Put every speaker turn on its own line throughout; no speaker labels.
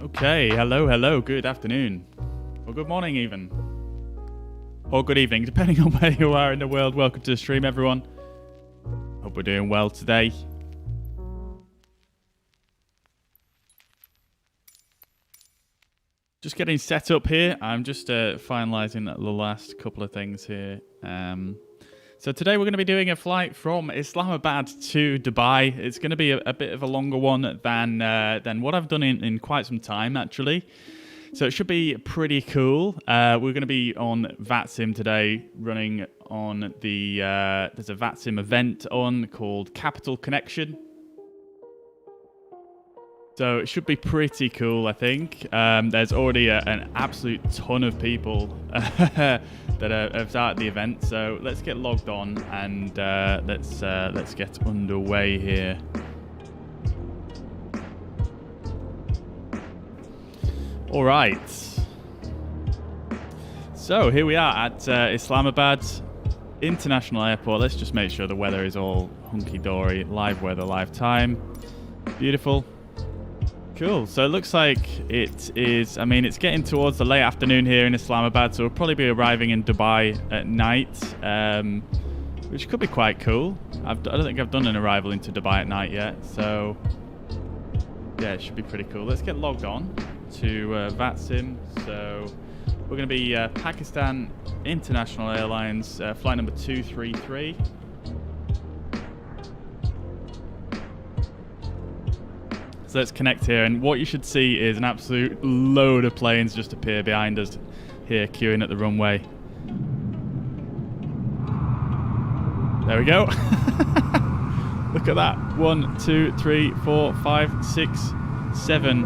Okay, hello, good afternoon. Or good morning even. Or good evening, depending on where you are in the world. Welcome to the stream, everyone. Hope we're doing well today. Just getting set up here. I'm just finalising the last couple of things here. So today we're going to be doing a flight from Islamabad to Dubai. It's going to be a bit of a longer one than what I've done in quite some time, actually. So it should be pretty cool. We're going to be on Vatsim today, running on the... there's a Vatsim event on called Capital Connection. So it should be pretty cool, I think. There's already an absolute ton of people that have started the event. So let's get logged on and let's get underway here. All right. So here we are at Islamabad International Airport. Let's just make sure the weather is all hunky-dory. Live weather, live time. Beautiful. Cool. So it looks like it is, I mean, it's getting towards the late afternoon here in Islamabad, so we'll probably be arriving in Dubai at night, which could be quite cool. I don't think I've done an arrival into Dubai at night yet, so yeah, it should be pretty cool. Let's get logged on to Vatsim. So we're going to be Pakistan International Airlines, flight number 233. So let's connect here, and what you should see is an absolute load of planes just appear behind us here, queuing at the runway. There we go. Look at that. 1, 2, 3, 4, 5, 6, 7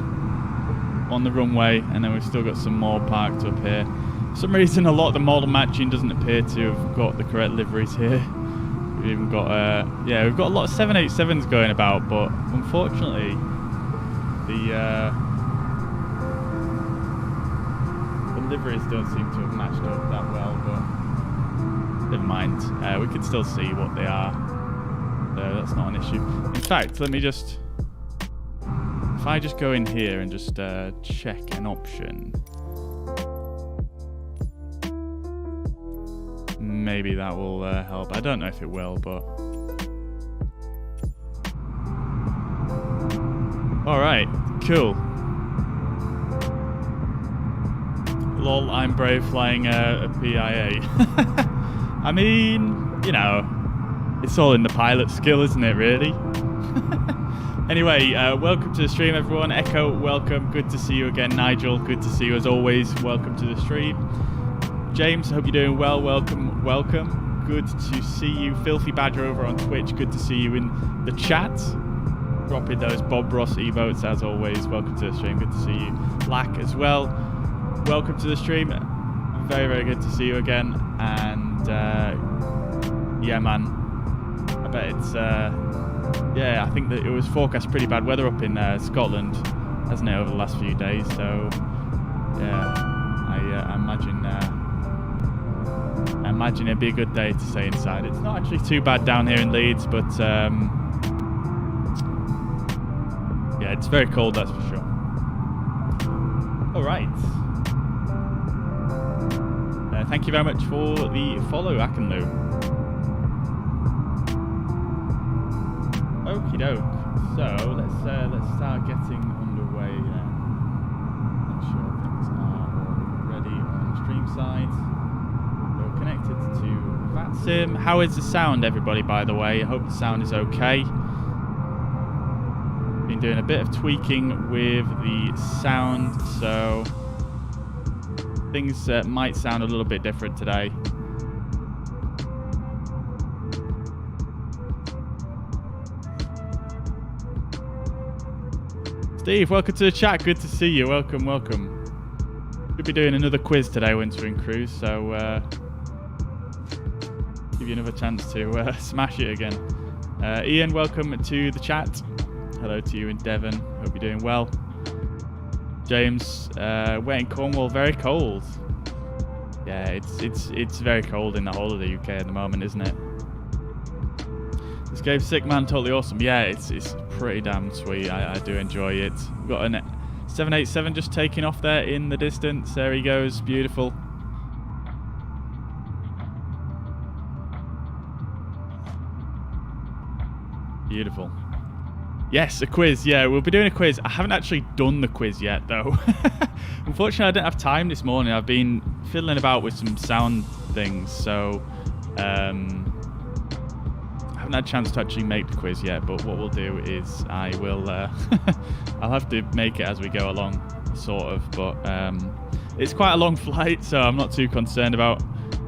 on the runway, and then we've still got some more parked up here. For some reason, a lot of the model matching doesn't appear to have got the correct liveries here. We've even got, yeah, we've got a lot of 787s going about, but unfortunately, the liveries don't seem to have matched up that well, but never mind. We can still see what they are, so that's not an issue. In fact, let me just... If I just go in here and just check an option, maybe that will help. I don't know if it will, but... Alright, cool. Lol, I'm brave flying a PIA. I mean, you know, it's all in the pilot skill, isn't it, really? Anyway, welcome to the stream, everyone. Echo, welcome. Good to see you again. Nigel, good to see you as always. Welcome to the stream. James, hope you're doing well. Welcome, welcome. Good to see you. Filthy Badger over on Twitch, good to see you in the chat. Dropping those Bob Ross emotes as always. Welcome to the stream. Good to see you. Black as well. Welcome to the stream. Very, very good to see you again. And yeah, man. I bet it's yeah, I think that it was forecast pretty bad weather up in Scotland, hasn't it, over the last few days? So yeah, I imagine it'd be a good day to stay inside. It's not actually too bad down here in Leeds, but yeah, it's very cold, that's for sure. All right. Thank you very much for the follow, Akenlu. Okie doke. So let's start getting underway. Make sure things are all ready on the stream side. So connected to Vatsim. How is the sound, everybody? By the way, I hope the sound is okay. Been doing a bit of tweaking with the sound, so things might sound a little bit different today. Steve, welcome to the chat. Good to see you. Welcome, welcome. We'll be doing another quiz today once we're in cruise, so give you another chance to smash it again. Ian, welcome to the chat. Hello to you in Devon. Hope you're doing well. James, wet in Cornwall, very cold. Yeah, it's very cold in the whole of the UK at the moment, isn't it? This game's sick, man. Totally awesome. Yeah, it's pretty damn sweet. I do enjoy it. We've got a 787 just taking off there in the distance. There he goes. Beautiful. Beautiful. Yes, a quiz. Yeah, we'll be doing a quiz. I haven't actually done the quiz yet, though. Unfortunately, I didn't have time this morning. I've been fiddling about with some sound things, so I haven't had a chance to actually make the quiz yet. But what we'll do is I will I'll have to make it as we go along, sort of. But it's quite a long flight, so I'm not too concerned about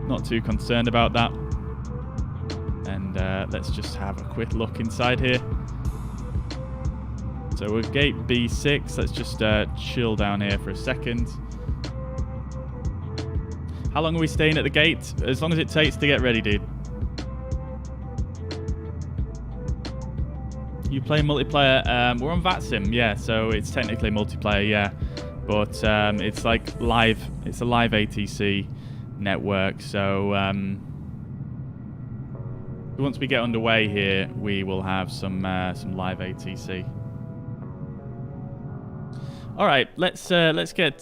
that. And let's just have a quick look inside here. So we're gate B6. Let's just chill down here for a second. How long are we staying at the gate? As long as it takes to get ready, dude. You play multiplayer? We're on Vatsim, yeah. So it's technically multiplayer, yeah. But it's like live. It's a live ATC network. So once we get underway here, we will have some live ATC. All right, let's get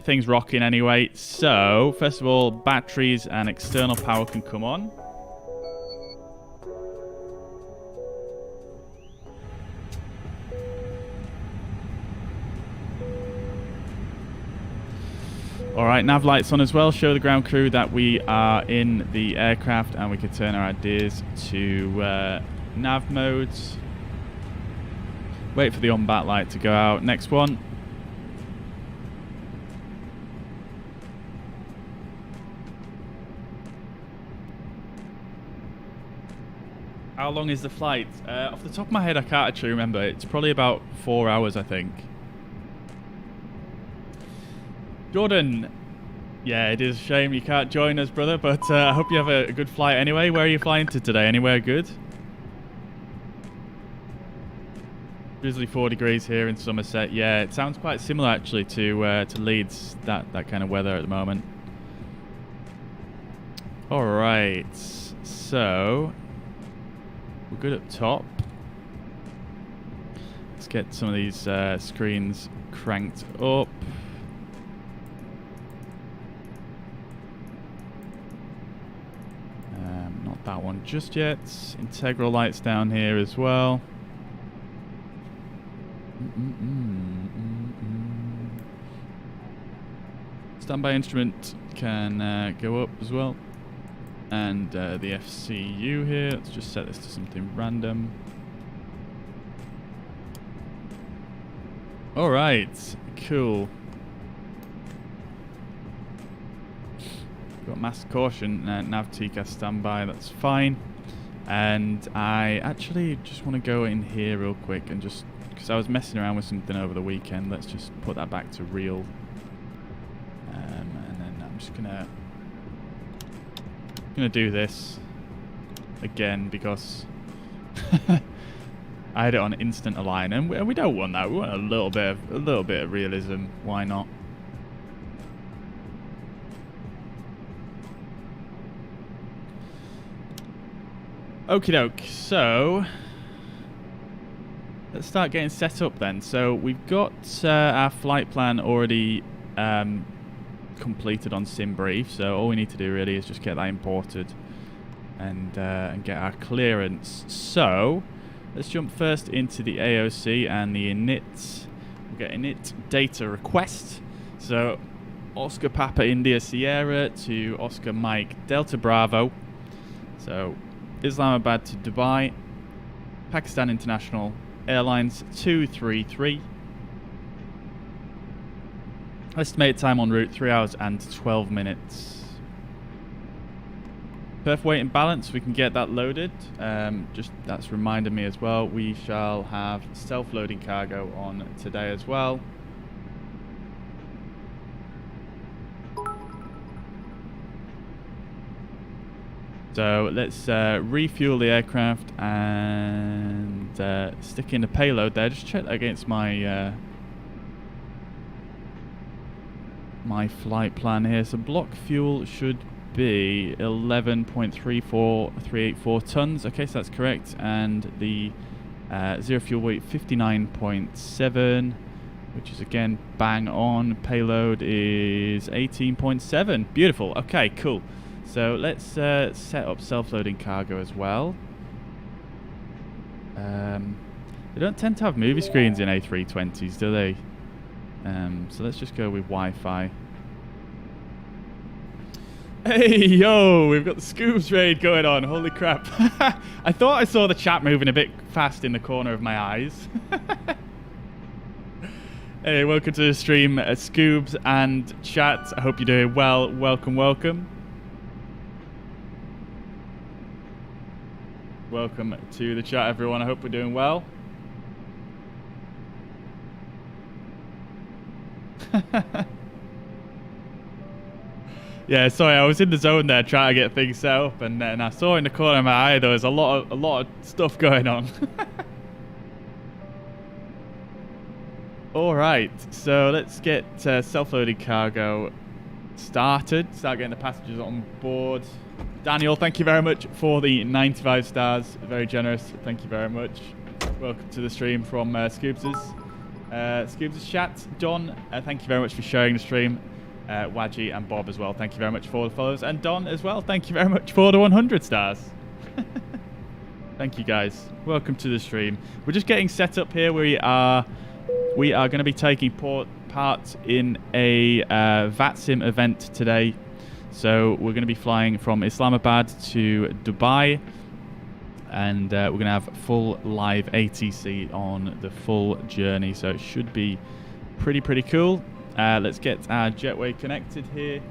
things rocking anyway. So first of all, batteries and external power can come on. All right, nav lights on as well. Show the ground crew that we are in the aircraft, and we can turn our ideas to nav modes. Wait for the on-bat light to go out. Next one. How long is the flight? Off the top of my head, I can't actually remember. It's probably about 4 hours, I think. Jordan. Yeah, it is a shame you can't join us, brother, but I hope you have a good flight anyway. Where are you flying to today? Anywhere good? Drizzly 4 degrees here in Somerset. Yeah, it sounds quite similar actually to Leeds, that kind of weather at the moment. All right, so we're good up top. Let's get some of these screens cranked up. Not that one just yet. Integral lights down here as well. Standby instrument can go up as well. And the FCU here, let's just set this to something random. Alright, cool. Got master caution, nav TCAS standby, that's fine. And I actually just want to go in here real quick and just, because I was messing around with something over the weekend, let's just put that back to real. And then I'm just gonna do this again because I had it on instant align, and we don't want that. We want a little bit of realism. Why not? Okie doke. So let's start getting set up then. So we've got our flight plan already completed on SimBrief, so all we need to do really is just get that imported and get our clearance. So let's jump first into the AOC and the init. We'll get init data request. So Oscar Papa India Sierra to Oscar Mike Delta Bravo. So Islamabad to Dubai, Pakistan International Airlines 233. Estimated time en route 3 hours and 12 minutes. Perf weight and balance, we can get that loaded. Just that's reminded me as well. We shall have self-loading cargo on today as well. So let's refuel the aircraft and stick in the payload there. Just check that against my my flight plan here. So block fuel should be 11.34384 tons. Okay, so that's correct. And the zero fuel weight 59.7. which is again bang on. Payload is 18.7. Beautiful. Okay, cool. So let's set up self-loading cargo as well. They don't tend to have movie screens in A320s, do they? So let's just go with Wi-Fi. Hey, yo, we've got the Scoobs raid going on. Holy crap. I thought I saw the chat moving a bit fast in the corner of my eyes. Hey, welcome to the stream, Scoobs and chat. I hope you're doing well. Welcome, welcome. Welcome to the chat, everyone. I hope we're doing well. Yeah, sorry, I was in the zone there trying to get things set up, and then I saw in the corner of my eye there was a lot of stuff going on. All right, so let's get self-loading cargo started. Start getting the passengers on board. Daniel, thank you very much for the 95 stars. Very generous. Thank you very much. Welcome to the stream from Scoobs'. Scoobs' chat. Don, thank you very much for sharing the stream. Wadji and Bob as well, thank you very much for the follows. And Don as well, thank you very much for the 100 stars. Thank you guys. Welcome to the stream. We're just getting set up here. We are going to be taking part in a Vatsim event today. So we're going to be flying from Islamabad to Dubai, and we're going to have full live ATC on the full journey. So it should be pretty cool. Let's get our jetway connected here,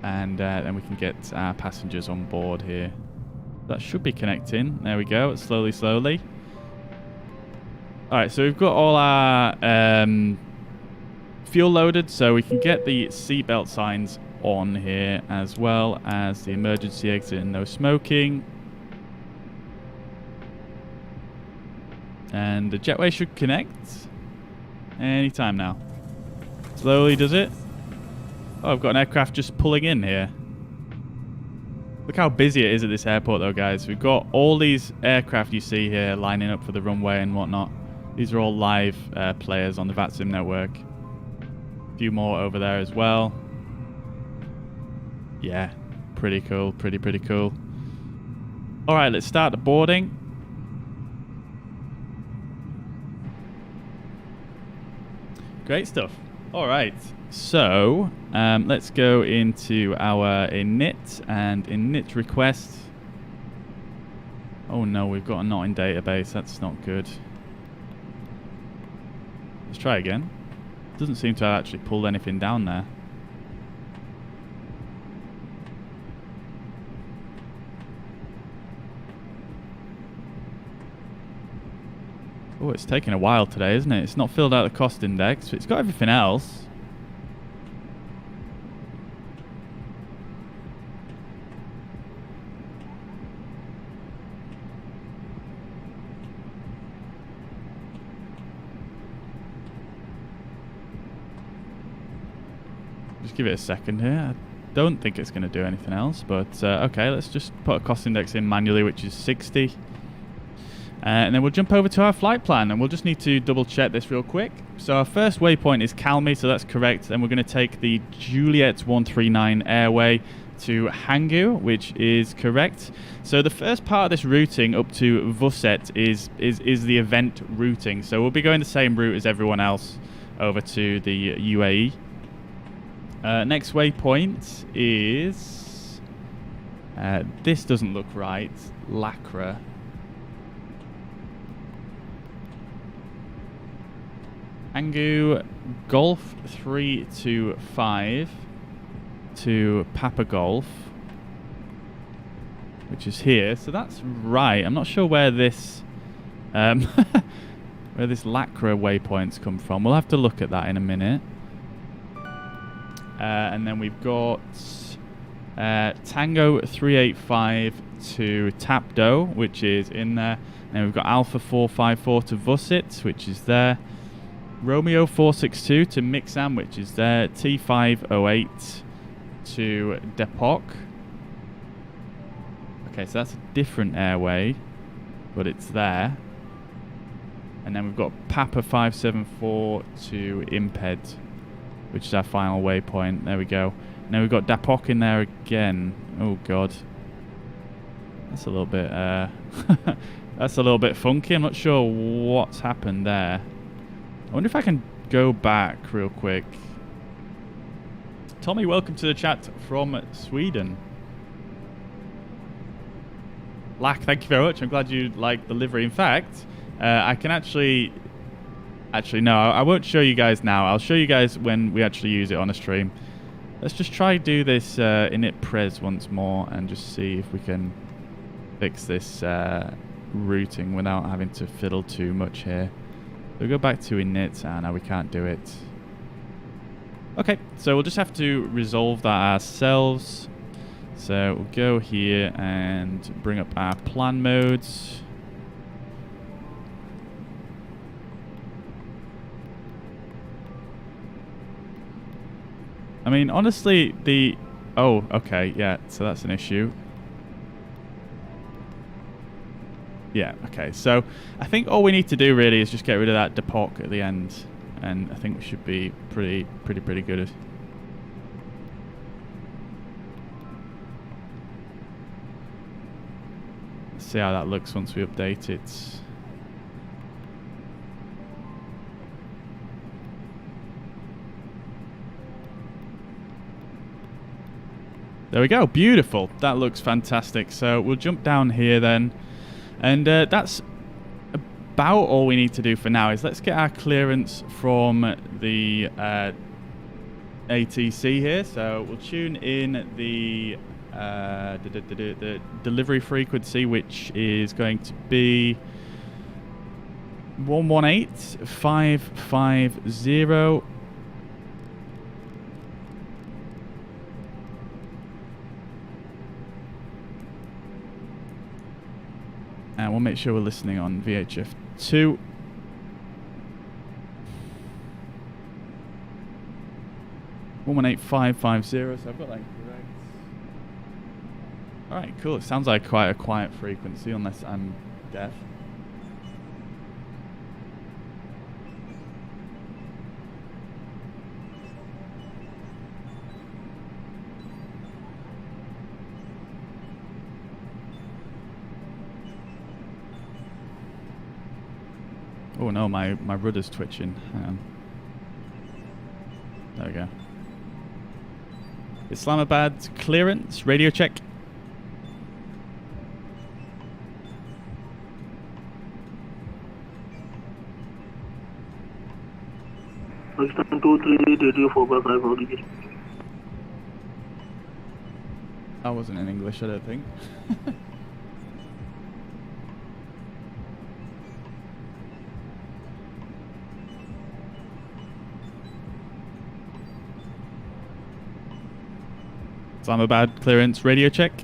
and then we can get our passengers on board here. That should be connecting. There we go. Slowly. All right, so we've got all our fuel loaded, so we can get the seatbelt signs on here, as well as the emergency exit and no smoking. And the jetway should connect anytime now. Slowly does it. Oh, I've got an aircraft just pulling in here. Look how busy it is at this airport though, guys. We've got all these aircraft you see here lining up for the runway and whatnot. These are all live players on the Vatsim network. A few more over there as well. Yeah, pretty cool. Pretty cool. All right, let's start the boarding. Great stuff. All right, so let's go into our init and init request. Oh no, we've got a not in database. That's not good. Let's try again. Doesn't seem to have actually pulled anything down there. Oh, it's taking a while today, isn't it? It's not filled out the cost index, but it's got everything else. Just give it a second here. I don't think it's going to do anything else, but okay, let's just put a cost index in manually, which is 60. And then we'll jump over to our flight plan, and we'll just need to double check this real quick. So our first waypoint is Calmi, so that's correct. Then we're going to take the Juliet 139 airway to Hangu, which is correct. So the first part of this routing up to Vuset is the event routing. So we'll be going the same route as everyone else over to the UAE. Next waypoint is... this doesn't look right. Lacra. Hangu Golf 325 to Papa Golf, which is here. So that's right. I'm not sure where this where this Lacra waypoints come from. We'll have to look at that in a minute. And then we've got Tango 385 to Tapdo, which is in there. And then we've got Alpha 454 to Vusit, which is there. Romeo 462 to Mixam, which is there. T508 to Depok. Okay, so that's a different airway, but it's there. And then we've got Papa 574 to Imped, which is our final waypoint. There we go. Now we've got Dapok in there again. Oh god, that's a little bit that's a little bit funky. I'm not sure what's happened there. I wonder if I can go back real quick. Tommy, welcome to the chat from Sweden. Lack, thank you very much. I'm glad you like the livery. In fact, I can actually no, I won't show you guys now. I'll show you guys when we actually use it on a stream. Let's just try do this init pres once more and just see if we can fix this routing without having to fiddle too much here. We'll go back to init, and now we can't do it. Okay, so we'll just have to resolve that ourselves. So we'll go here and bring up our plan modes. I mean, honestly, the... Oh, okay, yeah, so that's an issue. Yeah, okay, so I think all we need to do really is just get rid of that depok at the end. And I think we should be pretty good. Let's see how that looks once we update it. There we go, beautiful. That looks fantastic. So we'll jump down here then. And that's about all we need to do for now. Is let's get our clearance from the ATC here. So we'll tune in the delivery frequency, which is going to be 118.550. And we'll make sure we're listening on VHF 2. .118.550, so I've got that correct. Alright, cool. It sounds like quite a quiet frequency, unless I'm deaf. Oh no, my rudder's twitching. Hang on. There we go. Islamabad clearance, radio check.
Pakistan 238, radio 4x5, how do you get?
That wasn't in English, I don't think. Islamabad clearance, radio check.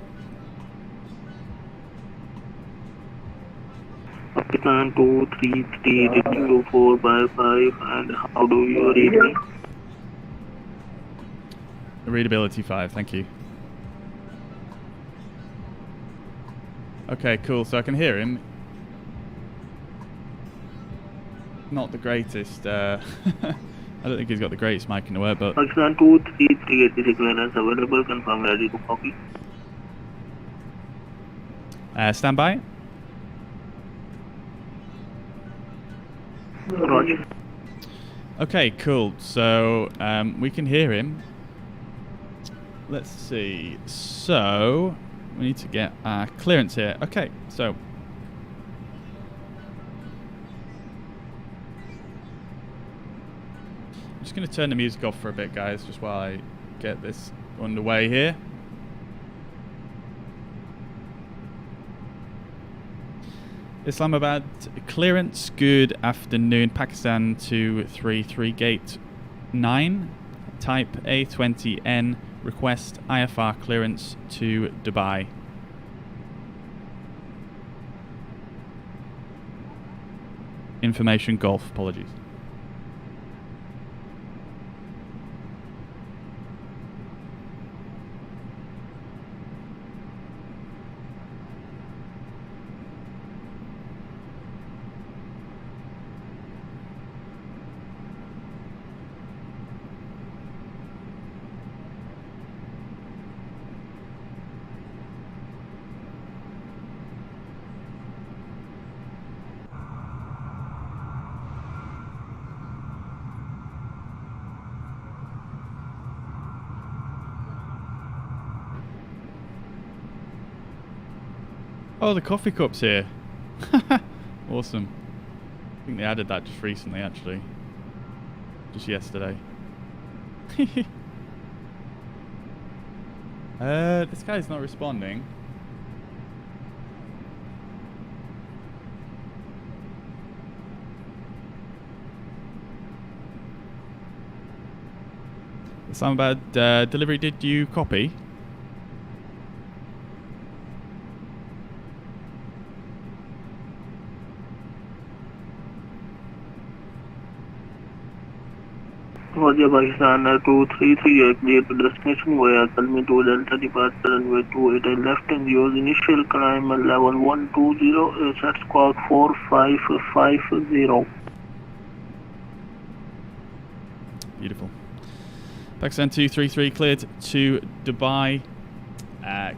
Pakistan 233, radio 4x5, and how do you read me?
Readability 5, thank you. Okay, cool, so I can hear him. Not the greatest, I don't think he's got the greatest mic in the world, but...
Pakistan 233, ATC clearance available, confirm ready to copy.
Stand by.
Roger.
Okay, cool, so we can hear him. Let's see, so we need to get our clearance here. Okay, so... I'm just going to turn the music off for a bit, guys, just while I get this underway here. Islamabad clearance, good afternoon. Pakistan 233 gate 9, type A32N, request IFR clearance to Dubai. Information Golf, apologies. Oh, the coffee cup's here. Awesome. I think they added that just recently, actually. Just yesterday. This guy's not responding. Islamabad delivery, did you copy?
Roger, Pakistan 233, clear to destination via Kalmi to Delta departure runway 28 left and use initial climb level 120, set squawk 4550.
Beautiful. Pakistan 233 cleared to Dubai.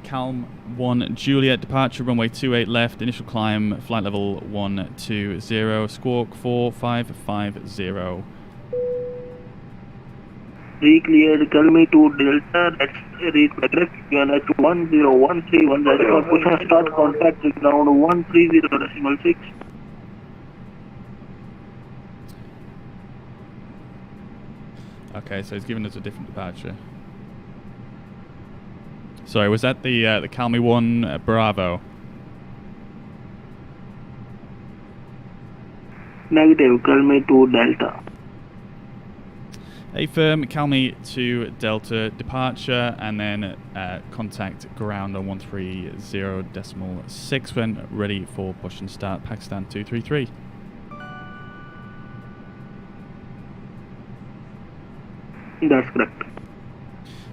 Calm 1 Juliet departure runway 28 left, initial climb flight level 120, squawk 4550.
Re-cleared Kalmi to Delta, that's read correct, QNH 1013, push and start, contact ground 130.6.
Okay, so he's given us a different departure. Sorry, was that the Calmi 1 Bravo?
Negative, Kalmi to Delta.
A firm, Calmi to Delta departure, and then contact ground on 130.6 when ready for push and start. Pakistan 233.
That's correct.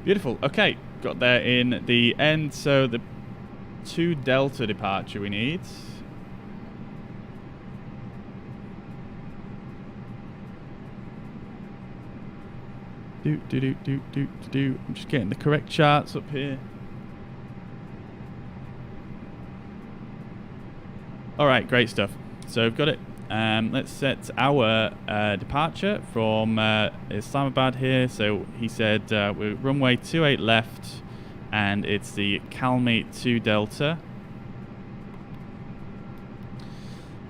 Beautiful. Okay, got there in the end. So the 2 Delta departure we need. I'm just getting the correct charts up here. Alright, great stuff. So we've got it. Let's set our departure from Islamabad here. So he said we're runway 28 left, and it's the Calmi 2 Delta.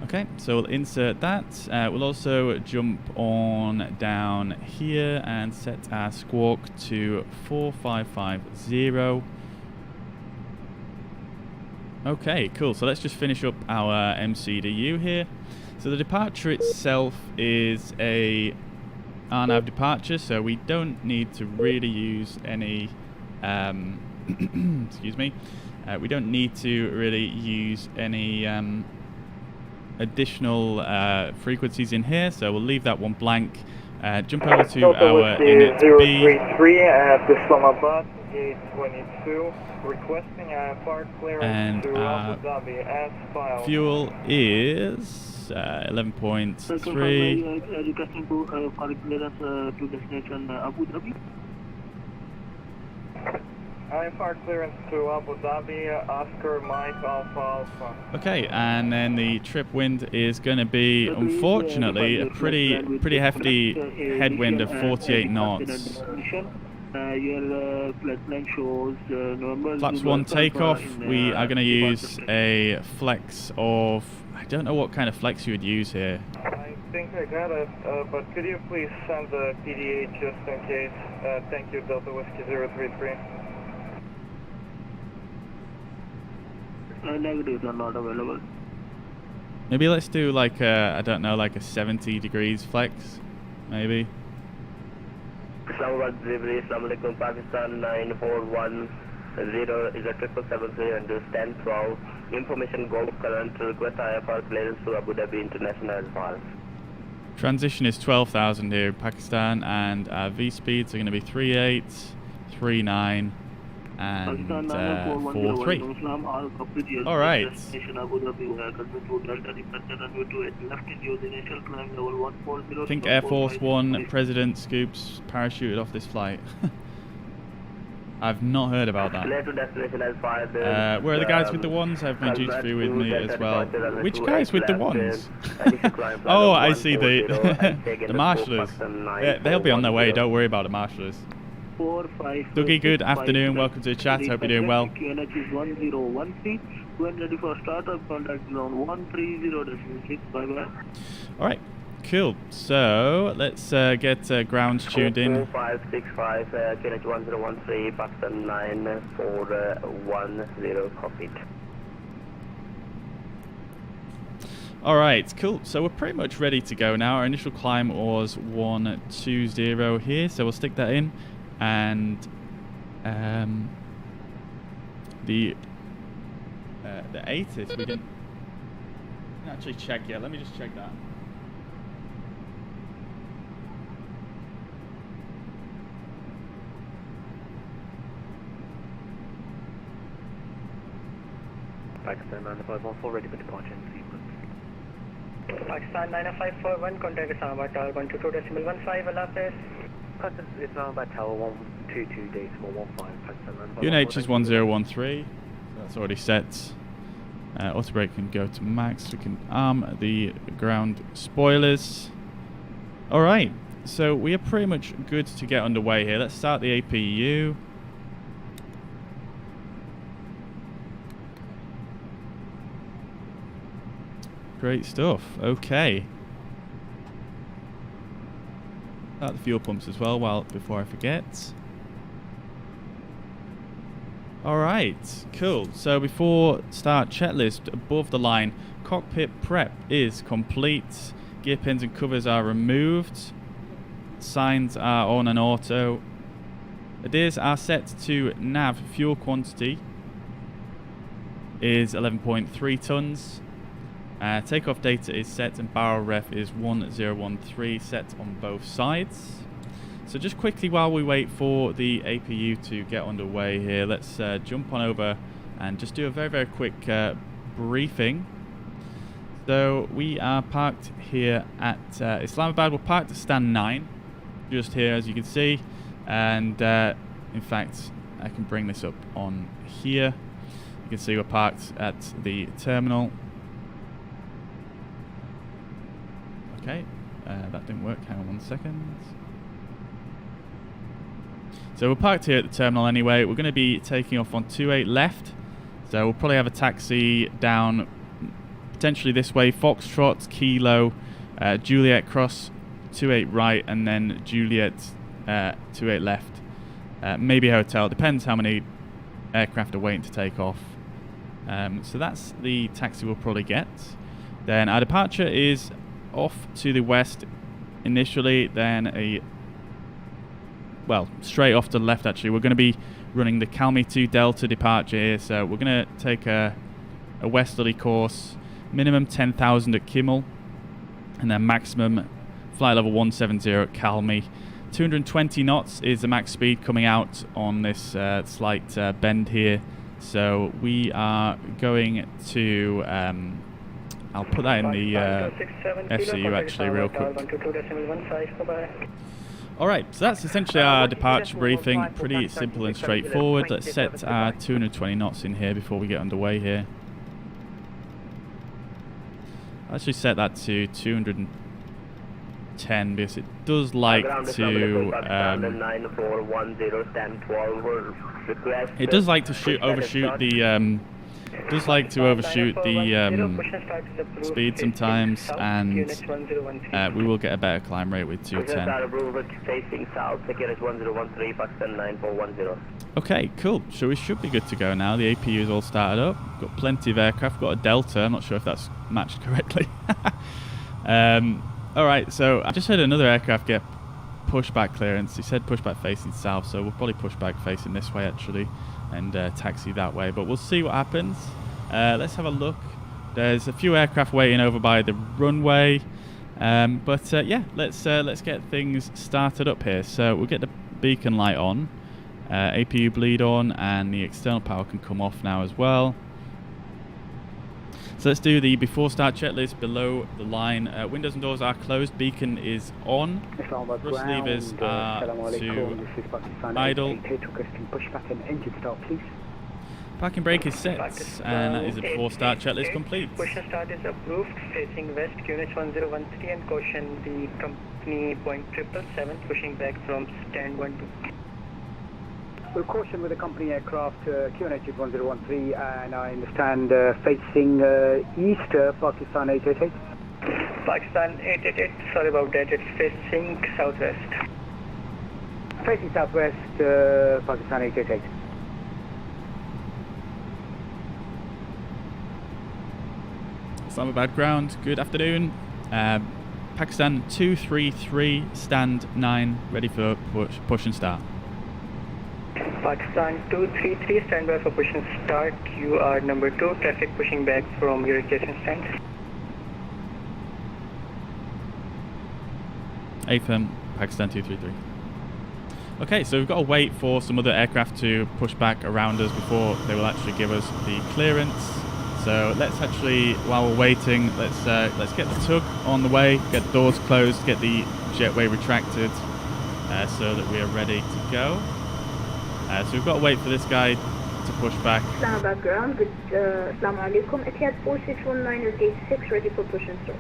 Okay, so we'll insert that. We'll also jump on down here and set our squawk to 4550. Okay, cool. So let's just finish up our MCDU here. So the departure itself is a RNAV departure, so we don't need to really use any excuse me. We don't need to really use any additional frequencies in here, so we'll leave that one blank. Jump over to our init B.
033 at Islamabad, gate 22, requesting IFR clearance to Abu Dhabi as filed.
Fuel is 11.3.
Requesting to for clearance to destination Abu Dhabi.
IFR clearance to Abu Dhabi, Oscar Mike Alpha Alpha.
Okay, and then the trip wind is going to be, unfortunately, a pretty hefty headwind of 48 knots.
Your flight plan shows November.
Flaps 1 takeoff. We are going to use a flex of, I don't know what kind of flex you would use here.
I think I got it, but could you please send the PDA just in case? Thank you, Delta Whiskey 033.
Negatives are not available.
Maybe let's do like a, I don't know, like a 70 degrees flex, maybe.
Islamabad delivery, Assalamualaikum, Pakistan 9410 is a 777 and is 1012. Information go current, request IFR clearance to Abu Dhabi International as well.
Transition is 12,000 here in Pakistan, and our V speeds are going to be 38, 39, and 43. All right. I think Air Force One President Scoops parachuted off this flight. I've not heard about that. Where are the guys with the ones? I have my duty free with me as well. Which guys with the ones? Oh, I see the the marshallers. They'll be on their way. Don't worry about the marshallers. Dougie, good afternoon. Welcome to the chat. Hope you're doing well.
When ready for startup, contact zone 130.6. Bye bye.
Alright, cool. So let's get grounds tuned in.
4565, QNH 1013, Pakistan 9410, copied.
Alright, cool. So we're pretty much ready to go now. Our initial climb was 120 here, so we'll stick that in. And the ATIS, we didn't actually check yet. Let me just check that.
Pakistan 9514, ready for departure in sequence.
Pakistan 90541, contact Islamabad Tower 122.15, Allah Hafiz.
Pakistan Islamabad Tower 122.15, Pakistan 90514.
UNH is 1013, so that's already set. Auto brake can go to max. We can arm the ground spoilers. Alright, so we are pretty much good to get underway here. Let's start the APU. Great stuff. Okay. Start the fuel pumps as well before I forget. Alright, cool. So before start checklist, above the line, cockpit prep is complete. Gear pins and covers are removed. Signs are on and auto. Adheres are set to nav. Fuel quantity is 11.3 tons. Takeoff data is set and barrel ref is 1013, set on both sides. So just quickly while we wait for the APU to get underway here, let's jump on over and just do a very, very quick briefing. So we are parked here at Islamabad. We're parked at stand 9, just here as you can see. And in fact, I can bring this up on here. You can see we're parked at the terminal. Okay, that didn't work. Hang on 1 second. So we're parked here at the terminal anyway. We're going to be taking off on 28 left. So we'll probably have a taxi down potentially this way. Foxtrot, Kilo, Juliet cross, 28 right, and then Juliet 28 left. Maybe a hotel. Depends how many aircraft are waiting to take off. So that's the taxi we'll probably get. Then our departure is off to the west initially, then straight off to the left actually. We're going to be running the Calmi 2 Delta departure here, so we're going to take a westerly course, minimum 10,000 at Kimmel, and then maximum flight level 170 at Calmi. 220 knots is the max speed coming out on this slight bend here, so we are going to I'll put that in the FCU actually real quick. Alright, so that's essentially our departure briefing. Pretty simple and straightforward. Let's set our 220 knots in here before we get underway here. I'll actually set that to 210 because it does like to overshoot the speed sometimes, and we will get a better climb rate with 210. Okay, cool. So we should be good to go now. The APU is all started up. Got plenty of aircraft. Got a Delta. I'm not sure if that's matched correctly. Alright, so I just heard another aircraft get pushback clearance. He said pushback facing south, so we'll probably push back facing this way actually and taxi that way, but we'll see what happens. Let's have a look. There's a few aircraft waiting over by the runway, but yeah, let's get things started up here. So we'll get the beacon light on, APU bleed on, and the external power can come off now as well. So let's do the before start checklist below the line. Windows and doors are closed, beacon is on, thrust levers are to idle, parking brake is set, and that is the before start checklist complete.
Push start is approved, facing west, QNH 1013, and caution the company Boeing 777 pushing back from stand 12.
We'll caution with the company aircraft QNH 1013, and I understand facing east, Pakistan 888.
Pakistan 888, sorry about that, it's facing southwest.
Facing southwest, Pakistan 888.
Islamabad ground, good afternoon. Pakistan 233, stand 9, ready for push and start.
Pakistan 233, stand by for push and start. You are number 2, traffic pushing back from your adjacent stand.
AFM, Pakistan 233. Okay, so we've got to wait for some other aircraft to push back around us before they will actually give us the clearance. So let's actually, while we're waiting, let's get the tug on the way, get the doors closed, get the jetway retracted, so that we are ready to go. So we've got to wait for this guy to push back.
Islamabad ground, good, Assalamu alaikum. Etihad 4619 is gate 6, ready for push and start.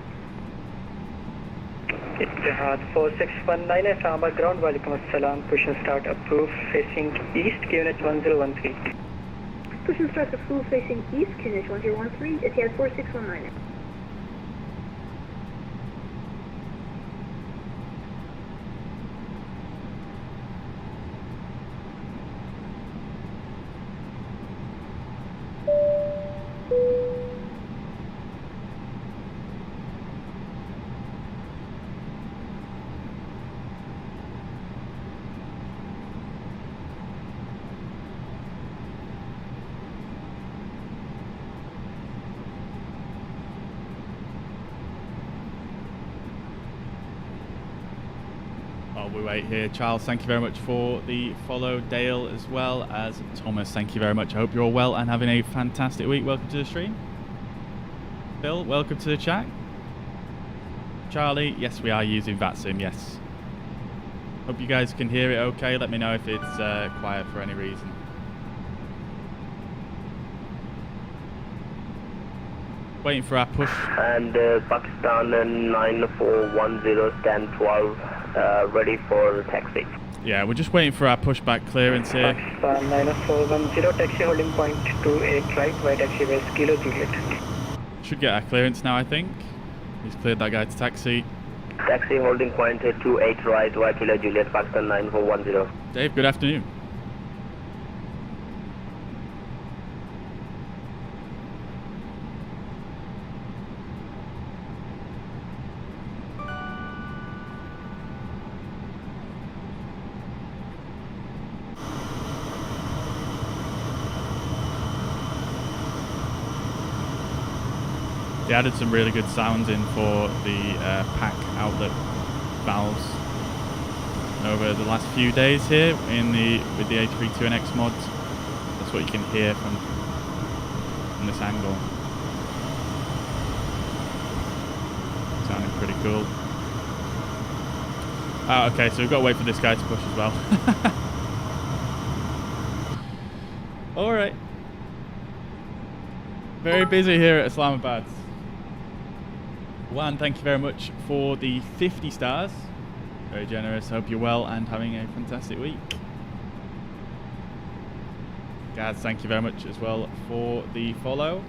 Etihad 4619, Islamabad ground, walaikum assalam, push and start approved, facing east, QNH 1013.
Push and start approved, facing east, QNH 1013, Etihad 4619.
While we wait here, Charles, thank you very much for the follow. Dale as well as Thomas, thank you very much. I hope you're all well and having a fantastic week. Welcome to the stream. Bill, welcome to the chat. Charlie, yes, we are using Vatsim, yes. Hope you guys can hear it okay. Let me know if it's quiet for any reason. Waiting for our push.
And Pakistan 9410, stand 12, ready for taxi.
Yeah, we're just waiting for our pushback clearance here.
Pakistan 9410, taxi holding point 28 right, white taxi west, Kilo Juliet.
Should get our clearance now, I think. He's cleared that guy to taxi.
Taxi holding point 28 right, white Kilo Juliet, Pakistan 9410.
Dave, good afternoon. They added some really good sounds in for the pack outlet valves over the last few days here with the A32NX mods. That's what you can hear from this angle. Sounding pretty cool. Okay, so we've got to wait for this guy to push as well. All right. Very busy here at Islamabad. Juan, thank you very much for the 50 stars. Very generous. Hope you're well and having a fantastic week. Gaz, thank you very much as well for the follow.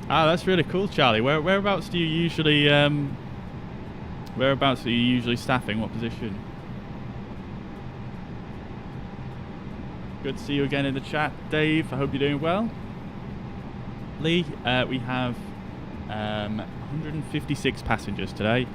That's really cool, Charlie. Whereabouts do you usually Whereabouts are you usually staffing? What position? Good to see you again in the chat, Dave. I hope you're doing well. Lee, we have 156 passengers today.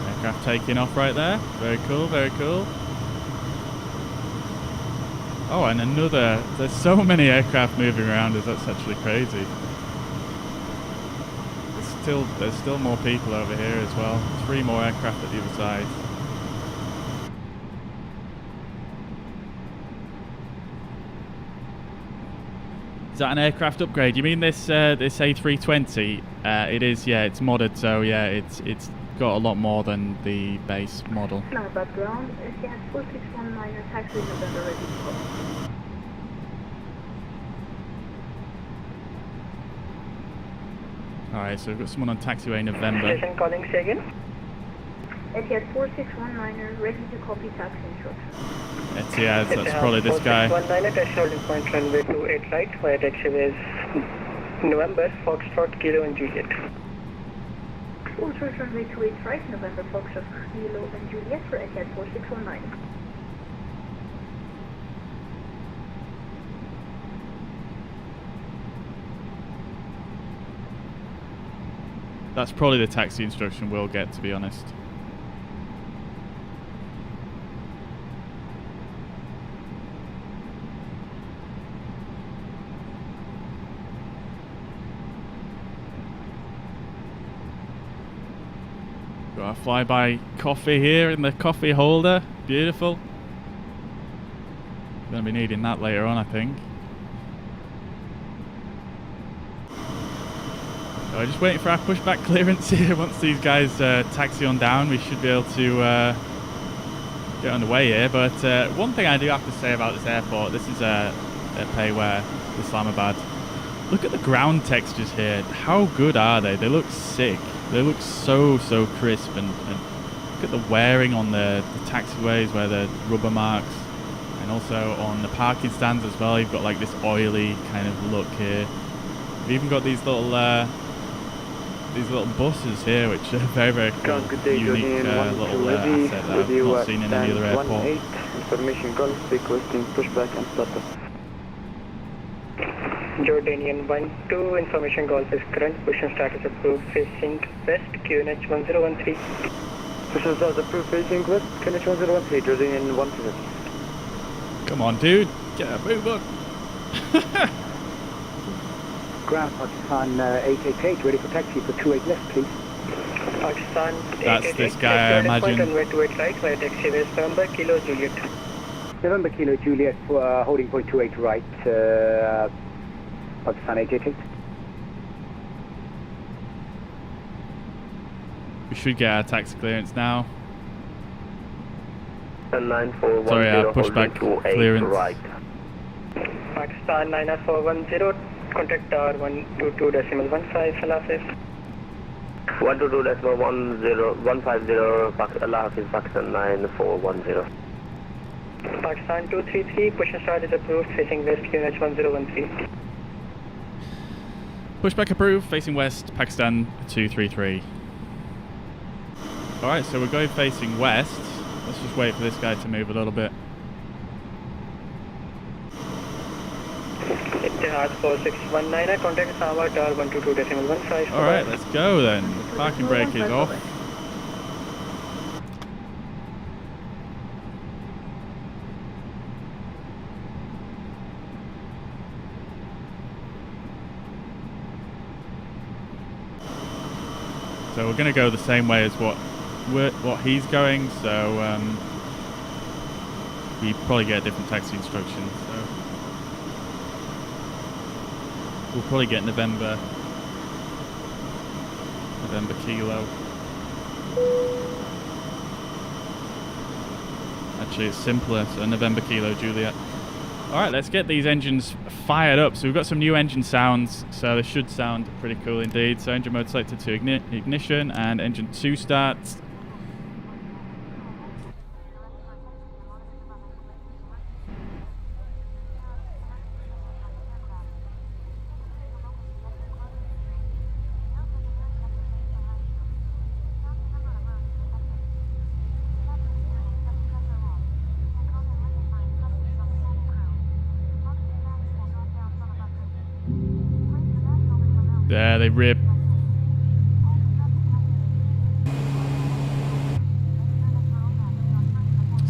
Aircraft taking off right there. Very cool, very cool. Oh, and there's so many aircraft moving around us, that's actually crazy. There's still more people over here as well. 3 more aircraft at the other side. Is that an aircraft upgrade? You mean this this A320? It is, yeah. It's modded, so yeah, it's got a lot more than the base model.
Islamabad ground, Etihad 4619, taxi November ready to go.
Alright, so we've got someone on taxiway November.
Station calling, say again.
Etihad 4619, ready to copy taxi instructions.
Etihad, that's probably this guy.
4619, taxi holding point runway 28 right, via taxiways November, Foxtrot, Kilo and Juliet.
Foxtrot runway 28 right, November, Foxtrot, Kilo and Juliet for Etihad 4619.
That's probably the taxi instruction we'll get, to be honest. Got a flyby coffee here in the coffee holder. Beautiful. Gonna be needing that later on, I think. So we're just waiting for our pushback clearance here. Once these guys taxi on down, we should be able to get on the way here. But one thing I do have to say about this airport, this is a payware, Islamabad. Look at the ground textures here. How good are they? They look sick. They look so crisp, and look at the wearing on the taxiways where the rubber marks, and also on the parking stands as well. You've got like this oily kind of look here. You've even got these little buses here, which are very cool, unique little asset that I've not seen in any other airport.
Information Gulf requesting pushback and startup.
Jordanian 1-2, information Golf is current, push and status approved, facing west, QNH 1013.
Push and start approved, facing west, QNH 1013, Jordanian 1-2.
Come on, dude, get a move on.
Ground Pakistan 888, ready for taxi for 28 left, please.
Pakistan 888.
That's this guy, I imagine.
Runway 28 right, via taxiways November, Kilo, Juliet.
November Kilo Juliet for holding point 28 right, Pakistan 888.
We should get our taxi clearance now.
9410,
sorry, our pushback clearance.
Right.
Pakistan 90410, contact tower 122.15, Allah Hafiz.
122.150, Allah Hafiz, Pakistan 9410.
Pakistan 233, push and start is approved, facing west, QNH 1013.
Pushback approved, facing west, Pakistan 233. Alright, so we're going facing west. Let's just wait for this guy to move a little bit.
Etihad 4619, contact Islamabad tower 122.15.
Alright, let's go then. The parking brake is off. So we're going to go the same way as what he's going, so we probably get a different taxi instruction. So we'll probably get November Kilo. Actually, it's simpler, so November Kilo Juliet. Alright, let's get these engines fired up. So we've got some new engine sounds, so they should sound pretty cool indeed. So engine mode selected to ignition, and engine 2 starts. There, they rip.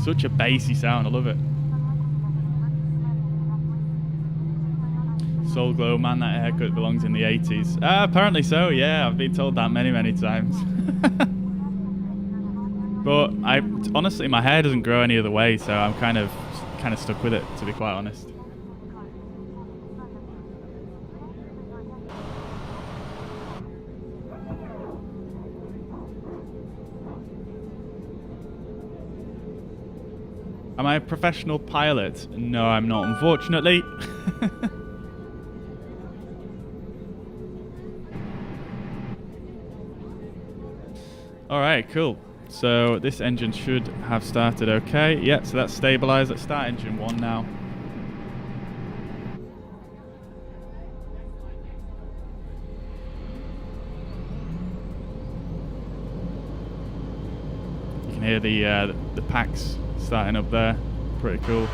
Such a bassy sound, I love it. Soul Glow, man, that haircut belongs in the 80s. Apparently so, yeah, I've been told that many times. But honestly, my hair doesn't grow any other way, so I'm kind of stuck with it, to be quite honest. Am I a professional pilot? No, I'm not, unfortunately. Alright, cool. So this engine should have started okay. Yep, so that's stabilized. Let's start engine 1 now. You can hear the packs starting up there. Pretty cool.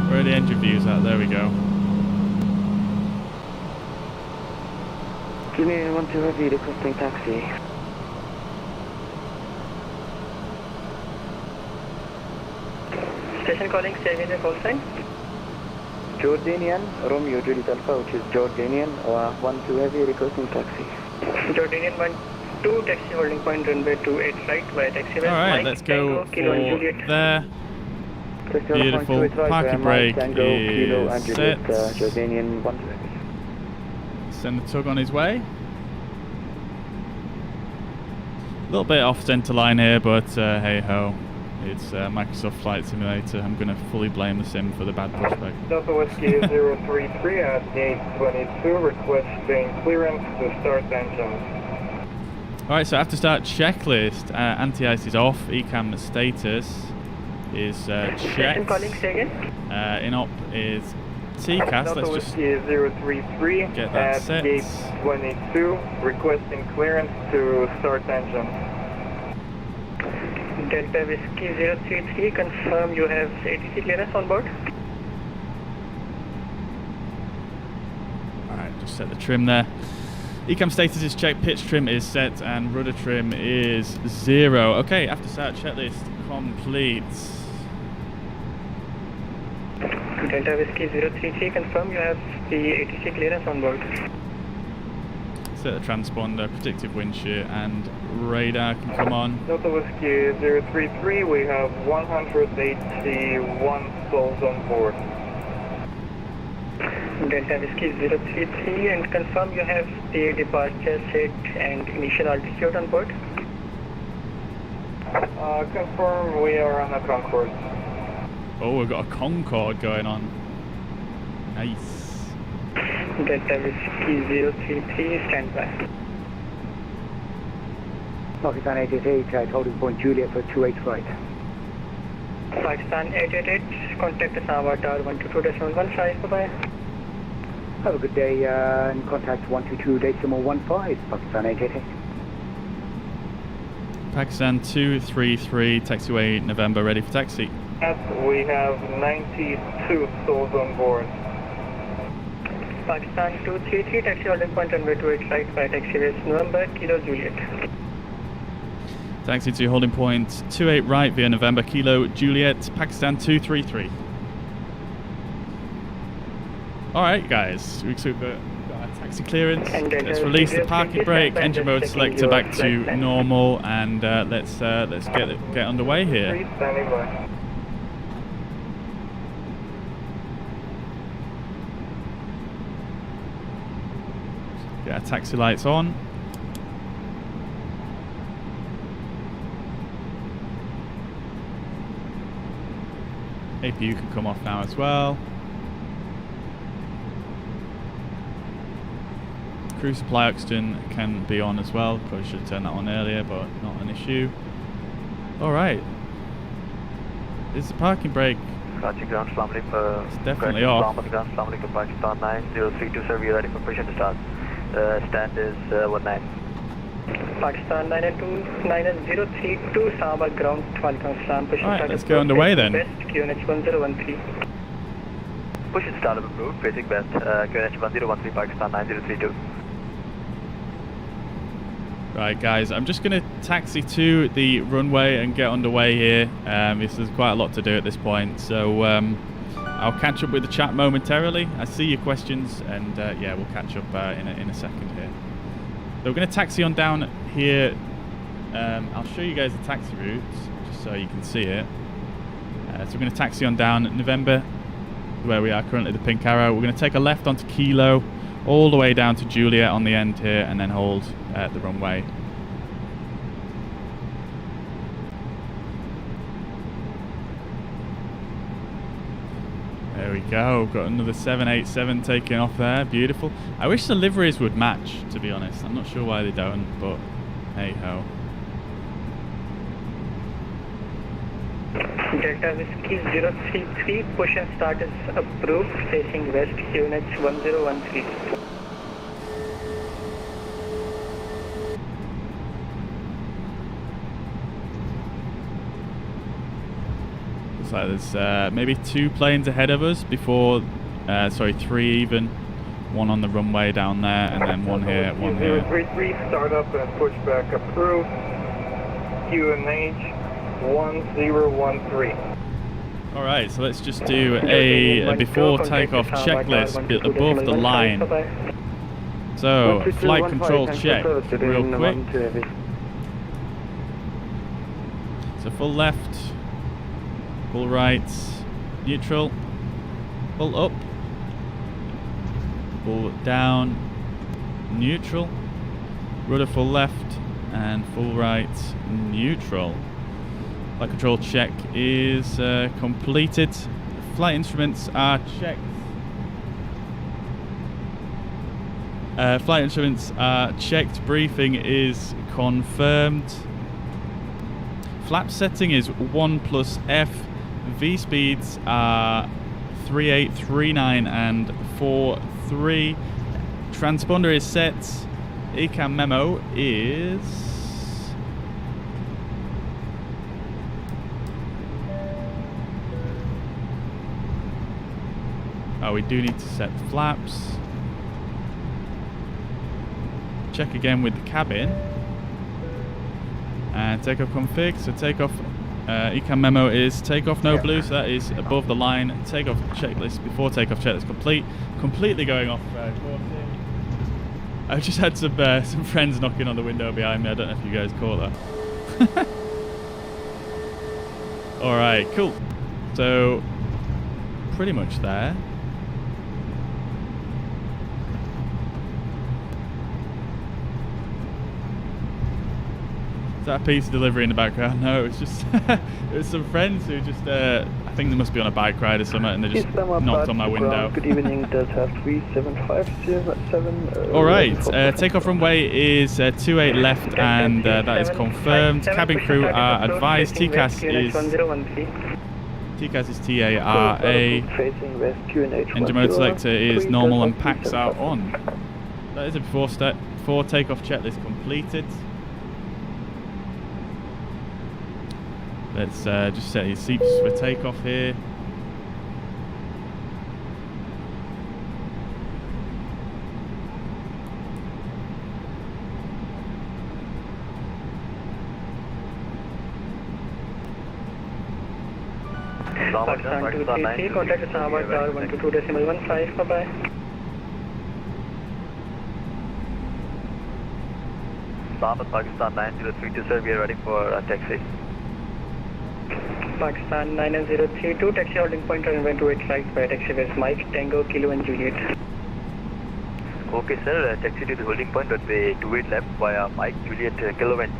Where are the engine views at? There we go.
Junior 1-2 heavy requesting taxi.
Station calling, say the call sign.
Jordanian, Romeo Juliet Alpha, which is Jordanian, 1-2 heavy requesting taxi.
Jordanian 1-2, taxi holding point runway 28 right via taxiway.
Alright, let's go for there. Beautiful. Parking brake is set.
Jordanian 1-2 heavy.
Send the tug on his way. A little bit off center line here, but hey ho. It's Microsoft Flight Simulator. I'm going to fully blame the sim for the bad pushback.
Delta Whiskey 033 at gate 22, requesting clearance to start engines.
Alright, so after start checklist, anti-ice is off, ECAM status is checked.
Calling, say again.
INOP is TCAS.
Delta
Let's just
Whiskey 033
get that
at
set.
gate 22, requesting clearance to start engines.
Delta Whiskey 033, confirm you have ATC clearance on board.
Alright, just set the trim there. ECAM status is checked, pitch trim is set, and rudder trim is 0. Okay, after start checklist complete.
Delta Whiskey 033, confirm you have the ATC clearance on board.
Set the transponder, predictive wind shear, and radar can come on.
Delta Whiskey 033, we have 181 souls on board.
Delta Whiskey 033, and confirm you have the departure set and initial altitude on board.
Confirm we are on a Concorde.
Oh, we've got a Concorde going on. Nice.
Delta Whiskey 033, stand by.
Pakistan 888, holding point Juliet for 28 right.
Pakistan 888, contact Islamabad Tower 122.15, bye-bye.
Have a good day and contact 122.15, Pakistan 888.
Pakistan 233, taxiway November, ready for taxi.
Yes, we have 92 souls on board.
Pakistan 233, taxi holding point runway 28 right via taxiway November, Kilo Juliet.
Taxi to holding point 28 right via November, Kilo Juliet, Pakistan 233. Alright guys, we've got our taxi clearance. Let's release the parking brake, engine mode selector back to normal, and let's get underway here.
Standing by.
Get our taxi lights on. APU can come off now as well. Crew supply oxygen can be on as well. Probably should have turned that on earlier, but not an issue. Alright. Is the parking brake?
It's
definitely off.
Pakistan 9032, sir, we are ready for push and start. Stand is 19.
Pakistan 902, Islamabad ground, Walaikum Assalam. Push and
Alright,
start
let's go underway then.
West, QNH 1013.
Push and start approved, facing west, QNH 1013, Pakistan 9032.
Right, guys, I'm just going to taxi to the runway and get underway here. There's quite a lot to do at this point, so I'll catch up with the chat momentarily. I see your questions, and yeah, we'll catch up in a second here. So we're going to taxi on down here. I'll show you guys the taxi routes, just so you can see it. So we're going to taxi on down November, where we are currently, the pink arrow. We're going to take a left onto Kilo, all the way down to Juliet on the end here, and then hold the runway. There we go, got another 787 taking off there, beautiful. I wish the liveries would match, to be honest. I'm not sure why they don't, but hey ho.
Delta Whiskey 033, push and start is approved, facing west, QNH 1013.
Looks like there's maybe 2 planes ahead of us before, sorry, 3 even. One on the runway down there, and then one here, one here.
033, start up and push back approved, QNH 1013.
Alright, so let's just do a before takeoff checklist above the line. So, flight control check, real quick. So full left, full right, neutral, full up, full down, neutral, rudder full left, and full right, neutral. Flight control check is completed. Flight instruments are checked. Flight instruments are checked. Briefing is confirmed. Flap setting is 1+F. V speeds are 3839 and 43. Transponder is set. ECAM memo is we do need to set the flaps. Check again with the cabin. And takeoff config. So takeoff ECAM memo is takeoff no blue, so that is above the line. Takeoff checklist before takeoff checklist complete. Completely going off course here. I've just had some friends knocking on the window behind me. I don't know if you guys caught that. Alright, cool. So pretty much there. That piece of delivery in the background? No, it's just it was some friends who just I think they must be on a bike ride or something, and they just knocked on my window.
Good evening, Delta 37507.
Alright, takeoff runway is 28 left, and that is confirmed. Cabin crew are advised. TCAS is TARA. Engine mode selector is normal and packs are on. That is a before takeoff checklist completed. Let's just set your seats for takeoff here.
Pakistan 233, contact Islamabad Tower 122.15, bye-bye.
Islamabad, Pakistan 9032, sir, we are ready for taxi.
Pakistan 9032, taxi holding point runway 28 right by taxi west Mike, Tango, Kilo and Juliet.
Okay sir, taxi to the holding point runway 28 left via Mike, Juliet, Kilo and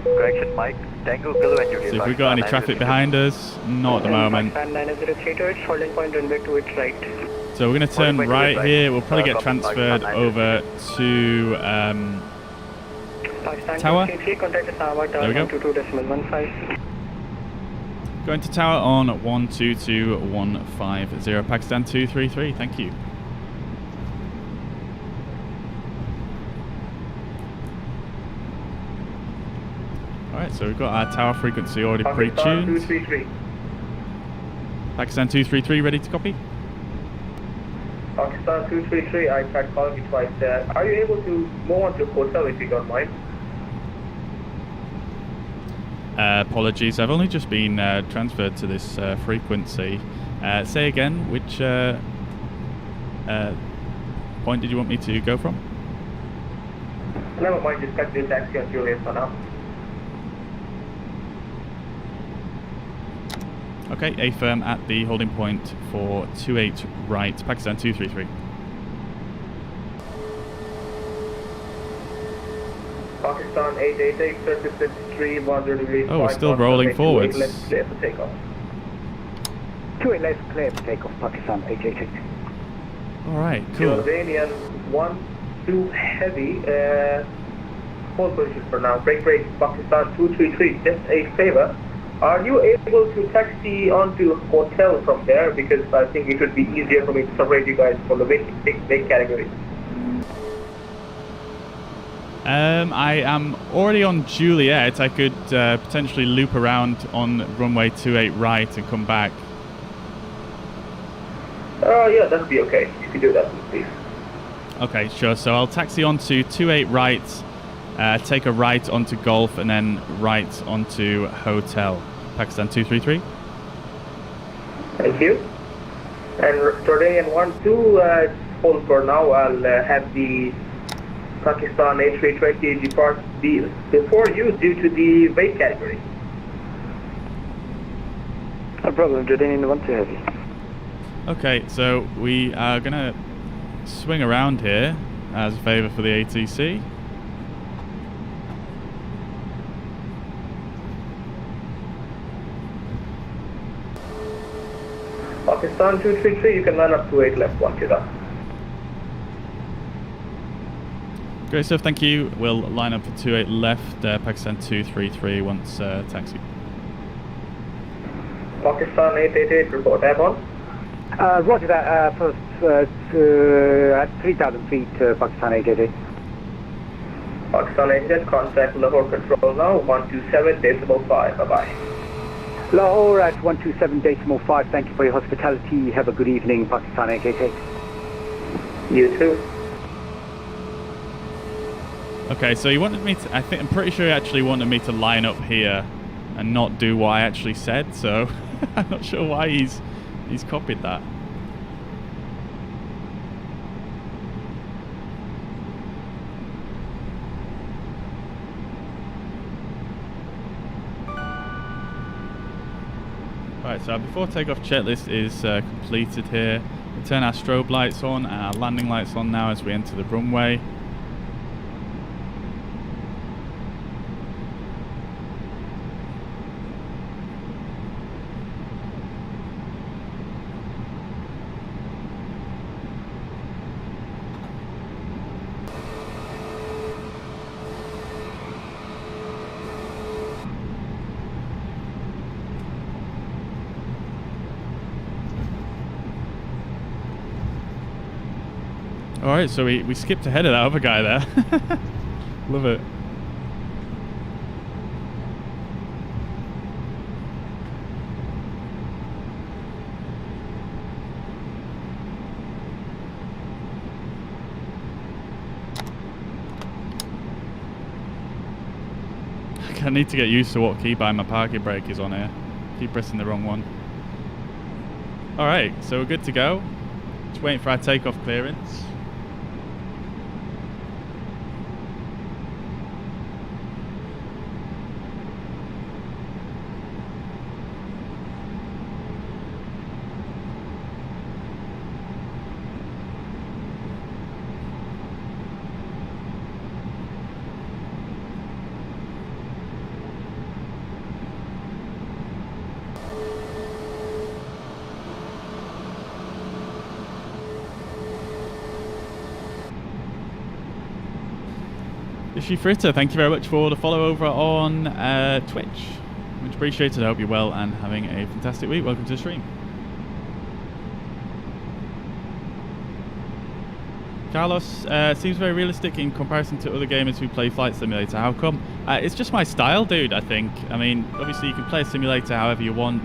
correction Mike, Tango, Kilo and Juliet.
So if we've got any traffic behind us, not at the moment.
Pakistan 9032, it's holding point runway 28 right.
So we're going to turn right here, we'll probably get transferred over to
Pakistan
Tower.
233, contact Islamabad Tower 122.15.
Going to tower on 122150, Pakistan 233, thank you. Alright, so we've got our tower frequency already pre-tuned.
233.
Pakistan 233, ready to copy?
Pakistan 233, I tried calling you twice. Are you able to move on to hotel if you don't mind?
Apologies, I've only just been transferred to this frequency. Say again, which point did you want me to go from?
Never mind, just cut the taxi on Juliet for now.
Okay, A firm at the holding point for 28 right, Pakistan 233.
Pakistan 888, surface 310 degrees.
Oh, we're still rolling forwards.
Let's clear for takeoff.
28 left, clear for takeoff, Pakistan 888.
Alright, cool.
Jordanian 1-2 heavy, hold position for now. Break, Pakistan 233. Just a favor. Are you able to taxi onto hotel from there? Because I think it would be easier for me to separate you guys from the weight category.
I am already on Juliet. I could potentially loop around on runway 28 right and come back.
Yeah, that would be okay. If you do that, please.
Okay, sure. So I'll taxi onto 28 right, take a right onto Golf, and then right onto Hotel. Pakistan 233.
Thank you. And Jordanian 1-2, hold for now. I'll have the Pakistan A320 depart before you due to the weight category.
No problem, Jordanian 1-2 heavy.
Okay, so we are going to swing around here as a favour for the ATC.
Pakistan 233, you can line up 28 left once you're done.
Great stuff, thank you. We'll line up for 28 left, Pakistan 233 once taxi.
Pakistan 888, report airborne.
Roger that, first at 3,000 feet, Pakistan 888.
Pakistan 888, contact Lahore control now, 127.5, bye-bye.
Lahore at 127.5, thank you for your hospitality. Have a good evening, Pakistan 888.
You too.
Okay, so he wanted me to, I'm pretty sure he actually wanted me to line up here and not do what I actually said, so I'm not sure why he's copied that. Right, so our before takeoff checklist is completed here. We turn our strobe lights on and our landing lights on now as we enter the runway. Alright, so we skipped ahead of that other guy there. Love it. I need to get used to what keybind my parking brake is on here. Keep pressing the wrong one. Alright, so we're good to go. Just waiting for our takeoff clearance. Fritter, thank you very much for the follow over on Twitch. Much appreciated. I hope you're well and having a fantastic week. Welcome to the stream. Carlos, seems very realistic in comparison to other gamers who play Flight Simulator. How come? It's just my style, dude, I think. I mean, obviously you can play a simulator however you want,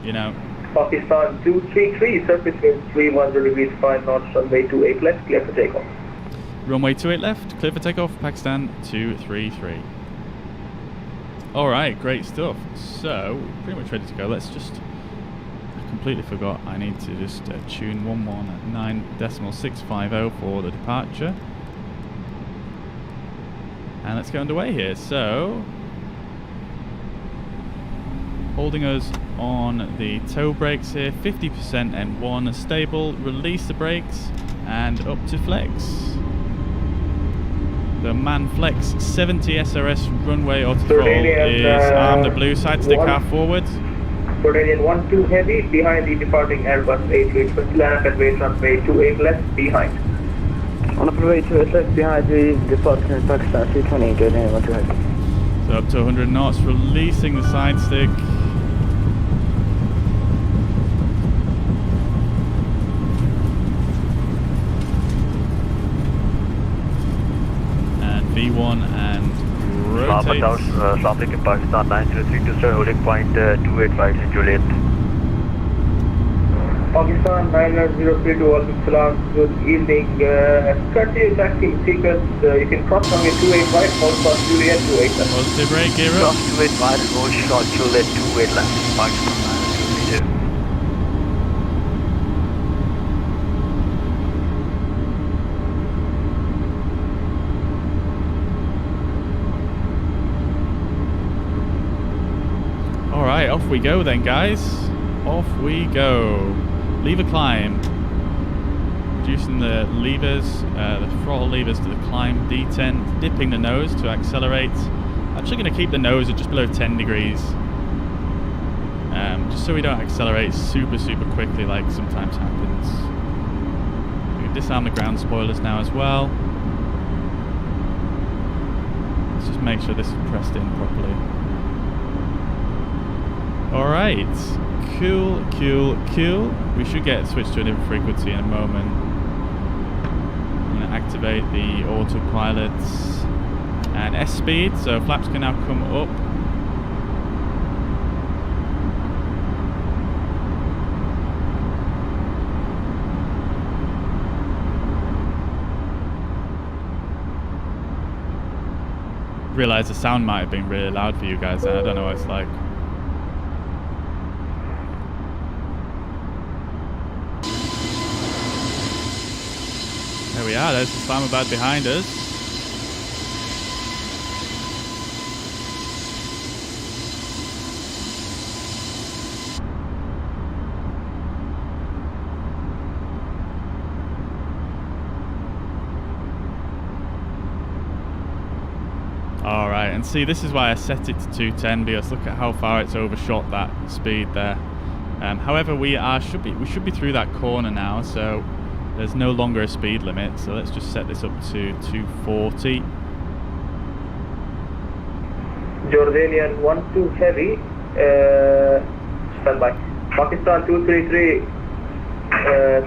you know.
Pakistan 233, surface wind 310 degrees 5 knots, runway 28 left, clear for takeoff.
Runway 28 left, clear for takeoff, Pakistan 233. Alright, great stuff. So, pretty much ready to go. Let's just... I completely forgot. I need to just tune 119.650 for the departure. And let's get underway here. So, holding us on the toe brakes here, 50% N1 stable, release the brakes, and up to flex. The man flex 70 SRS runway auto throttle is arm the blue side stick half forward.
Jordanian 1-2 heavy behind the departing Airbus A320, land at weight runway 28 left behind.
On runway 28 left behind the departing Pakistan C20, Jordanian 1-2 heavy.
So up to 100 knots, releasing the side stick. V1 and rotate.
Islamabad, Pakistan 903 to start holding point 285 in Juliet.
Pakistan 903 to Alaikum Salam, good evening. Continue taxiing sequence, you can cross runway 285, hold cross Juliet 287.
Positive rate, gear up.
Cross 285 and hold short Juliet 28 left, Pakistan 903.
Alright, off we go then, guys. Off we go. Lever climb. Reducing the levers, the throttle levers to the climb D10. Dipping the nose to accelerate. Actually going to keep the nose at just below 10 degrees. Just so we don't accelerate super quickly like sometimes happens. We can disarm the ground spoilers now as well. Let's just make sure this is pressed in properly. Alright, cool. We should get switched to a different frequency in a moment. I'm going to activate the autopilot and S speed, so flaps can now come up. Realised the sound might have been really loud for you guys, and I don't know what it's like. There we are, there's Islamabad behind us. Alright, and see, this is why I set it to 210, because look at how far it's overshot that speed there. However, we should be through that corner now, so there's no longer a speed limit, so let's just set this up to 240.
Jordanian 1-2 heavy, stand by. Pakistan 233,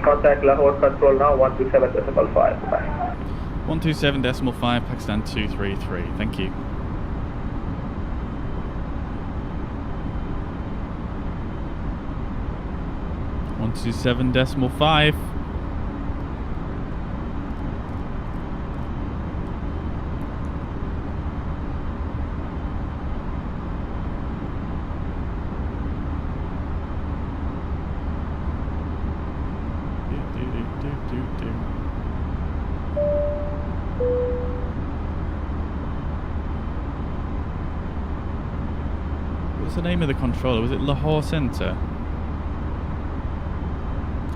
contact Lahore control now, 127.5. Bye.
127.5, Pakistan 233, thank you. One 127.5. What's the name of the controller? Was it Lahore Center?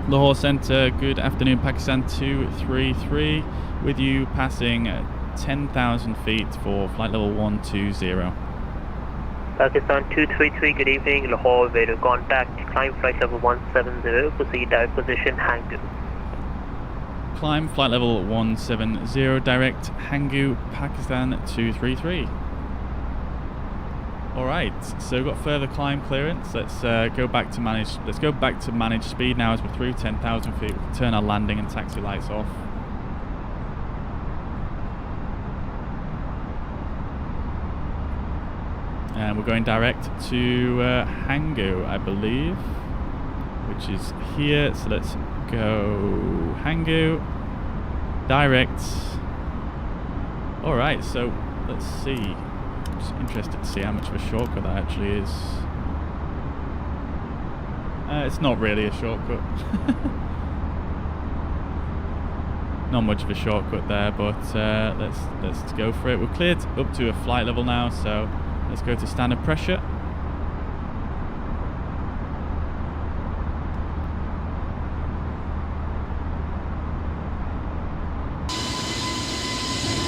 Lahore Center, good afternoon, Pakistan 233, with you passing 10,000 feet for flight level 120.
Pakistan 233, good evening, Lahore, radio contact, climb flight level 170, proceed direct position, Hangu.
Climb flight level 170, direct Hangu, Pakistan 233. Alright, so we've got further climb clearance. Let's go back to manage speed now as we're through 10,000 feet. We can turn our landing and taxi lights off. And we're going direct to Hangu, I believe, which is here. So let's go Hangu, direct. Alright, so let's see. Just interested to see how much of a shortcut that actually is. It's not really a shortcut. Not much of a shortcut there, but let's go for it. We're cleared up to a flight level now, so let's go to standard pressure.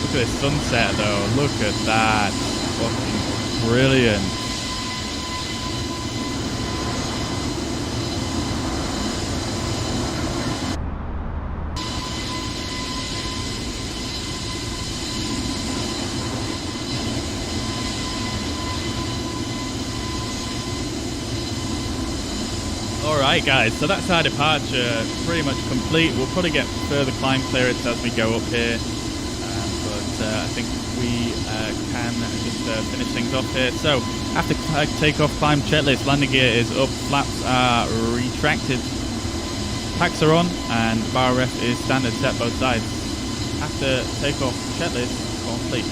Look at this sunset though, look at that. Fucking brilliant. Alright guys, so that's our departure pretty much complete. We'll probably get further climb clearance as we go up here, but I think we can just finish things off here. So after takeoff, climb checklist, landing gear is up, flaps are retracted, packs are on, and bar ref is standard set both sides. After takeoff, checklist complete.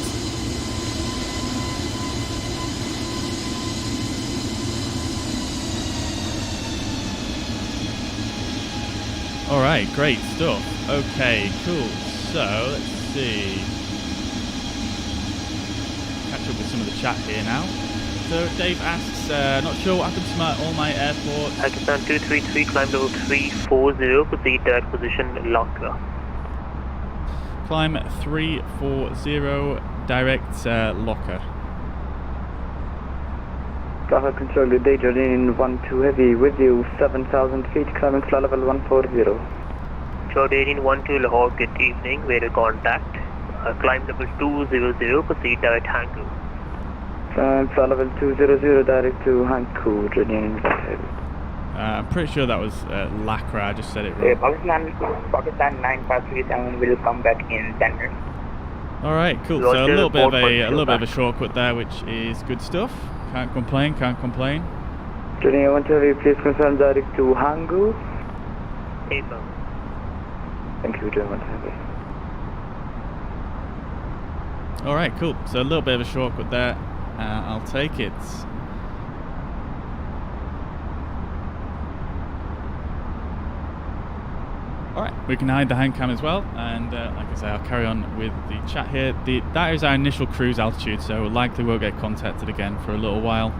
Alright, great stuff. Okay, cool. So, let's see. Catch up with some of the chat here now. So, Dave asks, not sure what happens to all my airports.
Pakistan 233, climb level 340, proceed direct position, locker.
Climb 340, direct locker.
Traffic control, good day, Jordanian 12 heavy with you, 7,000 feet, climbing flight level 140.
Jordanian 12 Lahore, good evening, radio contact. Climb level 200, proceed direct Hankou.
Flight level 200, direct to Hankou, Jordanian 12 heavy.
I'm pretty sure that was Lacra, I just said it wrong.
Pakistan 9537 will come back in 10 minutes.
Alright, cool. So a little bit of a shortcut there, which is good stuff. Can't complain, can't complain.
Jordanian 120, please confirm direct to Hankou. Thank you, German heavy.
Alright, cool. So a little bit of a shortcut there. I'll take it. Alright, we can hide the hand cam as well, and like I say, I'll carry on with the chat here. That is our initial cruise altitude, so likely we'll get contacted again for a little while.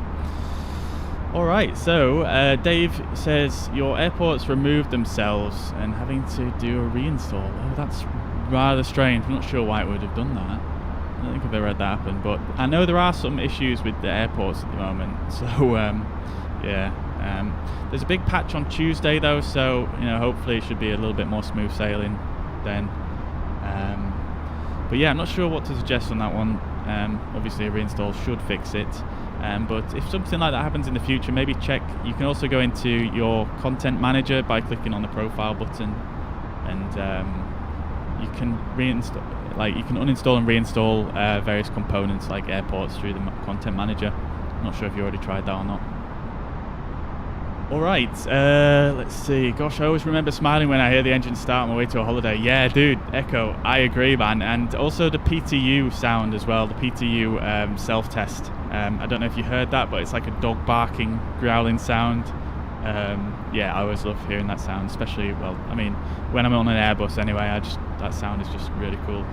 Alright, so Dave says your airports removed themselves and having to do a reinstall. Oh, that's rather strange. I'm not sure why it would have done that. I don't think I've ever had that happen, but I know there are some issues with the airports at the moment, so yeah. There's a big patch on Tuesday though, so you know, hopefully it should be a little bit more smooth sailing then. But yeah, I'm not sure what to suggest on that one. Obviously a reinstall should fix it, but if something like that happens in the future, maybe check. You can also go into your content manager by clicking on the profile button, and you can reinstall, like you can uninstall and reinstall various components like airports through the content manager. I'm not sure if you already tried that or not. Alright, let's see. Gosh, I always remember smiling when I hear the engine start on my way to a holiday. Yeah, dude, Echo, I agree, man. And also the PTU sound as well, the PTU self-test. I don't know if you heard that, but it's like a dog barking, growling sound. Yeah, I always love hearing that sound, especially, well, I mean, when I'm on an Airbus anyway, that sound is just really cool.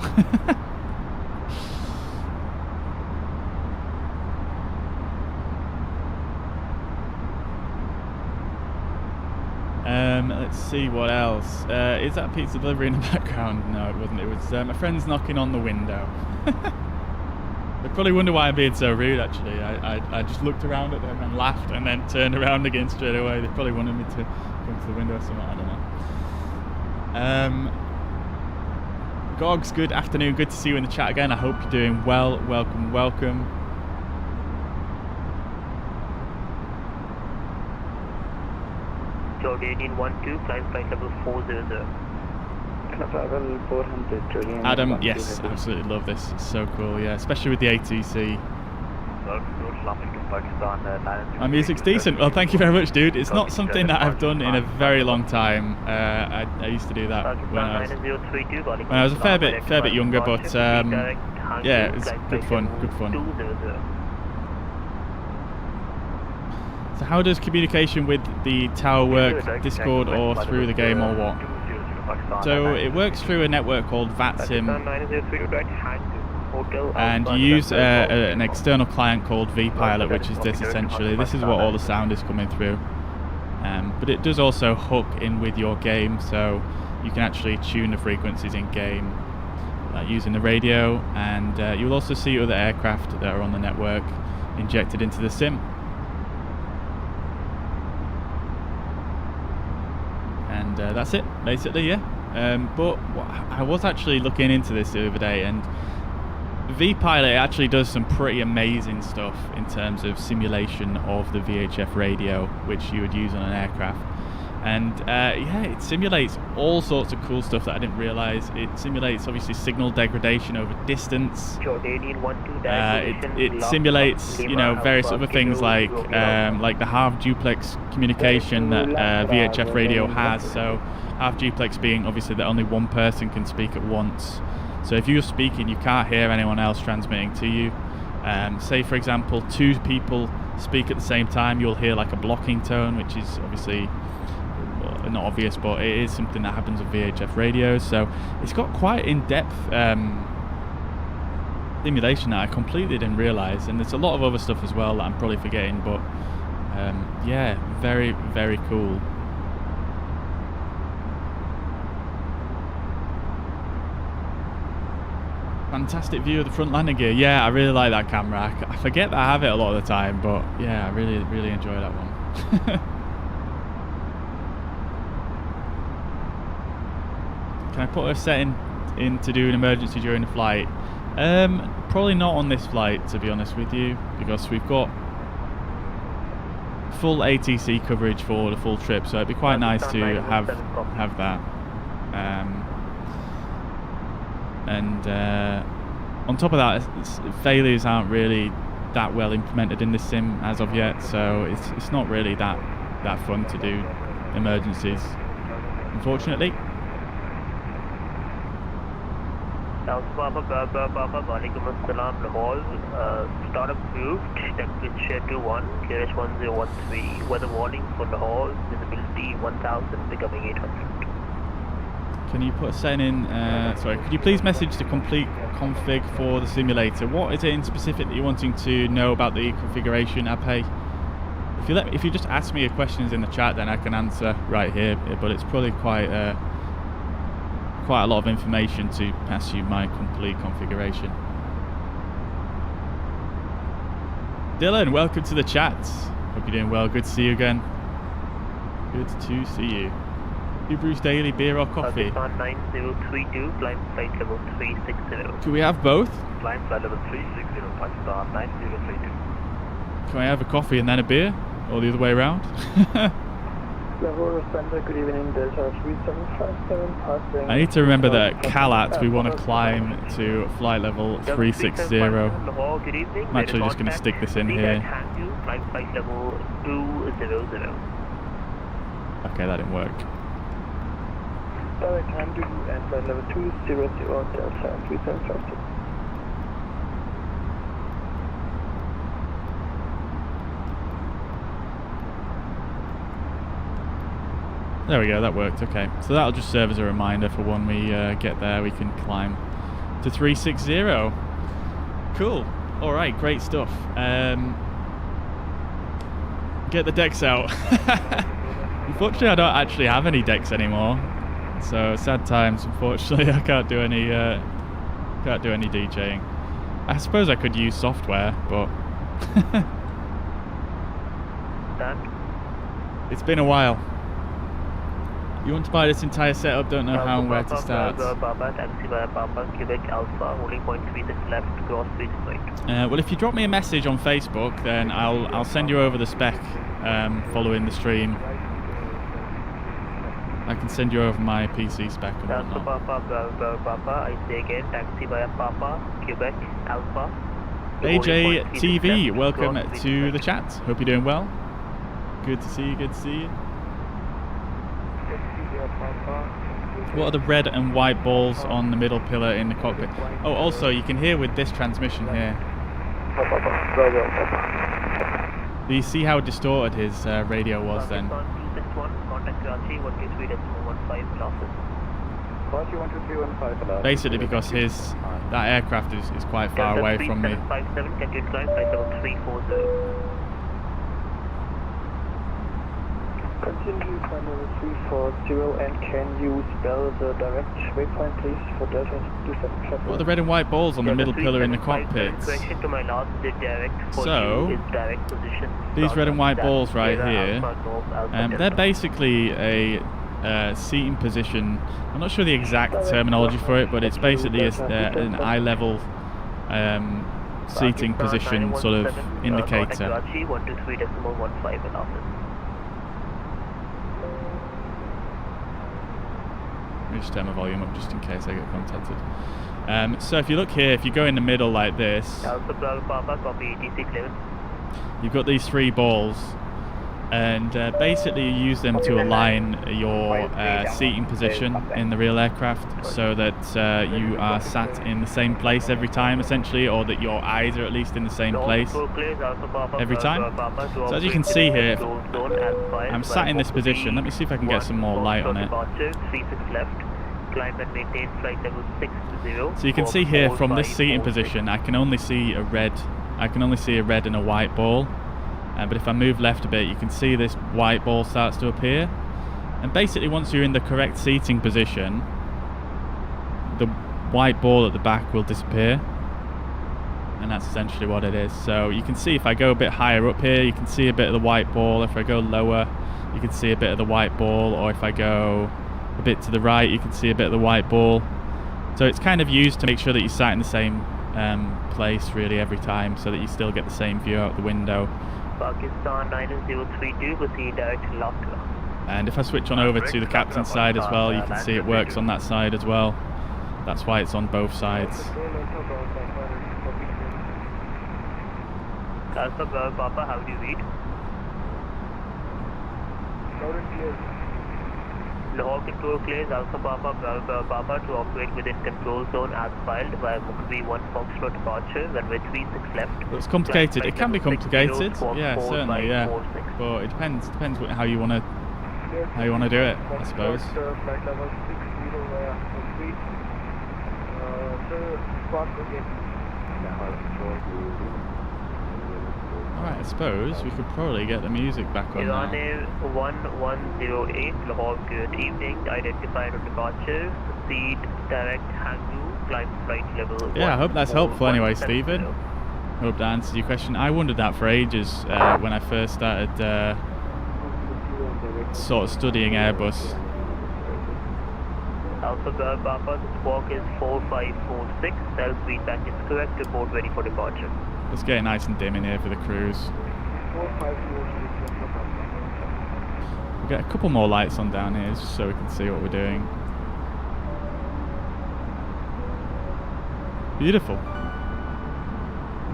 Let's see what else. Is that pizza delivery in the background? No, it wasn't. It was my friend's knocking on the window. They probably wonder why I'm being so rude, actually. I just looked around at them and laughed and then turned around again straight away. They probably wanted me to come to the window or something, I don't know. Gogs, good afternoon. Good to see you in the chat again. I hope you're doing well. Welcome, welcome.
Jordanian 12, climb flight level 400.
Level 400, Jordanian.
Adam, yes, absolutely love this. It's so cool, yeah, especially with the ATC. My music's decent. Well, thank you very much, dude. It's not something that I've done in a very long time. I used to do that when I was a fair bit younger, but yeah, it's good fun. Good fun. So, how does communication with the tower work? Discord or through the game or what? So it works through a network called Vatsim, and you use an external client called vPilot, which is this essentially. This is what all the sound is coming through. But it does also hook in with your game, so you can actually tune the frequencies in game using the radio, and you'll also see other aircraft that are on the network injected into the sim. And that's it, basically, yeah. But I was actually looking into this the other day, and vPilot actually does some pretty amazing stuff in terms of simulation of the VHF radio, which you would use on an aircraft. And yeah, it simulates all sorts of cool stuff that I didn't realise. It simulates, obviously, signal degradation over distance. It simulates, you know, various other things like the half duplex communication that VHF radio has. So half duplex being obviously that only one person can speak at once. So if you're speaking, you can't hear anyone else transmitting to you. Say, for example, two people speak at the same time, you'll hear like a blocking tone, which is obviously not obvious, but it is something that happens with VHF radios. So it's got quite in-depth simulation that I completely didn't realise, and there's a lot of other stuff as well that I'm probably forgetting, but yeah, very, very cool. Fantastic view of the front landing gear. Yeah, I really like that camera. I forget that I have it a lot of the time, but yeah, I really, really enjoy that one. Can I put a setting in to do an emergency during the flight? Probably not on this flight, to be honest with you, because we've got full ATC coverage for the full trip, so it'd be quite nice to have that. And on top of that, failures aren't really that well implemented in this sim as of yet, so it's not really that fun to do emergencies, unfortunately.
Start approved, temperature 21, clearance 1013, weather warning for Lahore, visibility 1000, becoming 800.
Can you put a setting in, sorry, could you please message the complete config for the simulator? What is it in specific that you're wanting to know about the configuration, Ape? If you just ask me your questions in the chat, then I can answer right here, but it's probably quite a lot of information to pass you my complete configuration. Dylan, welcome to the chat. Hope you're doing well. Good to see you again. Good to see you. Bruce Daily, beer or coffee?
Pakistan 9032, climb flight level 360.
Do we have both?
Climb flight level 360, Pakistan 9032.
Can I have a coffee and then a beer? Or the other way around?
Good evening, Delta 3757 passing.
I need to remember that at Kalat we want to climb to flight level 360. I'm actually just going to stick this in here.
Climb flight level 200.
Okay, that didn't work.
I can do and flight level 200 Delta 3756.
There we go, that worked, okay. So that'll just serve as a reminder for when we get there, we can climb to 360. Cool. Alright, great stuff. Get the decks out. Unfortunately, I don't actually have any decks anymore. So, sad times, unfortunately. I can't do any DJing. I suppose I could use software, but... It's been a while. You want to buy this entire setup, don't know how and where to start. Well, if you drop me a message on Facebook, then I'll send you over the spec following the stream. I can send you over my PC spec and whatnot.
I say again, taxi via Papa, Quebec, Alpha.
AJTV, welcome to the chat. Hope you're doing well. Good to see you, good to see you. What are the red and white balls on the middle pillar in the cockpit? Oh, also, you can hear with this transmission here. Do you see how distorted his radio was then? Basically because that aircraft is quite far away from me.
Continue primary 340, and can you spell the direct waypoint please for Delta 27 traffic?
What are the red and white balls on the middle pillar in the cockpit? So, these red and white balls right here, they're basically a seating position. I'm not sure the exact terminology for it, but it's basically an eye level seating position sort of indicator. Let me just turn my volume up just in case I get contacted. So if you look here, if you go in the middle like this, you've got these three balls, and basically you use them to align your seating position in the real aircraft so that you are sat in the same place every time essentially, or that your eyes are at least in the same place every time. So as you can see here, I'm sat in this position. Let me see if I can get some more light on it. So you can see here from this seating position I can only see a red and a white ball. But if I move left a bit, you can see this white ball starts to appear. And basically once you're in the correct seating position, the white ball at the back will disappear. And that's essentially what it is. So you can see if I go a bit higher up here, you can see a bit of the white ball. If I go lower, you can see a bit of the white ball. Or if I go a bit to the right, you can see a bit of the white ball. So it's kind of used to make sure that you sat in the same place really every time, so that you still get the same view out the window.
Pakistan 9032, proceed direct to Laughter.
And if I switch on over to the captain's side as well, you can see it works on that side as well. That's why it's on both sides.
Alpha Bravo Papa, how do you read? Lahore control clears Alpha Papa Bravo Papa to operate within control zone as filed via Mukvi 1 Foxtrot departure, runway 36 left.
It's complicated. It can be complicated. Yeah, certainly. Yeah, but it depends how you want to do it, I suppose. Alright, I suppose we could probably get the music back on now.
Iran 1108, Lahore, good evening. Identified on departure. Proceed direct Hangzhou, climb flight level.
Yeah, I hope that's helpful anyway, Stephen. Hope that answers your question. I wondered that for ages when I first started sort of studying Airbus.
Alpha Bravo Papa, the squawk is 4546. Cell feedback is correct. Report ready for departure.
Let's get it nice and dim in here for the cruise. We'll get a couple more lights on down here just so we can see what we're doing. Beautiful.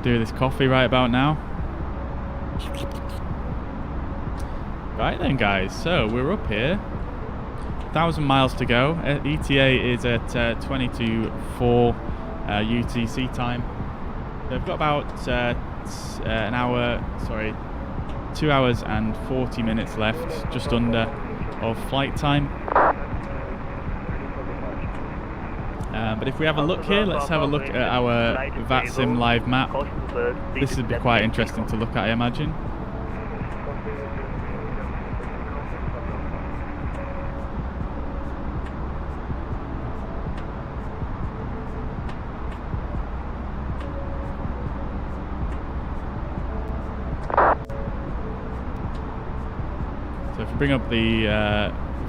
Do this coffee right about now. Right then guys, so we're up here. 1,000 miles to go. ETA is at 22:04 UTC time. They've got about 2 hours and 40 minutes left, just under, of flight time. But if we have a look here, let's have a look at our Vatsim live map. This would be quite interesting to look at, I imagine. So if we bring up the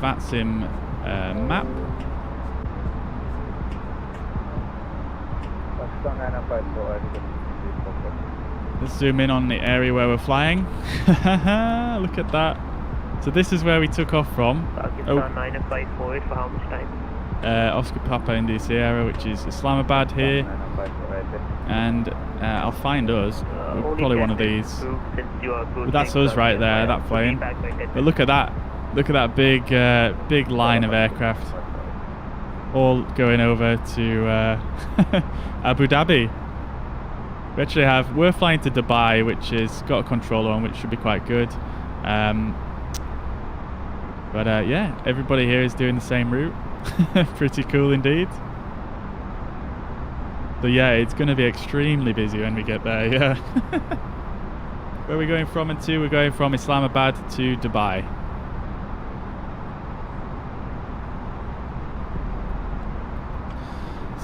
Vatsim map. Let's zoom in on the area where we're flying. Look at that. So this is where we took off from.
Pakistan 9548 for how much time?
Oscar Papa India Sierra, which is Islamabad here. and I'll find us. We're probably one of these. But that's us right there, that plane. But look at that. Look at that big line of aircraft. All going over to Abu Dhabi. We're flying to Dubai, which has got a controller on, which should be quite good. But yeah, everybody here is doing the same route. Pretty cool indeed. So yeah, it's going to be extremely busy when we get there, yeah. Where are we going from and to? We're going from Islamabad to Dubai.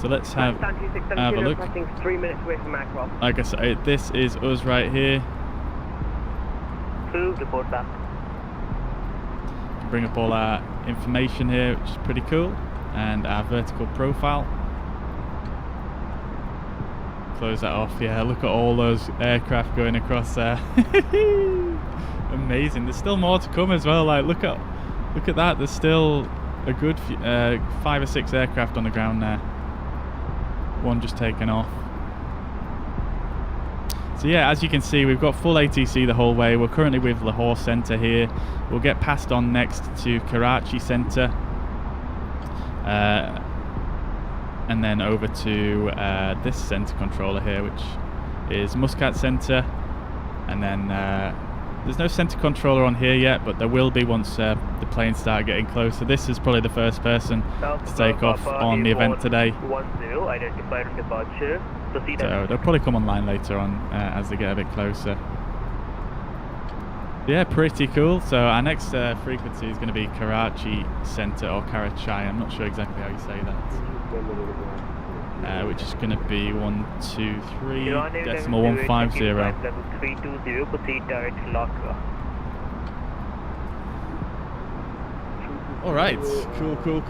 So let's have a look.
3 minutes away from Accra.
Like I say, this is us right here.
Report back.
Bring up all our information here, which is pretty cool, and our vertical profile. Close that off. Yeah, look at all those aircraft going across there. Amazing. There's still more to come as well. Like look at that. There's still a good 5 or 6 aircraft on the ground there. One just taken off. So yeah, as you can see, we've got full ATC the whole way. We're currently with Lahore Centre here. We'll get passed on next to Karachi Centre, and then over to this centre controller here, which is Muscat Centre. And then there's no centre controller on here yet, but there will be once the planes start getting closer. This is probably the first person to take off on the event today.
10, identified departure.
So they'll probably come online later on as they get a bit closer. Yeah, pretty cool. So our next frequency is going to be Karachi Centre or Karachi. I'm not sure exactly how you say that. Which is going to be 123.150.
Level 320, proceed direct to Lakra.
All right, cool.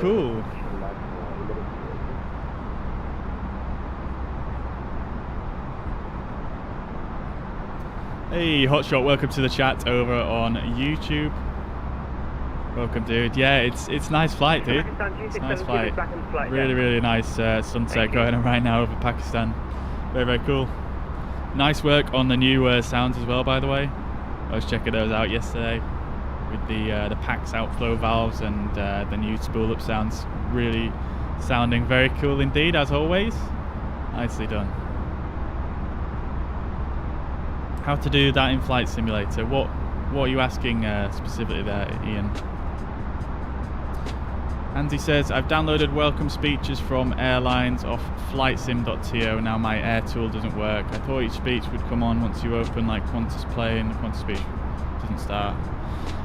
Hey, Hotshot, welcome to the chat over on YouTube. Welcome, dude. Yeah, it's nice flight, dude. It's a nice flight. Really nice sunset going on right now over Pakistan. Very cool. Nice work on the new sounds as well, by the way. I was checking those out yesterday with the PAX outflow valves and the new spool up sounds. Really sounding very cool indeed, as always. Nicely done. How to do that in Flight Simulator? What are you asking specifically there, Ian? Andy says, I've downloaded welcome speeches from airlines off flightsim.to. Now my air tool doesn't work. I thought each speech would come on once you open like Qantas Play and the Qantas speech doesn't start.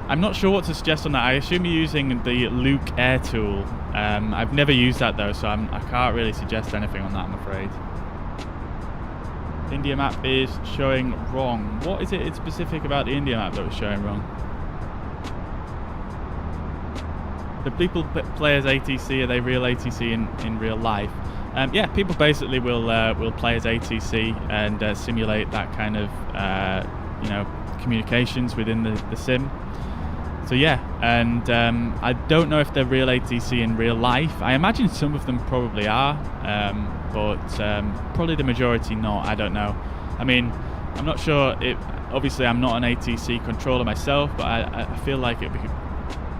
I'm not sure what to suggest on that. I assume you're using the Luke air tool. I've never used that though, so I can't really suggest anything on that, I'm afraid. India map is showing wrong. What is it specific about the India map that was showing wrong? Do people play as ATC? Are they real ATC in real life? Yeah, people basically will play as ATC and simulate that kind of communications within the sim. So yeah, and I don't know if they're real ATC in real life. I imagine some of them probably are, but probably the majority not. I don't know. I mean, I'm not sure. Obviously, I'm not an ATC controller myself, but I feel like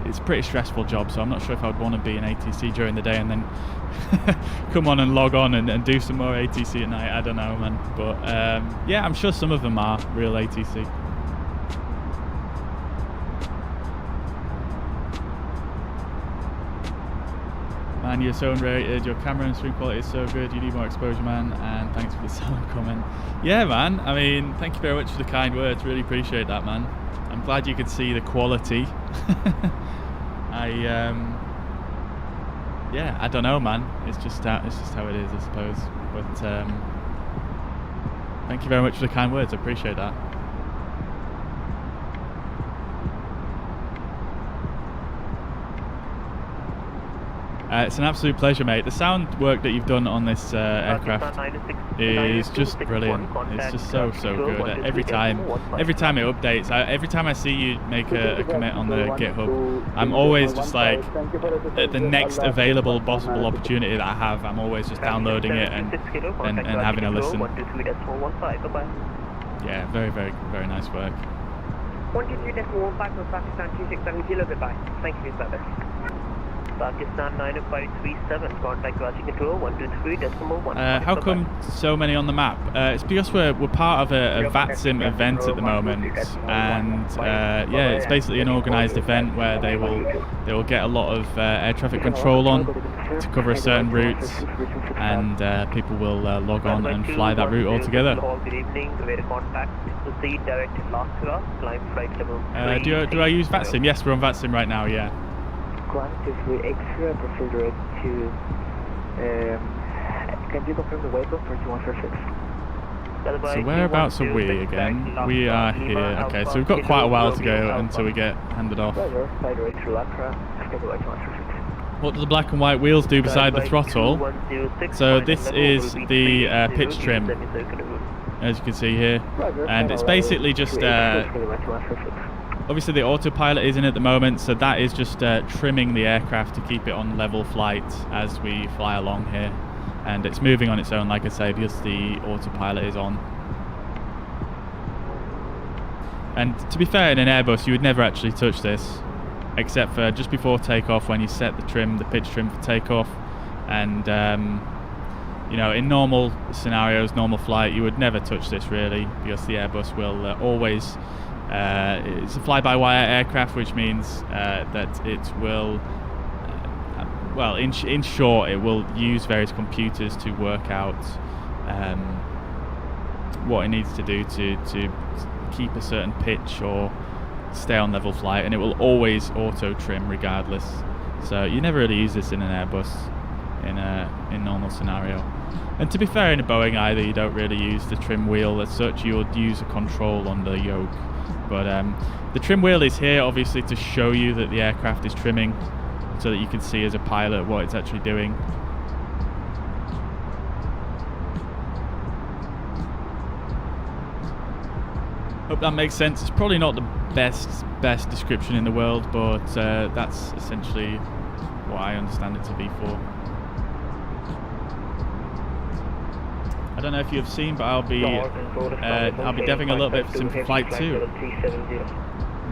it's a pretty stressful job. So I'm not sure if I would want to be an ATC during the day and then come on and log on and do some more ATC at night. I don't know, man. But yeah, I'm sure some of them are real ATC. Man, you're so underrated. Your camera and screen quality is so good. You need more exposure, man. And thanks for the sound comment. Yeah, man. I mean, thank you very much for the kind words. Really appreciate that, man. I'm glad you could see the quality. Yeah, I don't know, man. It's just how it is, I suppose. But thank you very much for the kind words. I appreciate that. It's an absolute pleasure, mate. The sound work that you've done on this aircraft is just brilliant. It's just so good. Every time it updates, every time I see you make a commit on the GitHub, I'm always just like, at the next available possible opportunity that I have, I'm always just downloading it and having a listen. Yeah, very, very, very nice work.
123.15 for Pakistan 267 kilo, goodbye. Thank you for your service.
Pakistan 9537, contact Vatsim Capital 123.1.
How come so many on the map? It's because we're part of a Vatsim event at the moment, and yeah, it's basically an organised event where they will get a lot of air traffic control on to cover a certain route, and people will log on and fly that route altogether.
Good evening, contact proceed direct Alaska, climb flight level 3.
Do I use Vatsim? Yes, we're on Vatsim right now, yeah.
Quantitative X-ray, proceed direct to... can you confirm the vehicle for 2146?
So whereabouts are we again? We are here. Okay, so we've got quite a while to go until we get handed off. What do the black and white wheels do beside the throttle? So this is the pitch trim, as you can see here, and it's basically just obviously the autopilot is in at the moment, so that is just trimming the aircraft to keep it on level flight as we fly along here, and it's moving on its own, like I say, because the autopilot is on. And to be fair, in an Airbus you would never actually touch this, except for just before takeoff when you set the trim, the pitch trim for takeoff, and you know, in normal scenarios, normal flight, you would never touch this really, because the Airbus will always it's a fly-by-wire aircraft, which means that it will well, in short, it will use various computers to work out what it needs to do to keep a certain pitch or stay on level flight, and it will always auto trim regardless. So you never really use this in an Airbus in normal scenario. And to be fair, in a Boeing either, you don't really use the trim wheel as such. You would use a control on the yoke, but the trim wheel is here obviously to show you that the aircraft is trimming, so that you can see as a pilot what it's actually doing. Hope that makes sense. It's probably not the best description in the world, but that's essentially what I understand it to be for. I don't know if you've seen, but I'll be deving a little bit for Sim Flight 2.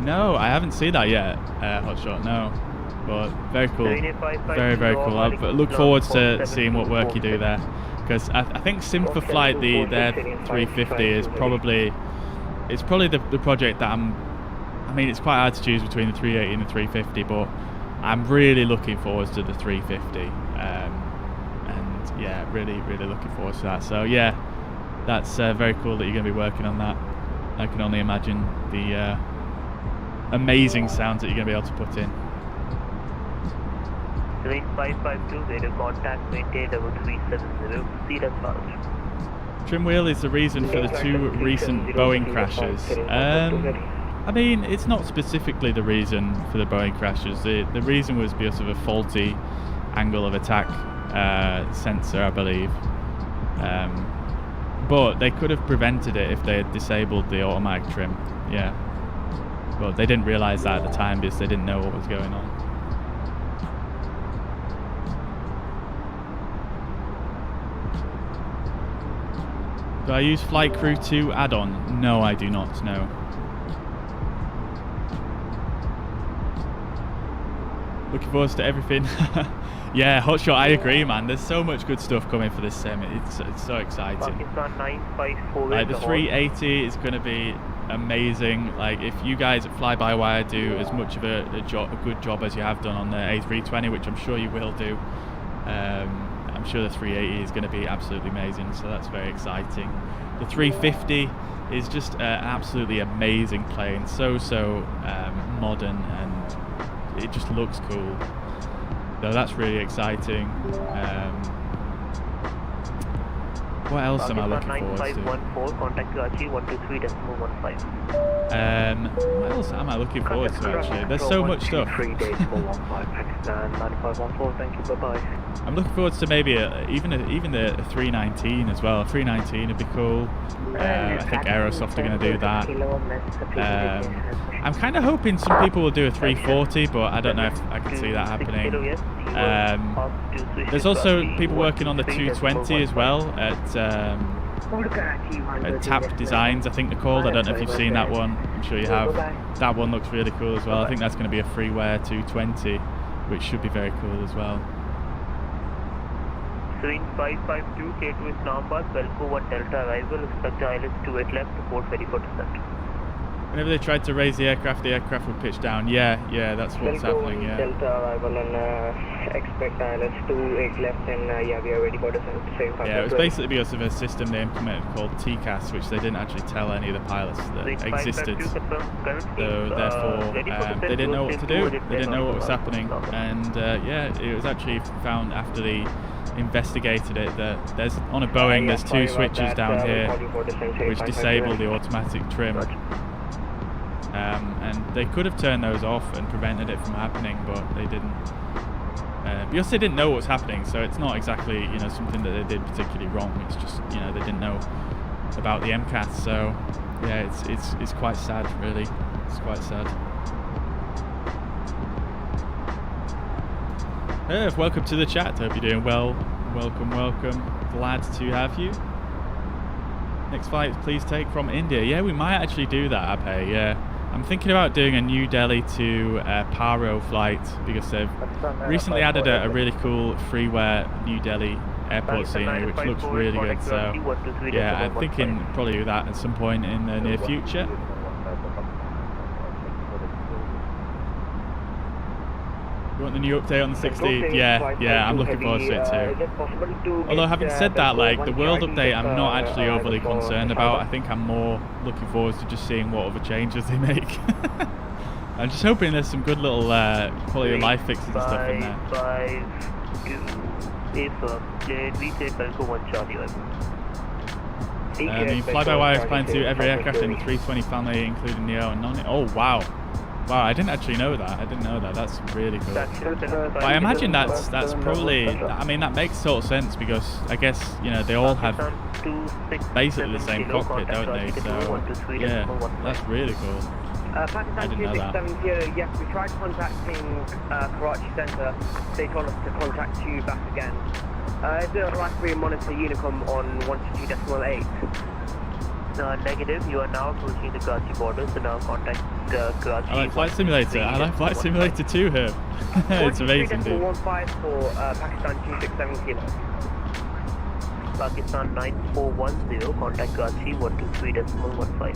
No, I haven't seen that yet, Hotshot, no. But very cool, very, very cool. I look forward to seeing what work you do there, because I think Sim for Flight, their 350 is probably the project that I mean, it's quite hard to choose between the 380 and the 350, but I'm really looking forward to the 350. And yeah, really, really looking forward to that. So yeah, that's very cool that you're going to be working on that. I can only imagine the amazing sounds that you're going to be able to put in.
3552, contact maintain 370, proceed as fast.
Trim wheel is the reason for the 2 recent Boeing crashes. I mean, it's not specifically the reason for the Boeing crashes. The reason was because of a faulty angle of attack sensor, I believe. But they could have prevented it if they had disabled the automatic trim. Yeah. But they didn't realise that at the time because they didn't know what was going on. Do I use Flight Crew 2 add-on? No, I do not, no. Looking forward to everything. Yeah, Hotshot, I agree, man. There's so much good stuff coming for this sim. It's so exciting. Like, the 380 is going to be amazing. Like, if you guys at Fly-by-Wire do as much of a good job as you have done on the A320, which I'm sure you will do, I'm sure the 380 is going to be absolutely amazing, so that's very exciting. The 350 is just an absolutely amazing plane, so modern, and it just looks cool. So that's really exciting. What else am I looking forward to?
9514, contact Karachi 123.15.
What else am I looking forward to actually? There's so much stuff.
3.15 Pakistan 9514, thank you, bye-bye.
I'm looking forward to maybe even the 319 as well. A 319 would be cool. I think Aerosoft are going to do that. I'm kind of hoping some people will do a 340, but I don't know if I can see that happening. There's also people working on the 220 as well at Tap Designs, I think they're called. I don't know if you've seen that one. I'm sure you have. That one looks really cool as well. I think that's going to be a freeware 220, which should be very cool as well.
Swing 552, K2 Islamabad, Belco 1 Delta arrival, expect ILS 28 left, report ready for descent.
Whenever they tried to raise the aircraft would pitch down. Yeah, that's what's happening, yeah.
Delta arrival and expect ILS 28 left and yeah, we are ready for descent.
Yeah, it was basically because of a system they implemented called TCAS, which they didn't actually tell any of the pilots that existed. So therefore, they didn't know what to do. They didn't know what was happening. And yeah, it was actually found after they investigated it that there's on a Boeing there's two switches down here which disable the automatic trim. And they could have turned those off and prevented it from happening, but they didn't. Because they didn't know what was happening, so it's not exactly something that they did particularly wrong. It's just they didn't know about the MCAS. So yeah, it's quite sad, really. It's quite sad. Welcome to the chat. Hope you're doing well. Welcome. Glad to have you. Next flight, please take from India. Yeah, we might actually do that, Abhay. Yeah. I'm thinking about doing a New Delhi to Paro flight because they've recently added a really cool freeware New Delhi airport scenery, which looks really good. So yeah, I'm thinking probably do that at some point in the near future. You want the new update on the 16th? Yeah, I'm looking forward to it too. Although having said that, like the world update, I'm not actually overly concerned about. I think I'm more looking forward to just seeing what other changes they make. I'm just hoping there's some good little quality of life fixes and stuff in there. Fly-by-wire is planned to every aircraft in the 320 family, including Neo and non. Oh wow. Wow, I didn't actually know that. That's really cool. But I imagine that's probably. I mean, that makes total sense because I guess they all have basically the same cockpit, don't they? So yeah, that's really cool. I didn't know that.
Yes, we tried contacting Karachi Centre. They told us to contact you back again. Is it like we monitor Unicom on 122.8?
Negative, you are now approaching the Karachi border, so now contact Karachi.
I like Flight Simulator. I like Flight Simulator too here. It's amazing, dude.
15 for Pakistan 267 kilo.
Pakistan 9410, contact Karachi 123.15.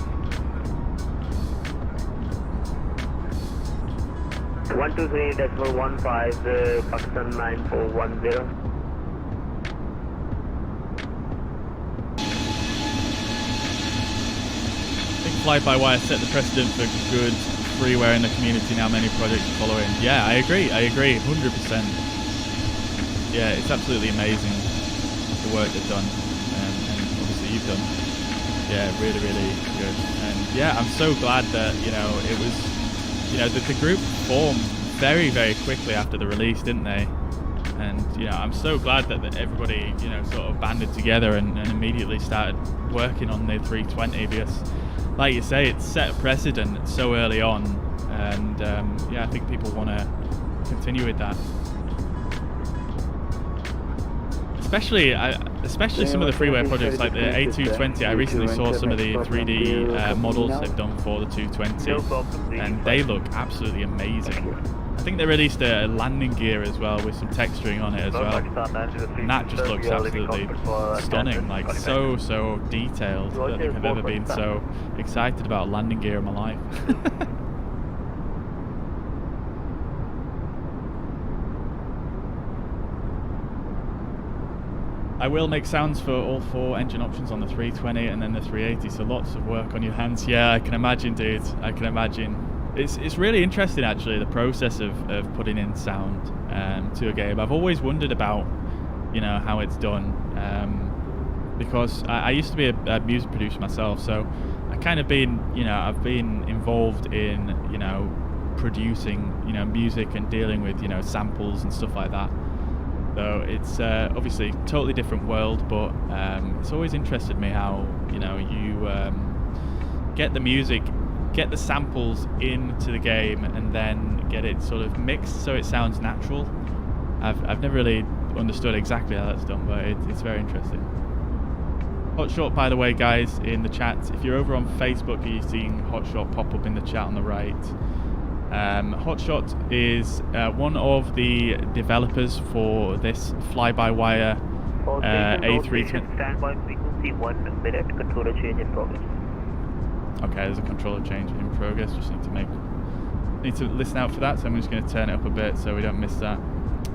123.15, Pakistan 9410.
Fly-by-wire set the precedent for good freeware in the community. Now many projects are following. Yeah, I agree 100%. Yeah, it's absolutely amazing the work they've done, and obviously you've done. Yeah, really good. And yeah, I'm so glad that it was the group formed very quickly after the release, didn't they? And I'm so glad that everybody sort of banded together and immediately started working on the 320 because, like you say, it's set a precedent so early on, and yeah, I think people want to continue with that. Especially some of the freeware projects like the A220. I recently saw some of the 3D models they've done for the 220, and they look absolutely amazing. I think they released a landing gear as well with some texturing on it as well, and that just looks absolutely stunning, like so detailed. I don't think I've ever been so excited about landing gear in my life. I will make sounds for all 4 engine options on the 320 and then the 380, so lots of work on your hands. Yeah, I can imagine, dude. I can imagine. It's really interesting, actually, the process of putting in sound to a game. I've always wondered about, how it's done. because I used to be a music producer myself, so I kind of been, I've been involved in, producing, music and dealing with, samples and stuff like that. So it's obviously a totally different world, but it's always interested me how, you get the music, get the samples into the game, and then get it sort of mixed so it sounds natural. I've never really understood exactly how that's done, but it's very interesting. Hotshot, by the way, guys, in the chat, if you're over on Facebook, you're seeing Hotshot pop up in the chat on the right. Hotshot is one of the developers for this fly-by-wire A32NX.
Standby frequency 1 minute, controller change in progress.
Okay, there's a controller change in progress. Just need to listen out for that, so I'm just going to turn it up a bit so we don't miss that.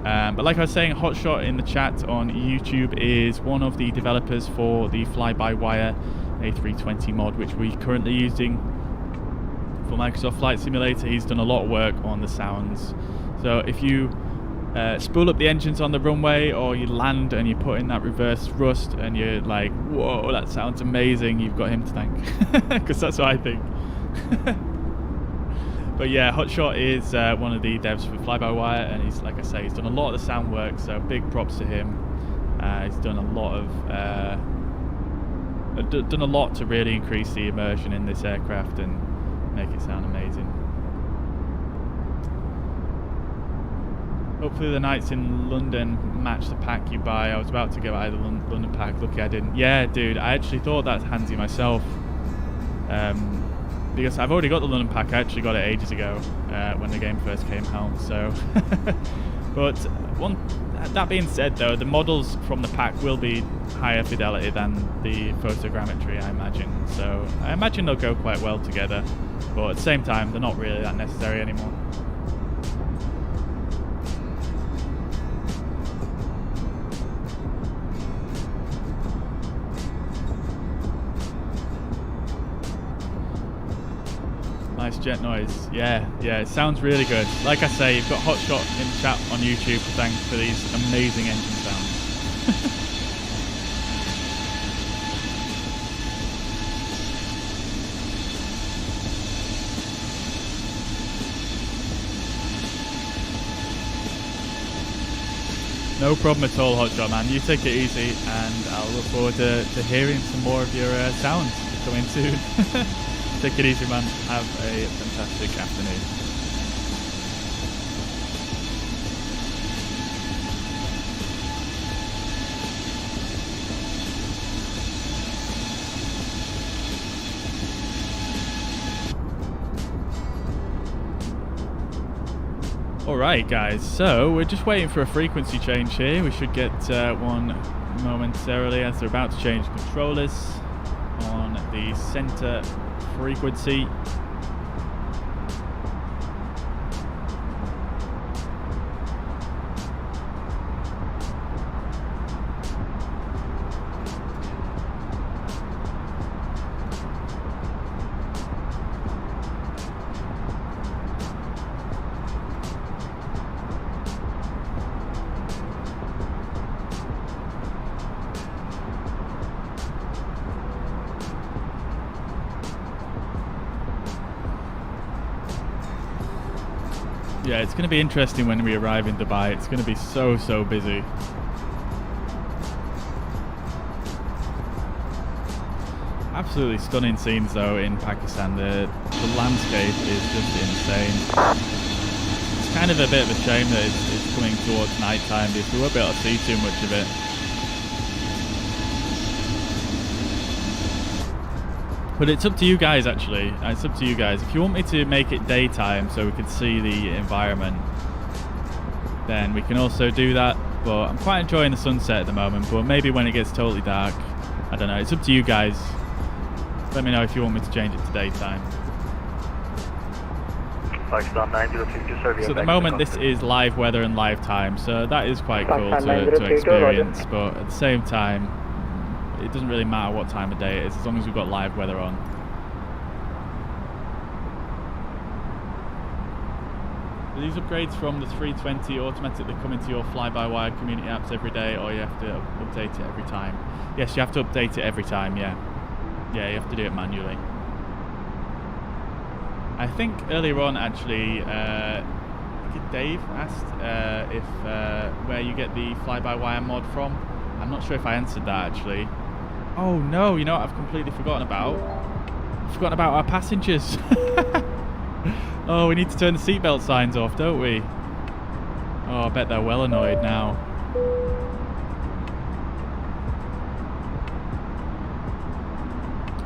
But like I was saying, Hotshot in the chat on YouTube is one of the developers for the fly-by-wire A320 mod, which we're currently using for Microsoft Flight Simulator. He's done a lot of work on the sounds. So if you spool up the engines on the runway, or you land and you put in that reverse thrust and you're like, whoa, that sounds amazing, you've got him to thank, because that's what I think. But yeah, Hotshot is one of the devs for fly-by-wire, and he's, like I say, he's done a lot of the sound work, so big props to him. He's done a lot to really increase the immersion in this aircraft and make it sound amazing. Hopefully the nights in London match the pack you buy. I was about to go buy the London pack, lucky I didn't. Yeah, dude, I actually thought that's handsy myself. Because I've already got the London pack. I actually got it ages ago when the game first came out. So, but that being said, though, the models from the pack will be higher fidelity than the photogrammetry, I imagine. So I imagine they'll go quite well together. But at the same time, they're not really that necessary anymore. Nice jet noise. Yeah, it sounds really good. Like I say, you've got Hotshot in the chat on YouTube. Thanks for these amazing engine sounds. No problem at all, Hotshot, man. You take it easy, and I'll look forward to hearing some more of your sounds coming soon. Take it easy, man. Have a fantastic afternoon. Alright, guys, so we're just waiting for a frequency change here. We should get one momentarily as they're about to change controllers on the center frequency. Yeah, it's going to be interesting when we arrive in Dubai. It's going to be so busy. Absolutely stunning scenes though in Pakistan. The landscape is just insane. It's kind of a bit of a shame that it's coming towards night time because we won't be able to see too much of it. But it's up to you guys, actually. It's up to you guys. If you want me to make it daytime so we can see the environment, then we can also do that. But I'm quite enjoying the sunset at the moment, but maybe when it gets totally dark, I don't know. It's up to you guys. Let me know if you want me to change it to daytime. So at the moment this is live weather and live time, so that is quite cool to experience, but at the same time, it doesn't really matter what time of day it is, as long as we've got live weather on. Do these upgrades from the 320 automatically come into your fly-by-wire community apps every day, or you have to update it every time? Yes, you have to update it every time, yeah. Yeah, you have to do it manually. I think earlier on, actually, Dave asked if where you get the fly-by-wire mod from. I'm not sure if I answered that, actually. Oh no, you know what I've completely forgotten about? I've forgotten about our passengers. Oh, we need to turn the seatbelt signs off, don't we? Oh, I bet they're well annoyed now.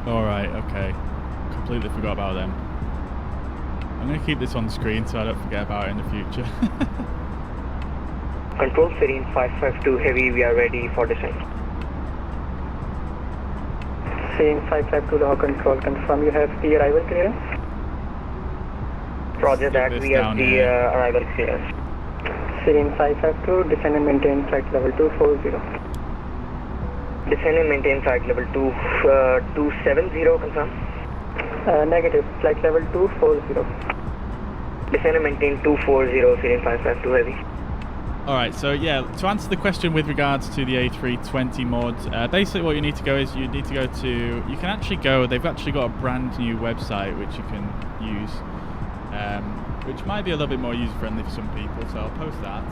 Alright, okay. Completely forgot about them. I'm going to keep this on the screen so I don't forget about it in the future.
Control Serene 552 Heavy, we are ready for descent.
Serene 552 Lahore Control, confirm you have the arrival clearance?
Roger that, we have the arrival clearance.
Serene 552, descend and maintain flight level 240.
Descend and maintain flight level 270, confirm?
Negative, flight level 240.
Descend and maintain 240, Serene 552 Heavy.
Alright, so yeah, to answer the question with regards to the A320 mod, basically what you need to go is you need to go to, you can actually go, they've actually got a brand new website which you can use, which might be a little bit more user friendly for some people, so I'll post that.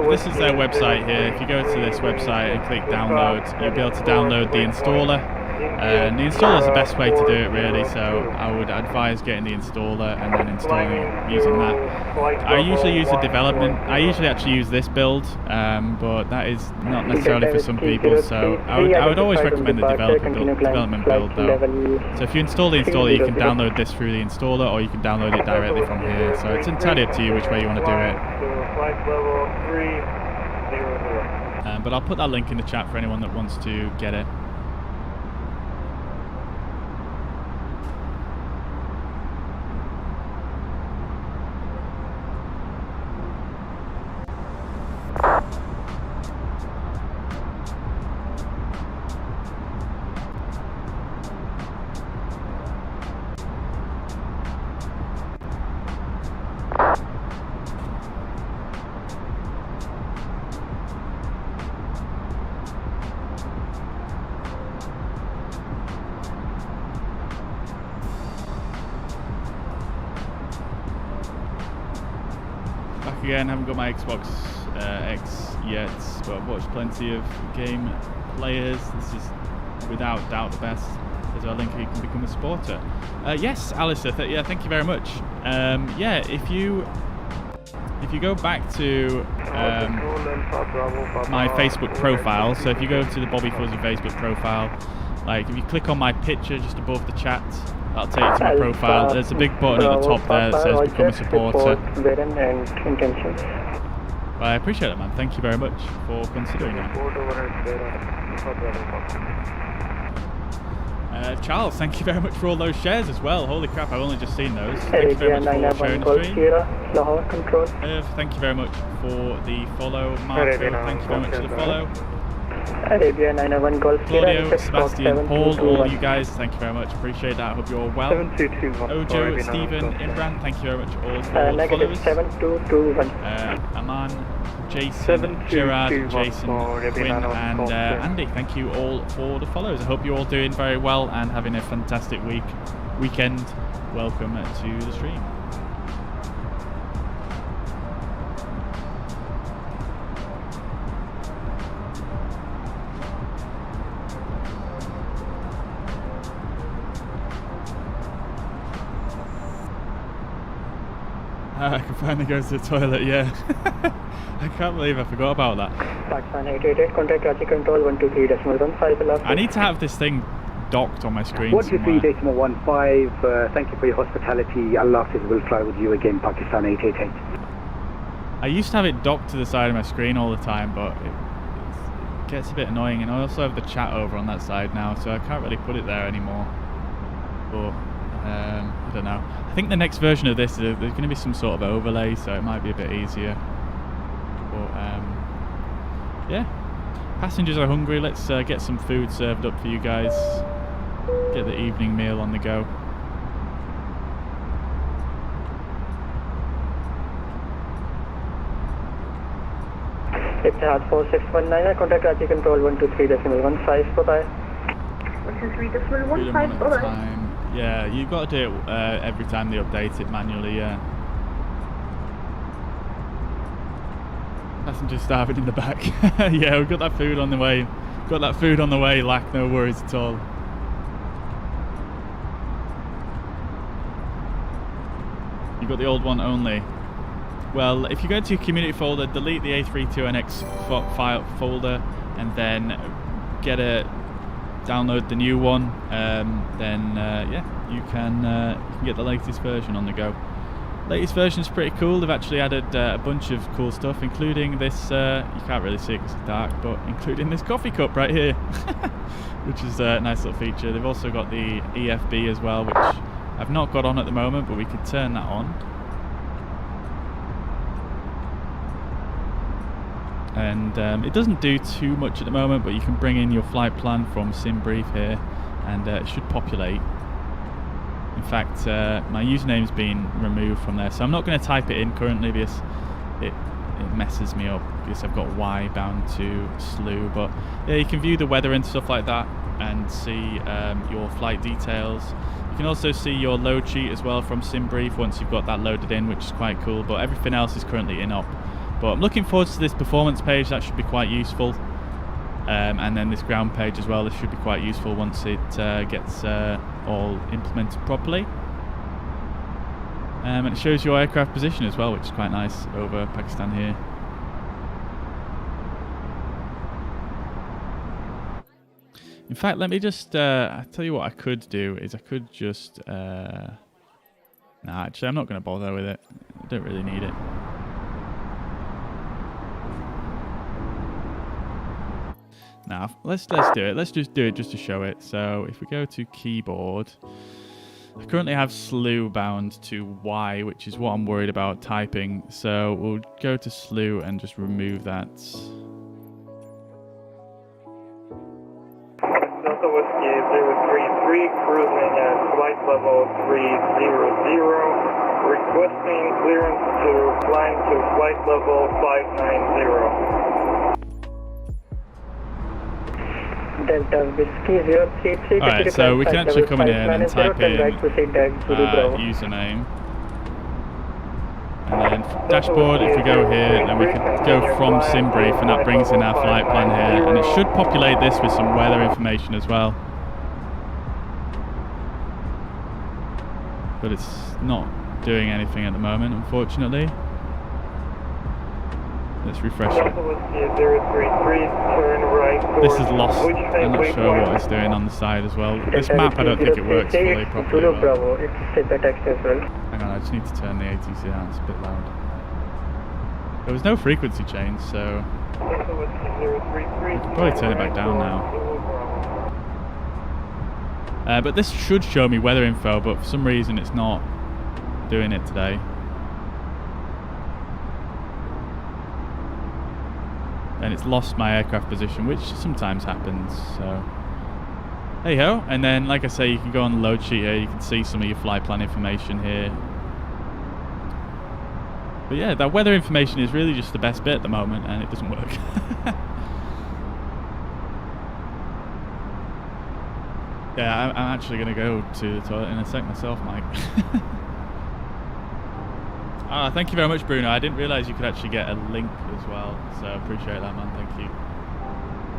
This is their website here. If you go to this website and click download, you'll be able to download the installer. And the installer is the best way to do it, really, so I would advise getting the installer and then installing it using that. I usually use the development, I usually actually use this build, but that is not necessarily for some people, so I would always recommend the development build though. So if you install the installer, you can download this through the installer, or you can download it directly from here, so it's entirely up to you which way you want to do it. But I'll put that link in the chat for anyone that wants to get it. Again, haven't got my Xbox X yet, but I've watched plenty of game players. This is without doubt the best. There's our link where you can become a supporter. Yes, Alistair, yeah, thank you very much. Yeah, if you go back to my Facebook profile, so if you go to the Bobby Fuzzy Facebook profile, like if you click on my picture just above the chat, that'll take you to my profile. There's a big button at the top there that says become a supporter. Well, I appreciate it, man. Thank you very much for considering it. Charles, thank you very much for all those shares as well. Holy crap, I've only just seen those. Thank you very much for sharing the stream. Thank you very much for the follow. Marco, thank you very much for the follow.
Arabia 901 Golf
Claudio, Sebastian, Paul, all you guys, thank you very much. Appreciate that. I hope you're all well. Ojo, Stephen, Imran, thank you very much all for the followers.
7221.
Aman, Jason, Gerard, Jason, Quinn, and Andy, thank you all for the follows. I hope you're all doing very well and having a fantastic weekend. Welcome to the stream. I can finally go to the toilet, yeah. I can't believe I forgot about that.
Pakistan 888, contact Karachi Control 123.15.
I need to have this thing docked on my screen
123.15, thank you for your hospitality. Allah will fly with you again, Pakistan 888.
I used to have it docked to the side of my screen all the time, but it gets a bit annoying, and I also have the chat over on that side now, so I can't really put it there anymore. But I don't know. I think the next version of this, there's going to be some sort of overlay, so it might be a bit easier. But yeah, passengers are hungry. Let's get some food served up for you guys. Get the evening meal on the go.
Etihad 4619, contact Karachi control 123.15, bye-bye.
123.15, bye-bye.
Yeah, you've got to do it every time they update it manually, yeah. Passengers starving in the back. Yeah, we've got that food on the way. Got that food on the way, lack no worries at all. You've got the old one only. Well, if you go to your community folder, delete the A32NX file folder, and then download the new one, then yeah, you can get the latest version on the go. Latest version is pretty cool. They've actually added a bunch of cool stuff, including this, you can't really see it because it's dark, but including this coffee cup right here, which is a nice little feature. They've also got the EFB as well, which I've not got on at the moment, but we could turn that on. And it doesn't do too much at the moment, but you can bring in your flight plan from SimBrief here, and it should populate. In fact, my username's been removed from there, so I'm not going to type it in currently because it messes me up, because I've got Y bound to SLU. But yeah, you can view the weather and stuff like that, and see your flight details. You can also see your load sheet as well from SimBrief once you've got that loaded in, which is quite cool, but everything else is currently in op. But I'm looking forward to this performance page. That should be quite useful. And then this ground page as well. This should be quite useful once it gets all implemented properly. And it shows your aircraft position as well, which is quite nice over Pakistan here. In fact, let me just I'll tell you what I could do is I could just nah, actually I'm not going to bother with it. I don't really need it. Now, let's do it. Let's just do it just to show it. So if we go to keyboard, I currently have SLU bound to Y, which is what I'm worried about typing. So we'll go to SLU and just remove that.
Delta Whiskey 033, cruising at flight level 300, requesting clearance to climb to flight level 590.
Delta Whiskey 033.
Alright, so we can actually come in here and type in username. And then dashboard, if we go here, then we can go from SimBrief, and that brings in our flight plan here. And it should populate this with some weather information as well. But it's not doing anything at the moment, unfortunately. Let's refresh it. This is lost. I'm not sure what it's doing on the side as well. This map, I don't think it works fully properly well. Hang on, I just need to turn the ATC down. It's a bit loud. There was no frequency change, so I can probably turn it back down now. But this should show me weather info, but for some reason it's not doing it today. And it's lost my aircraft position, which sometimes happens, so hey ho. And then, like I say, you can go on the load sheet here, you can see some of your flight plan information here. But yeah, that weather information is really just the best bit at the moment, and it doesn't work. Yeah, I'm actually going to go to the toilet in a sec myself, Mike. Thank you very much, Bruno. I didn't realise you could actually get a link as well, so I appreciate that, man. Thank you.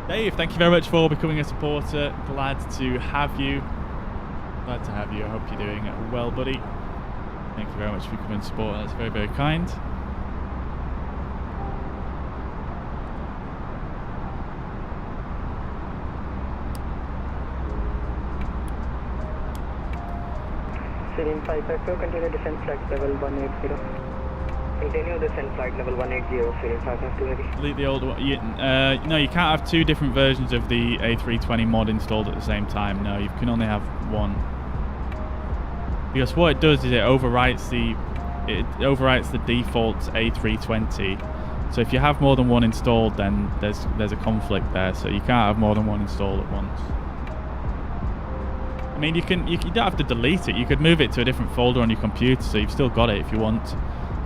Dave, thank you very much for becoming a supporter. Glad to have you. Glad to have you. I hope you're doing well, buddy. Thank you very much for becoming a supporter. That's very, very kind.
Serene 552, continue descent flight level 180. Continue descent flight level 180, Serene 552 heavy.
Delete the old one. No, you can't have two different versions of the A320 mod installed at the same time. No, you can only have one. Because what it does is it overwrites the default A320 So if you have more than one installed, then there's a conflict there. So you can't have more than one installed at once. I mean, you don't have to delete it. You could move it to a different folder on your computer, so you've still got it if you want.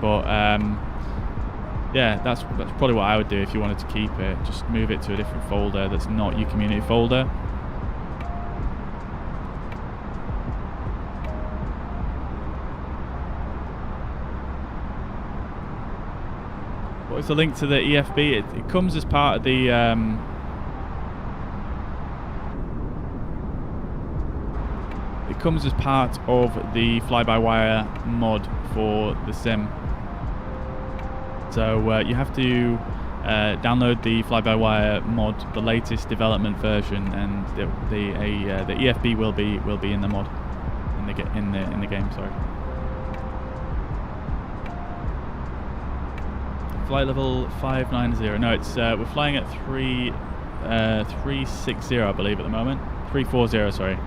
But yeah, that's probably what I would do if you wanted to keep it. Just move it to a different folder that's not your community folder. What's the link to the EFB? It comes as part of the it comes as part of the fly-by-wire mod for the sim. So you have to download the fly-by-wire mod, the latest development version, and the EFB will be in the mod, in the game. Sorry. Flight level 590. No, it's we're flying at 360, I believe, at the moment. 340, sorry.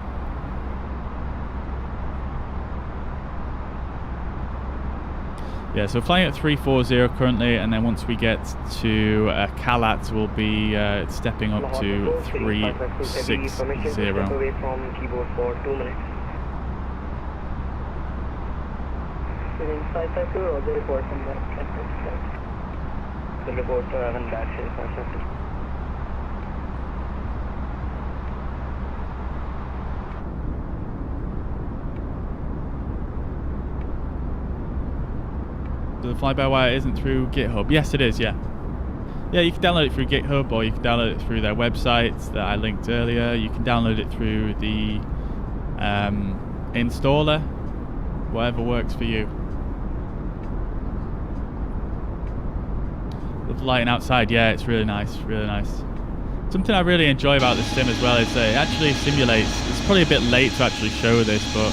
Yeah, so we're flying at 340 currently, and then once we get to Kalat, we'll be stepping up to 360.
Away from keyboard for 2 minutes. Within 552 or the report from the report to Evan Battery 550.
The fly-by-wire isn't through GitHub. Yes, it is, yeah. Yeah, you can download it through GitHub, or you can download it through their website that I linked earlier. You can download it through the installer, whatever works for you. With the lighting outside, yeah, it's really nice, really nice. Something I really enjoy about this sim as well is that it actually simulates, it's probably a bit late to actually show this, but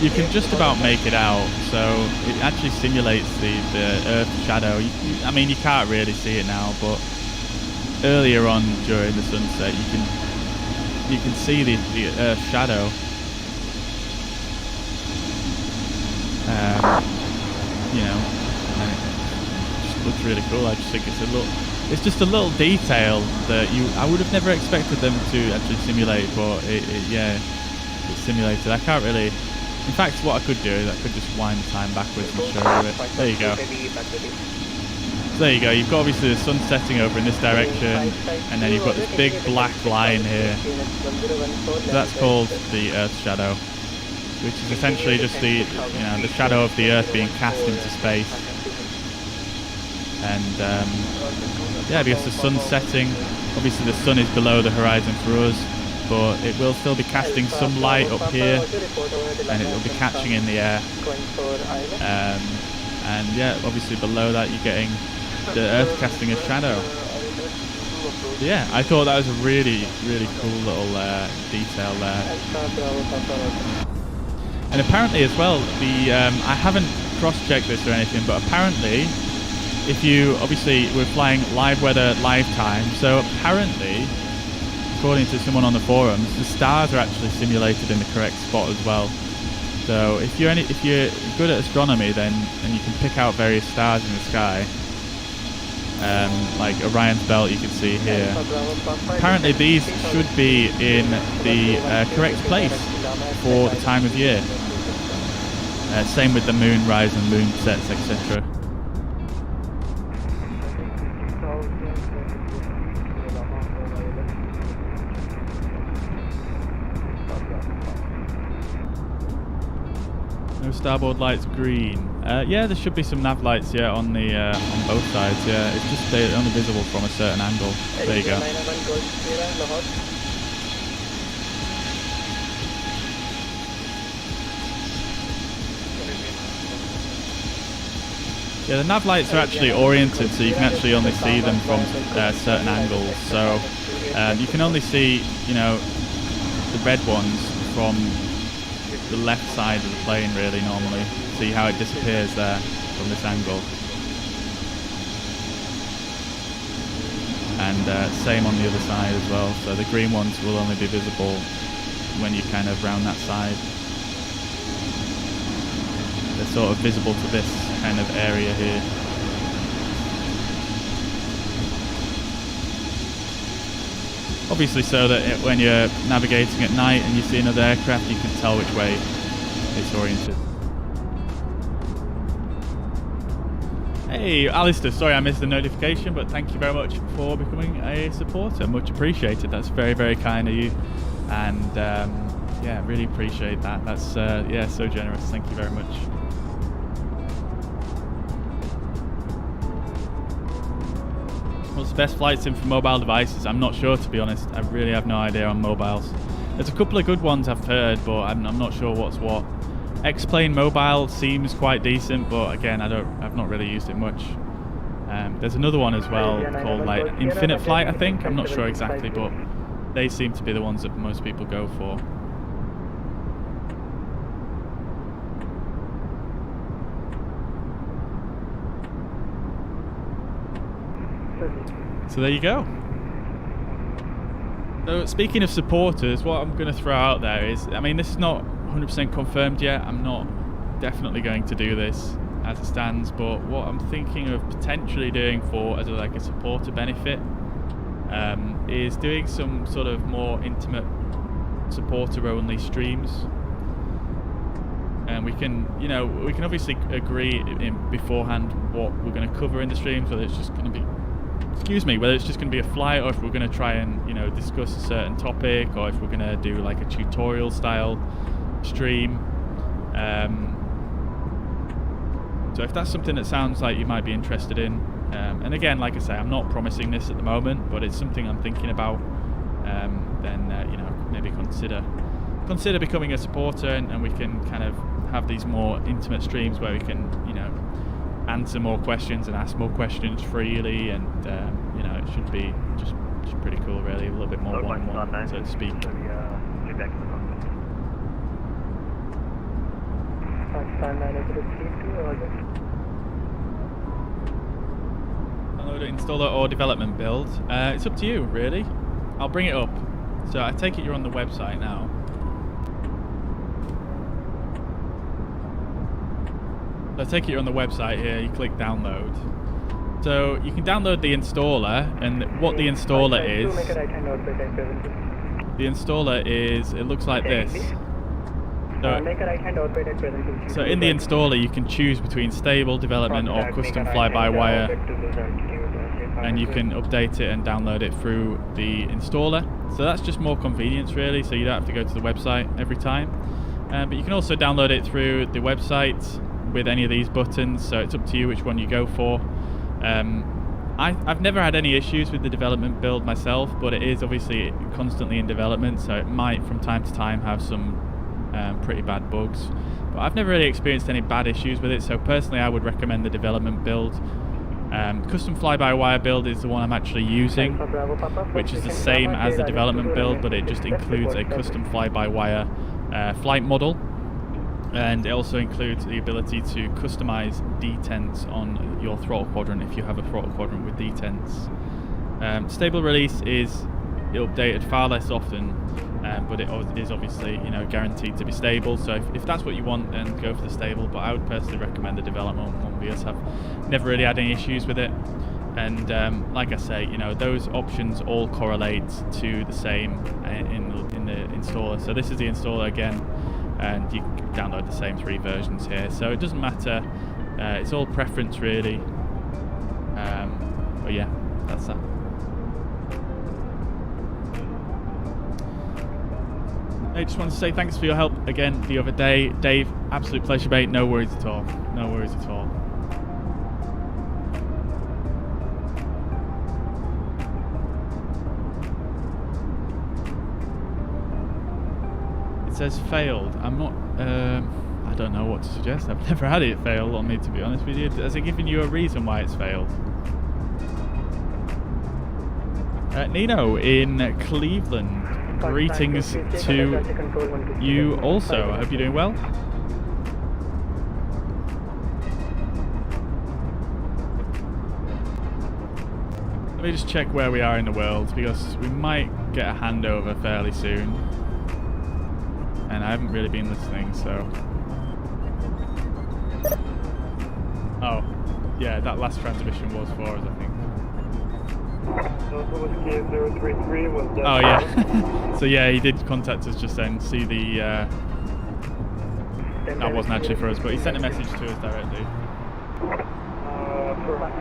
you can just about make it out. So it actually simulates the Earth shadow. I mean, you can't really see it now, but earlier on during the sunset, you can see the Earth shadow. You know, and it just looks really cool. I just think it's just a little detail that I would have never expected them to actually simulate, but yeah. It's simulated. I can't really. In fact, what I could do is I could just wind the time backwards and show you it. There you go. So there you go. You've got obviously the sun setting over in this direction, and then you've got this big black line here. So that's called the Earth shadow, which is essentially just the shadow of the Earth being cast into space. And yeah, because the sun's setting, obviously the sun is below the horizon for us. But it will still be casting some light up here, and it will be catching in the air. And yeah, obviously below that you're getting the Earth casting a shadow. Yeah, I thought that was a really, really cool little detail there. And apparently as well, I haven't cross-checked this or anything, but apparently, we're flying live weather, live time, so apparently, according to someone on the forums, the stars are actually simulated in the correct spot as well. So if you're good at astronomy, then you can pick out various stars in the sky, like Orion's belt you can see here. Apparently these should be in the correct place for the time of year. Same with the moon rise and moon sets, etc. No starboard lights green. Yeah, there should be some nav lights, yeah, on both sides. Yeah, it's just they're only visible from a certain angle. There you go. Yeah, the nav lights are actually oriented, so you can actually only see them from certain angles. So you can only see, the red ones from the left side of the plane, really, normally. See how it disappears there from this angle. And same on the other side as well. So the green ones will only be visible when you kind of round that side. They're sort of visible to this kind of area here. Obviously so that when you're navigating at night and you see another aircraft, you can tell which way it's oriented. Hey, Alistair, sorry I missed the notification, but thank you very much for becoming a supporter. Much appreciated. That's very, very kind of you. And yeah, really appreciate that. That's, yeah, so generous. Thank you very much. What's the best flight sim for mobile devices? I'm not sure, to be honest. I really have no idea on mobiles. There's a couple of good ones I've heard, but I'm not sure what's what. X-Plane Mobile seems quite decent, but again, I've not really used it much. There's another one as well called like Infinite Flight, I think. I'm not sure exactly, but they seem to be the ones that most people go for. So there you go. So speaking of supporters, what I'm going to throw out there is, I mean, this is not 100% confirmed yet. I'm not definitely going to do this as it stands, but what I'm thinking of potentially doing for as like a supporter benefit is doing some sort of more intimate supporter only streams. And we can, you know, we can obviously agree beforehand what we're going to cover in the streams, whether it's just going to be, whether it's just going to be a flight, or if we're going to try and, you know, discuss a certain topic, or if we're going to do like a tutorial style stream. So if that's something that sounds like you might be interested in, and again, like I say, I'm not promising this at the moment, but it's something I'm thinking about, then you know, maybe consider becoming a supporter, and we can kind of have these more intimate streams where we can, you know, answer more questions and ask more questions freely, and you know, it should be just pretty cool, really, a little bit more one-on-one, so to speak. Download, installer, or development build. It's up to you, really. I'll bring it up. So I take it you're on the website now. So I take it you're on the website here. You click download. So you can download the installer, and what the installer is. The installer is. It looks like this. So in the installer you can choose between stable, development, or custom fly-by-wire, and you can update it and download it through the installer. So that's just more convenience, really, so you don't have to go to the website every time. But you can also download it through the website with any of these buttons, so it's up to you which one you go for. I've never had any issues with the development build myself, but it is obviously constantly in development, so it might from time to time have some pretty bad bugs, but I've never really experienced any bad issues with it. So personally, I would recommend the development build. Custom fly-by-wire build is the one I'm actually using, which is the same as the development build, but it just includes a custom fly-by-wire flight model, and it also includes the ability to customize detents on your throttle quadrant if you have a throttle quadrant with detents. Stable release is updated far less often, but it is obviously, you know, guaranteed to be stable. So if that's what you want, then go for the stable. But I would personally recommend the development one, because I've never really had any issues with it. And like I say, you know, those options all correlate to the same in the installer. So this is the installer again, and you can download the same 3 versions here. So it doesn't matter. It's all preference, really. But yeah, that's that. I just want to say thanks for your help again the other day, Dave. Absolute pleasure, mate. No worries at all. No worries at all. It says failed. I'm not. I don't know what to suggest. I've never had it fail on me, to be honest with you. Has it given you a reason why it's failed? Nino in Cleveland. Greetings to you also. I hope you're doing well. Let me just check where we are in the world, because we might get a handover fairly soon. And I haven't really been listening, so... Oh, yeah, that last transmission was for us, I think. Oh yeah. So yeah, he did contact us just then. See the that wasn't actually for us, but he sent a message to us directly.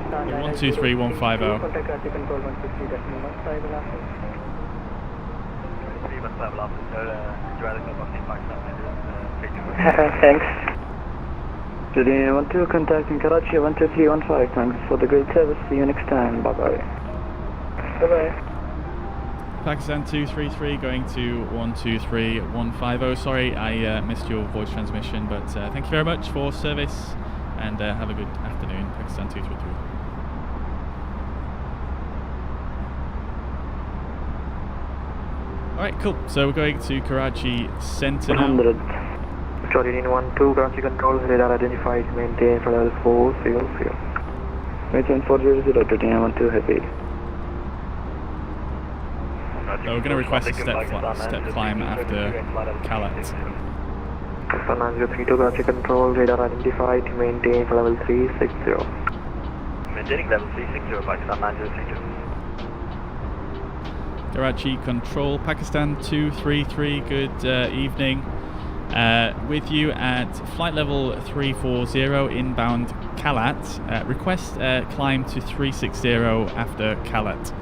123150.
Contact Karachi Control 150.15 after. Thanks. Today, 12 contacting Karachi 12315. Thanks for the great service. See you next time. Bye bye. Bye bye.
Pakistan 233 going to 123150. Sorry, I missed your voice transmission, but thank you very much for service and have a good afternoon, Pakistan 233. Alright, cool. So we're going to Karachi Centre now.
100. Jordan 12, Karachi Control, radar identified, maintain for level 400. Maintain 400, today 12 heavy.
So we're going to request a step climb after Kalat.
9032, Karachi Control, radar identified, maintain for level 360.
Maintaining level 360, Pakistan 9032.
Karachi Control, Pakistan 233, good evening. With you at flight level 340 inbound Kalat. Request climb to 360 after Kalat.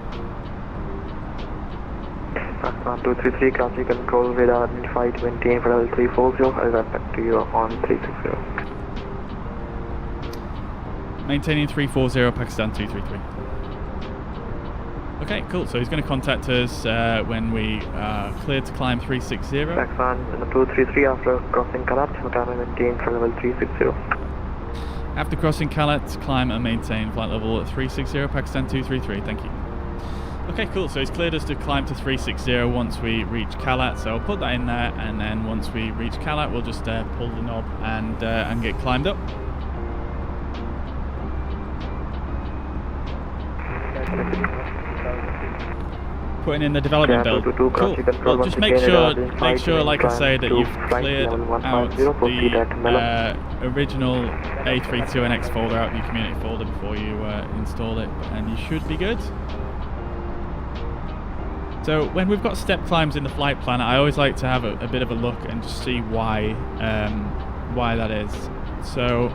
Pakistan 233, Karachi Control, radar identified, maintain for level 340. I'll get back to you on 360.
Maintaining 340, Pakistan 233. Okay, cool. So he's going to contact us when we are cleared to climb 360.
Pakistan 233 after crossing Kalat, climb and maintain for level 360.
After crossing Kalat, climb and maintain flight level 360, Pakistan 233. Thank you. Okay, cool. So he's cleared us to climb to 360 once we reach Kalat. So I'll put that in there, and then once we reach Kalat, we'll just pull the knob and get climbed up. Putting in the development build. Cool. Well, just make sure, like I say, that you've cleared out the original A32NX folder out of your community folder before you install it, and you should be good. So when we've got step climbs in the flight planner, I always like to have a bit of a look and just see why that is. So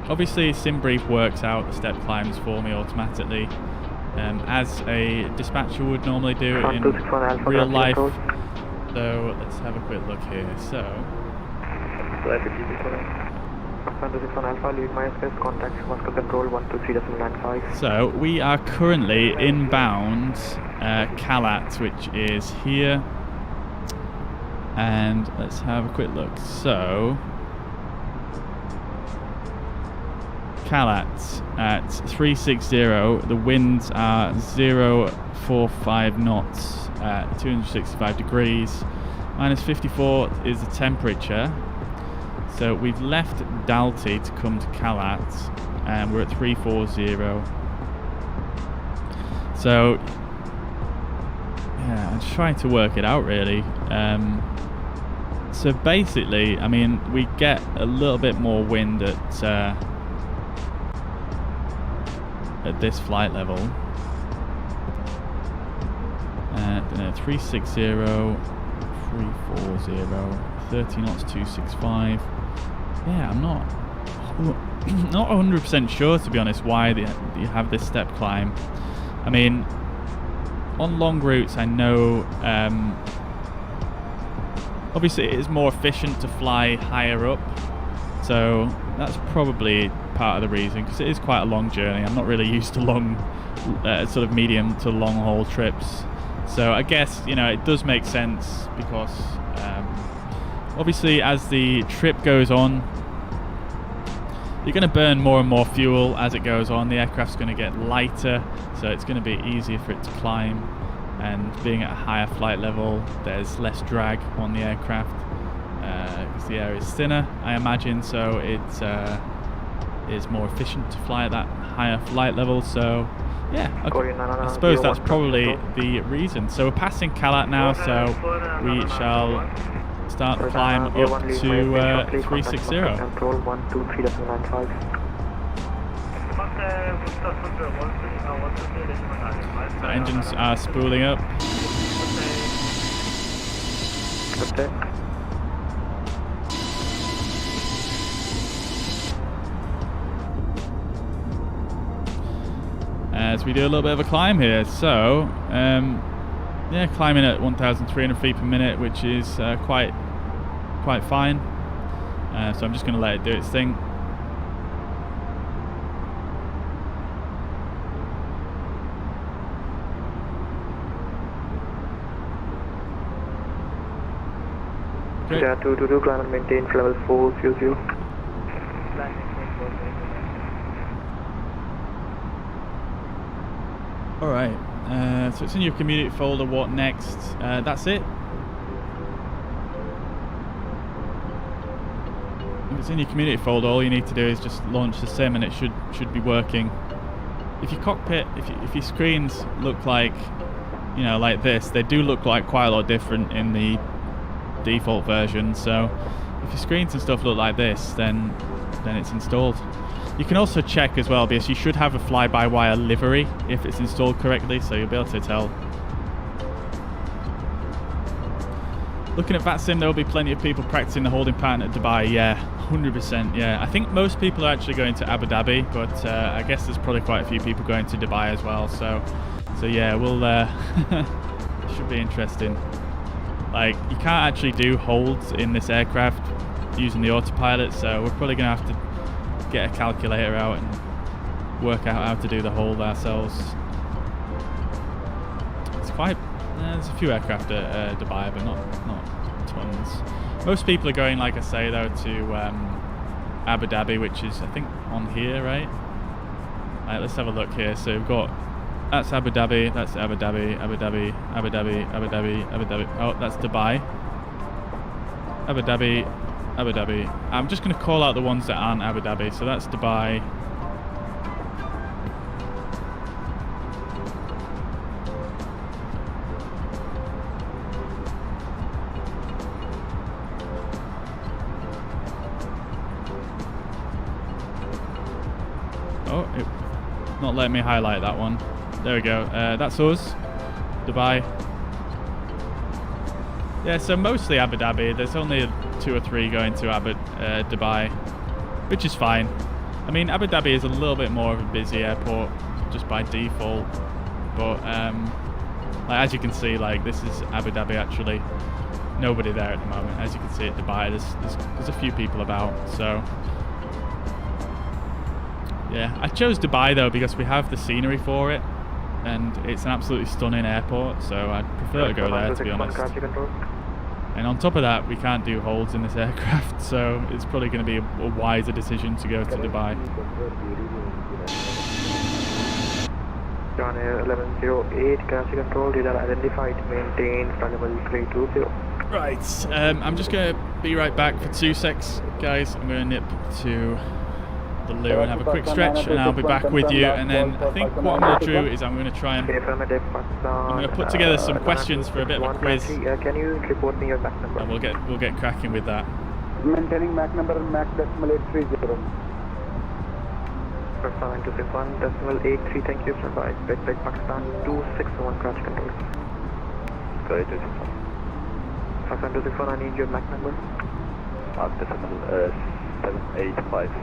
obviously SimBrief works out the step climbs for me automatically. As a dispatcher would normally do in real life. So let's have a quick look here. So we are currently inbound Kalat, which is here, and let's have a quick look. So Kalat at 360, the winds are 045 knots at 265 degrees, minus 54 is the temperature. So we've left Dalti to come to Kalat, and we're at 340. So yeah, I'm just trying to work it out really. So basically, I mean, we get a little bit more wind at this flight level. 360, 340, 30 knots, 265. Yeah, I'm not 100% sure, to be honest, why you have this step climb. I mean, on long routes, I know obviously it is more efficient to fly higher up, so that's probably part of the reason, because it is quite a long journey. I'm not really used to long sort of medium to long haul trips, so I guess, you know, it does make sense, because obviously as the trip goes on, you're going to burn more and more fuel as it goes on. The aircraft's going to get lighter, so it's going to be easier for it to climb, and being at a higher flight level, there's less drag on the aircraft because the air is thinner, I imagine, so it is more efficient to fly at that higher flight level. So yeah, okay. I suppose that's probably the reason. So we're passing Kalat now, so we shall start the climb up to 360. The engines are spooling up.
Okay.
As we do a little bit of a climb here, so yeah, climbing at 1,300 feet per minute, which is quite fine. So I'm just going to let it do its thing.
Okay. Yeah, 222, climb and maintain level 400.
Alright, so it's in your community folder, what next? That's it. If it's in your community folder, all you need to do is just launch the sim and it should be working. If your cockpit, if your screens look like, you know, like this, they do look like quite a lot different in the default version, so if your screens and stuff look like this, then it's installed. You can also check as well, because you should have a fly-by-wire livery if it's installed correctly, so you'll be able to tell. Looking at Vatsim, there will be plenty of people practicing the holding pattern at Dubai. Yeah, 100%. Yeah, I think most people are actually going to Abu Dhabi, but I guess there's probably quite a few people going to Dubai as well. So yeah, we'll should be interesting. Like, you can't actually do holds in this aircraft using the autopilot, so we're probably going to have to get a calculator out and work out how to do the hold ourselves. It's quite... there's a few aircraft at Dubai, but not tons. Most people are going, like I say, though, to Abu Dhabi, which is, I think, on here, right? Right, let's have a look here. So we've got... That's Abu Dhabi, that's Abu Dhabi, Abu Dhabi, Abu Dhabi, Abu Dhabi, Abu Dhabi. Oh, that's Dubai. Abu Dhabi, Abu Dhabi. I'm just going to call out the ones that aren't Abu Dhabi. So that's Dubai. Oh, it's not letting me highlight that one. There we go. That's us, Dubai. Yeah, so mostly Abu Dhabi. There's only 2 or 3 going to Dubai, which is fine. I mean, Abu Dhabi is a little bit more of a busy airport just by default, but like, as you can see, like, this is Abu Dhabi actually. Nobody there at the moment. As you can see at Dubai, there's a few people about. So yeah, I chose Dubai though because we have the scenery for it, and it's an absolutely stunning airport, so I'd prefer to go there, to be honest. And on top of that, we can't do holds in this aircraft, so it's probably going to be a wiser decision to go to Dubai.
John Air 1108, Karachi control, radar identified, maintain flight level 320.
Right, I'm just going to be right back for 2 secs, guys. I'm going to nip to the loo and have a quick stretch, and I'll be back with you. And then I think what I'm going to do is I'm going to try and put together some questions for a bit of a quiz.
Can you report me your Mac number?
And we'll get cracking with that.
Maintaining Mac number and Mac decimal 830.
Pakistan 261 decimal 83. Thank you. Bye. Back Pakistan 261 Karachi control.
Sorry, 261.
Pakistan 261. I need your Mac number.
Mark decimal 785.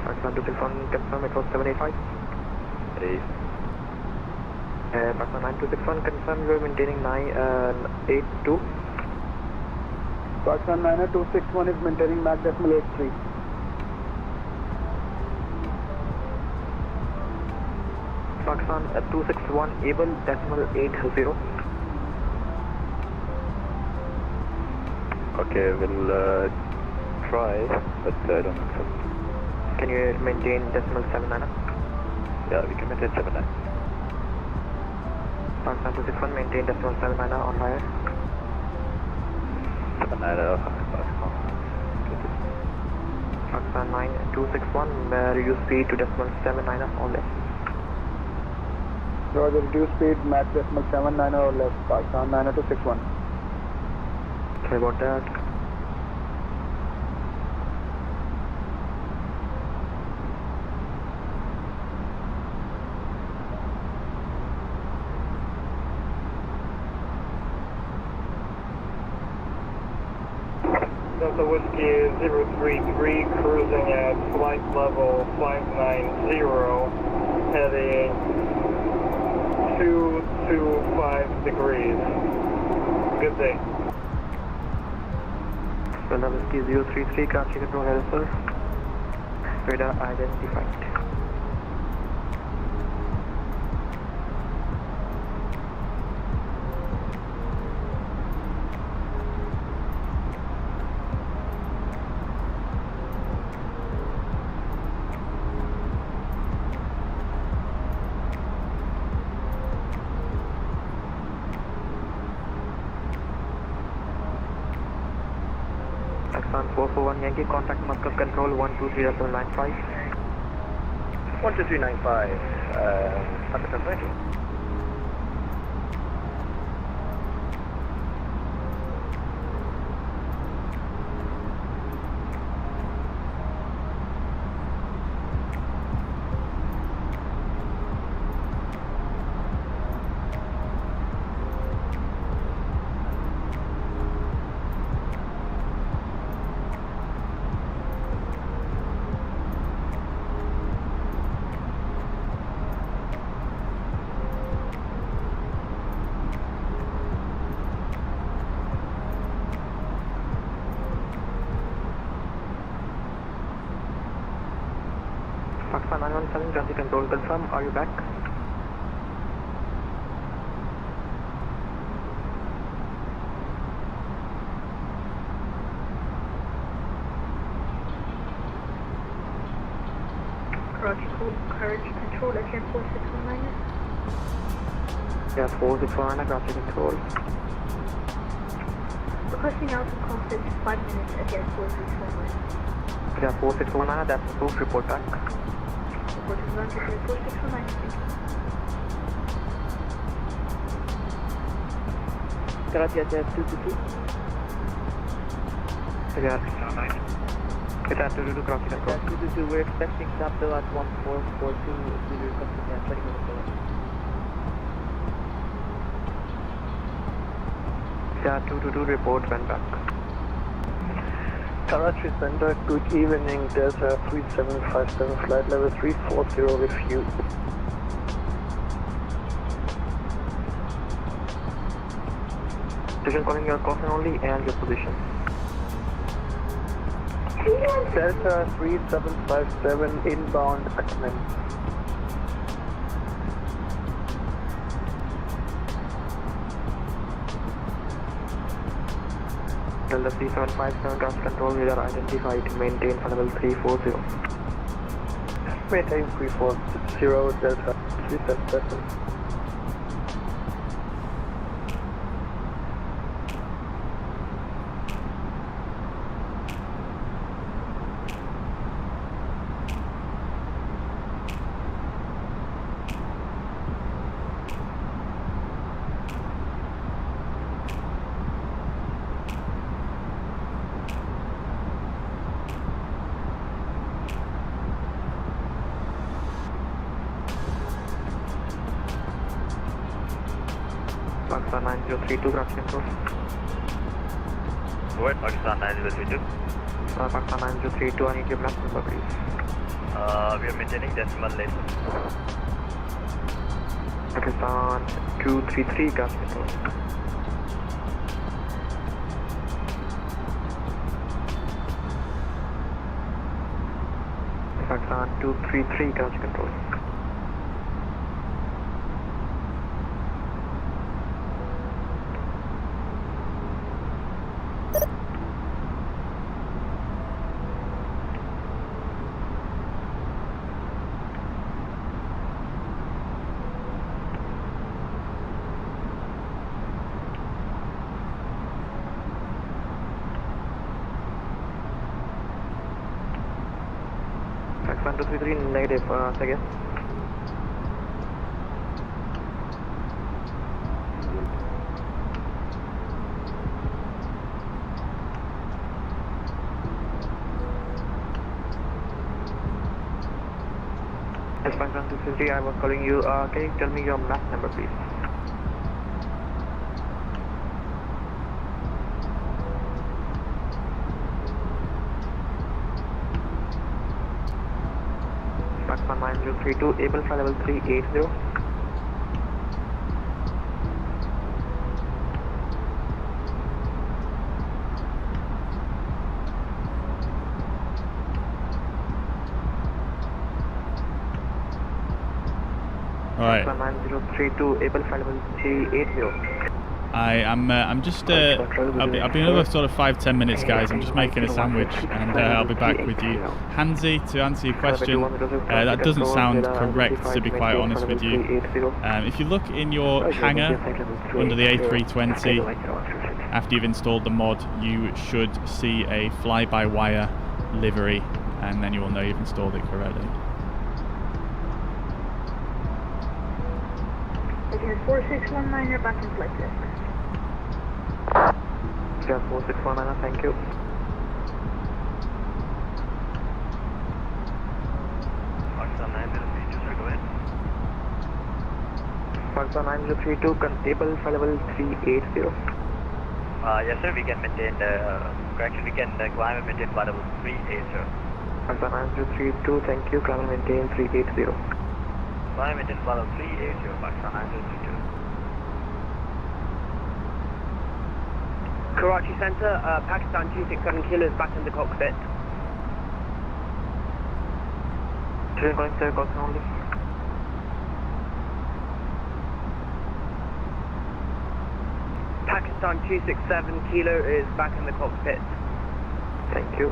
Pakistan 261, confirm it was 785. Pakistan 9261, confirm you are maintaining 982.
Pakistan 90261 is maintaining Mac decimal 83.
Pakistan 261, able decimal 80.
Okay, we'll try, but I don't accept.
Can you maintain decimal 79?
Yeah, we can maintain 79.
Pakistan 261, maintain decimal 79 on higher.
79,
Pakistan 9261, reduce speed to decimal 79 on left.
Roger, reduce speed, Mac decimal 79 or left, Pakistan 90261.
Sorry about that.
Delta Whiskey 033, cruising at flight level 590, heading 225 degrees. Good day.
Delta Whiskey 033, Karachi control header, sir. Radar identified. Pakistan 441 Yankee, contact Muscat control 123.95.
12395, Pakistan 20.
Pakistan 917, Karachi control confirm. Are you back?
Karachi control, again 4619.
Yeah, 4619, Karachi control.
Requesting out of contact 5 minutes, again 4619.
Yeah, 4619, that's approved. Report back.
Report is granted by 4619.
Karachi at 222.
Yeah. It's at 222, Karachi control.
222, we're expecting capital at 1442. We requesting 20 minutes away.
Yeah, 222, report went back.
Karachi Center, good evening, Delta 3757, flight level 340 with you.
Station calling your caution only and your position.
Delta 3757, inbound Akman.
Delta 3757, Karachi control, radar identified, maintain for level 340.
Maintain 340, Delta 377.
Pakistan 9032, Karachi control.
Go ahead, Pakistan 9032.
Pakistan 9032, I need your map number, please.
We are maintaining decimal less.
Pakistan 233, Karachi control. Pakistan 233, Karachi control. Pakistan 233, negative, second. Yes, Pakistan 250, I was calling you. Can you tell me your map number, please? Pakistan 9032, able flight level 380.
Alright.
9032, able flight level 380.
I'm just, I'll be another sort of 5-10 minutes, guys. I'm just making a sandwich, and I'll be back with you. Hansi, to answer your question, that doesn't sound correct, to be quite honest with you. If you look in your hangar under the A320, after you've installed the mod, you should see a fly-by-wire livery, and then you will know you've installed it correctly.
Again, 4619, you're back in flight deck.
Yeah, 4619, thank you.
Pakistan 9032, sir, go ahead.
Pakistan 9032, able flight level 380.
Yes, sir, we can maintain, correction, we can climb and maintain flight level 380.
Pakistan 9032, thank you, climb and maintain 380.
Climb maintain flight level 380, Pakistan 9032.
Karachi Center, Pakistan 267 kilos back in the cockpit.
Train calling sir, cockpit only.
Pakistan 267 kilo is back in the cockpit.
Thank you.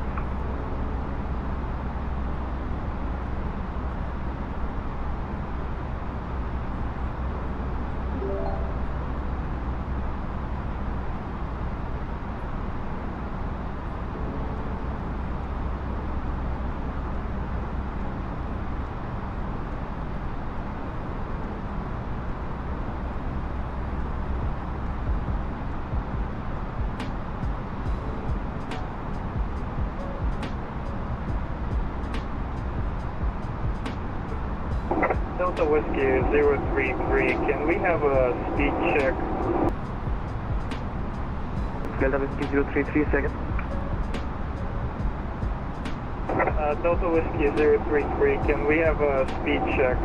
Delta Whiskey 033, can we have a speed check?
Delta Whiskey 033, second.
Delta Whiskey 033, can we have a speed check?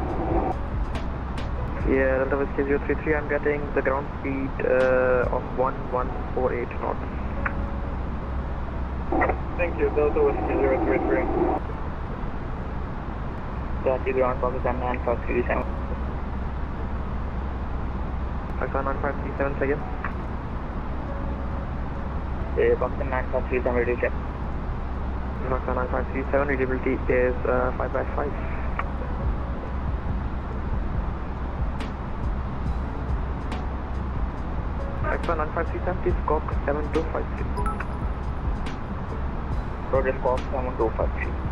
Yeah, Delta Whiskey 033, I'm getting the ground speed of 1148 knots.
Thank you, Delta Whiskey 033.
Karachi ground Pakistan 9537.
Pakistan 9537, second.
Pakistan 9537, ready to check.
Pakistan 9537, readability is 5/5. Pakistan 9537, please scope 7253.
Roger scope 7253.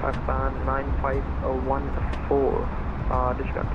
Pakistan 9514, discount.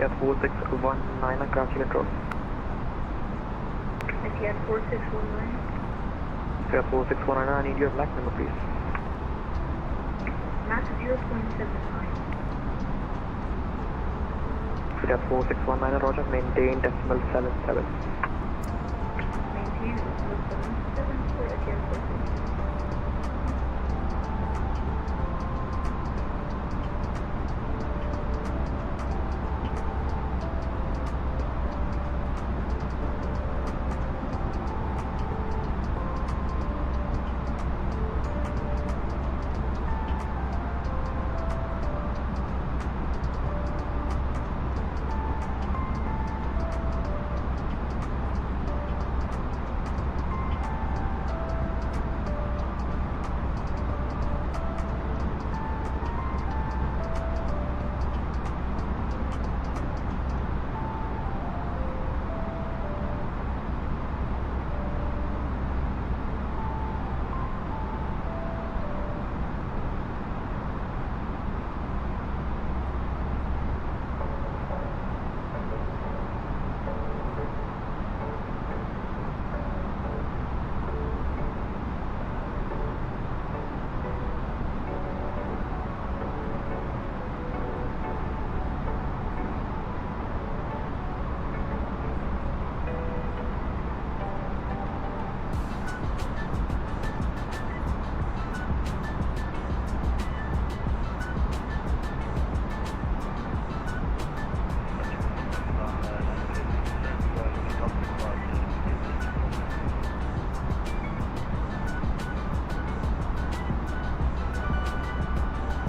Etihad 4619, Karachi control.
Etihad 4619.
Etihad 4619, I need your black number please.
Mass 0.75.
Etihad 4619, roger, maintain decimal 77.
Maintain decimal 77 for Etihad 4619.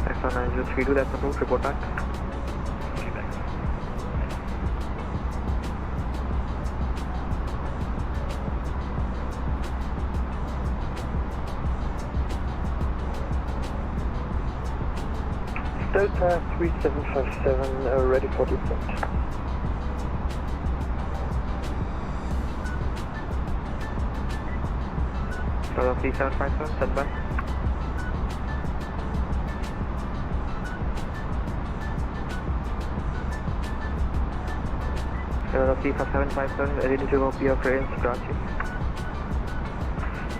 Exxon 9032, that's approved, report back.
Delta 3757, ready for descent.
Delta 3757, stand by. Delta 3757, ready to go up your clearance to Karachi.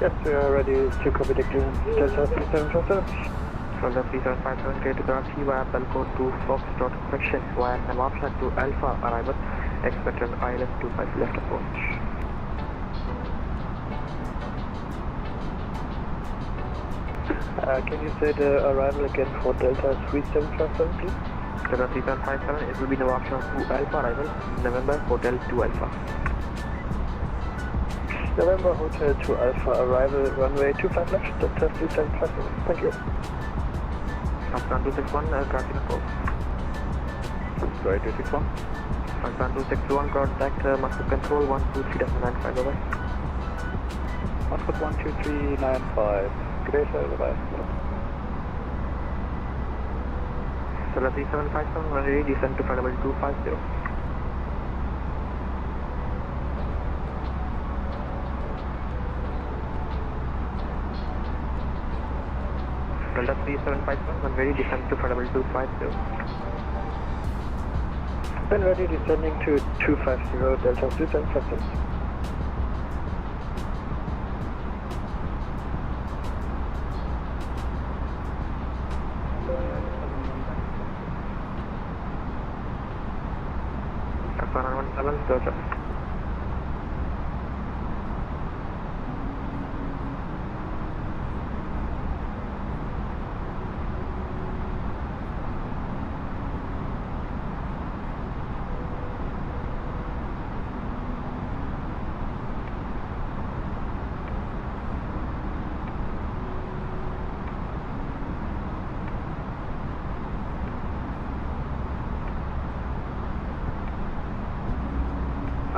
Yes, we are ready to copy the clearance. Delta 3757.
Delta 3757, clear to Karachi via Belco to Foxtrot section via Simarc to Alpha arrival. Expected ILS 25 left approach.
Can you say the arrival again for Delta 3757, please?
Delta 3757, it will be Novak to Alpha arrival, November Hotel to Alpha.
November Hotel to Alpha arrival, runway 25 left, Delta 3757. Thank you.
Afghan 261, Karachi control.
Sorry, 261.
Afghan 261, contact Moscow control 123.95, bye bye.
Moscow 12395. Good day, sir, bye bye.
Delta 3757, ready, descend to flight level 250. Delta 3757, ready, descend to flight level 250.
Then ready, descending to 250, Delta 3757.
Afghan 117, Delta.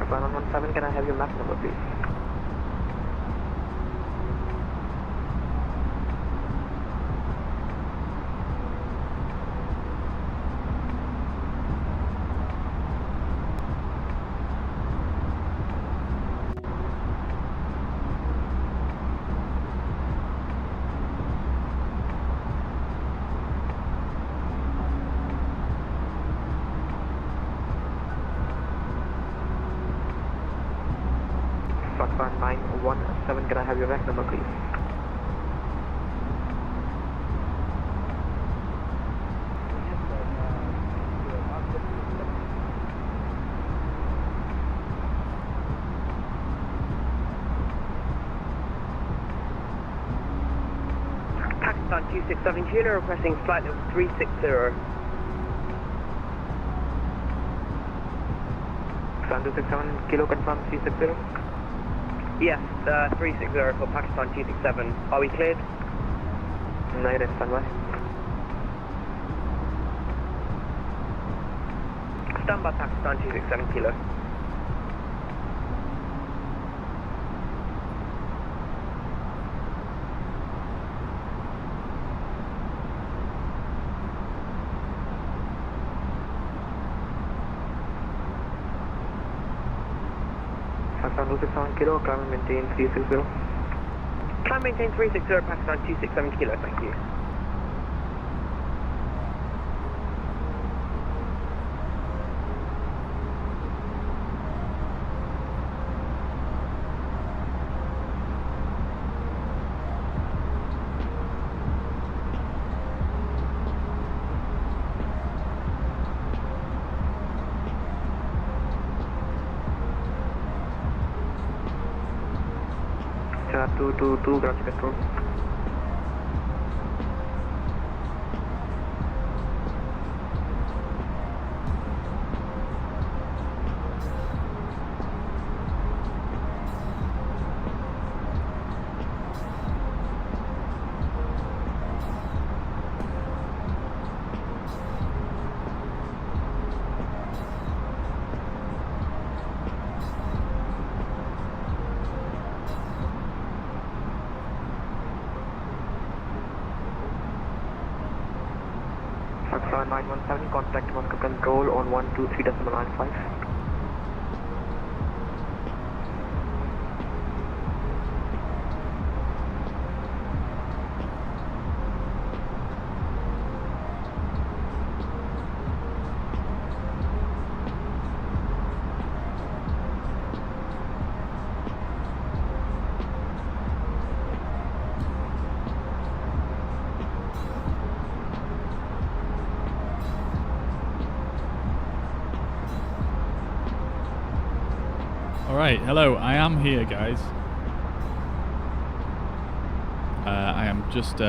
Afghan 117, can I have your map number please? 267, can I have your rack number please?
Pakistan 267 Kilo requesting flight level 360.
Pakistan 267 Kilo confirm 360.
Yes, 360 for Pakistan 267. Are we cleared?
Negative, standby.
Stand by Pakistan 267 Kilo.
Pakistan 267 Kilo, climb and maintain 360.
Climb maintain 360 Pakistan 267 Kilo, thank you.
Chart 222, ground control. Pakistan 917, contact Moscow control on 123.95.
Alright, hello, I am here, guys. I'm just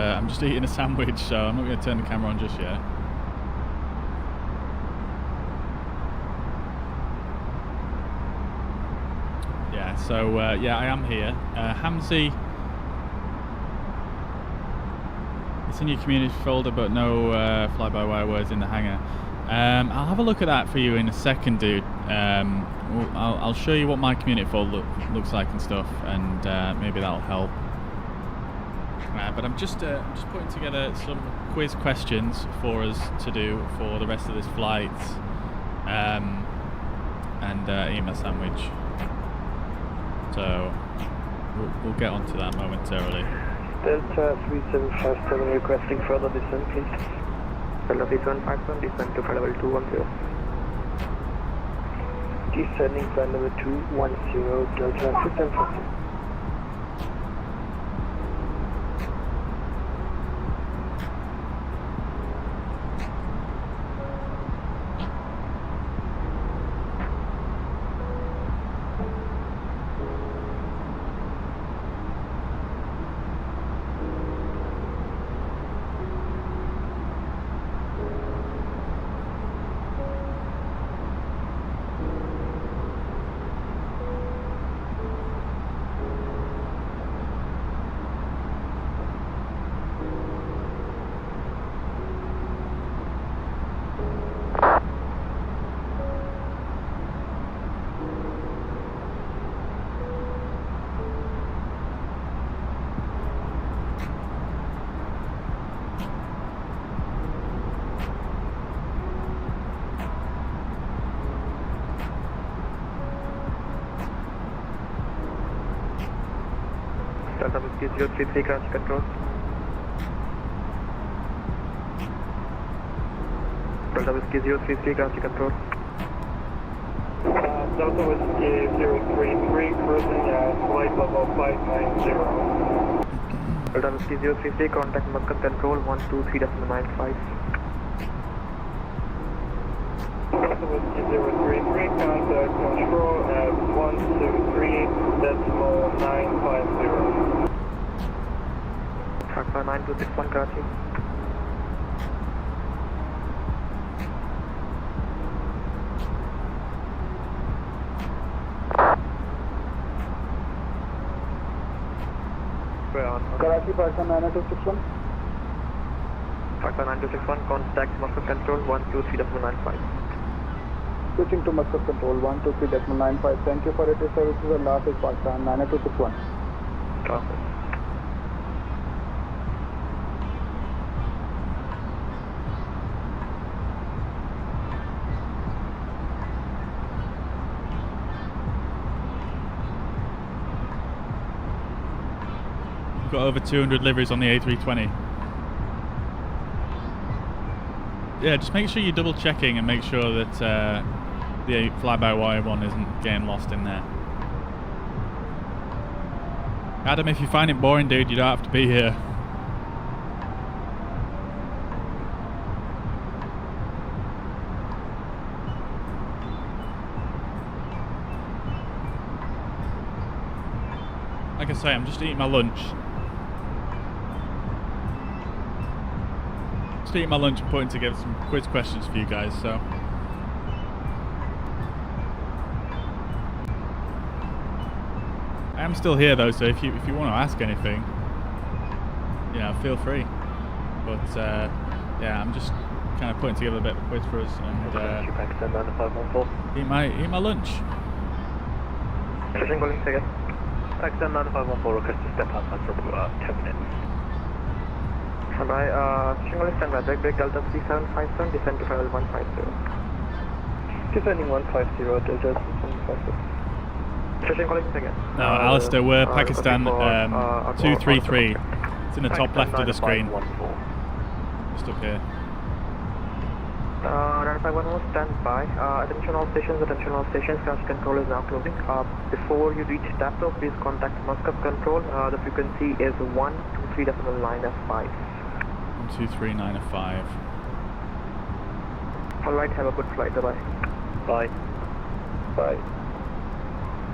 eating a sandwich, so I'm not going to turn the camera on just yet. Yeah, so yeah, I am here. Hamzy, it's in your community folder, but no fly-by-wire words in the hangar. I'll have a look at that for you in a second, dude. I'll show you what my community folder looks like and stuff, and maybe that'll help. But I'm just putting together some quiz questions for us to do for the rest of this flight, and eat my sandwich. So we'll get onto that momentarily.
Delta 3757 requesting further descent, please. Delta 3757, descend to flight level 210. Descending flight level 210, Delta 3757. Delta Whiskey 033, crash control. Delta Whiskey 033, crash control.
Delta Whiskey 033, cruising at flight level 590.
Delta Whiskey 033, contact Muscat Control 123.95.
Delta Whiskey 033, contact control at 123.950.
Track 9261 Karachi.
Karachi Pakistan 90261.
Pakistan 9261, contact Muscat Control 123.95.
Switching to Muscat Control 123.95. Thank you for your services. Allah Hafiz Pakistan 90261.
Traffic.
Got over 200 liveries on the A320. Yeah, just make sure you're double checking and make sure that the fly-by-wire one isn't getting lost in there. Adam, if you find it boring, dude, you don't have to be here. Like I say, I'm just eating my lunch. Eating my lunch and putting together some quiz questions for you guys, so I am still here though, so if you want to ask anything, feel free. But yeah, I'm just kind of putting together a bit of a quiz for us and eat my lunch.
Switching calling again.
Pakistan 9514, request to step outside for 10 minutes.
Standby, switching standby, break Delta 3757, descend to final 150.
Descending 150, Delta 3757.
Switching calling again.
No, Alistair, we're Pakistan 233. It's in the top left of the screen. Just up here.
9511, standby. Attention all stations, crash control is now closing. Before you reach TAPTO, please contact Muscat Control. The frequency is 123.9F5.
123.9F5.
Alright, have a good flight. Bye-bye.
Bye. Bye.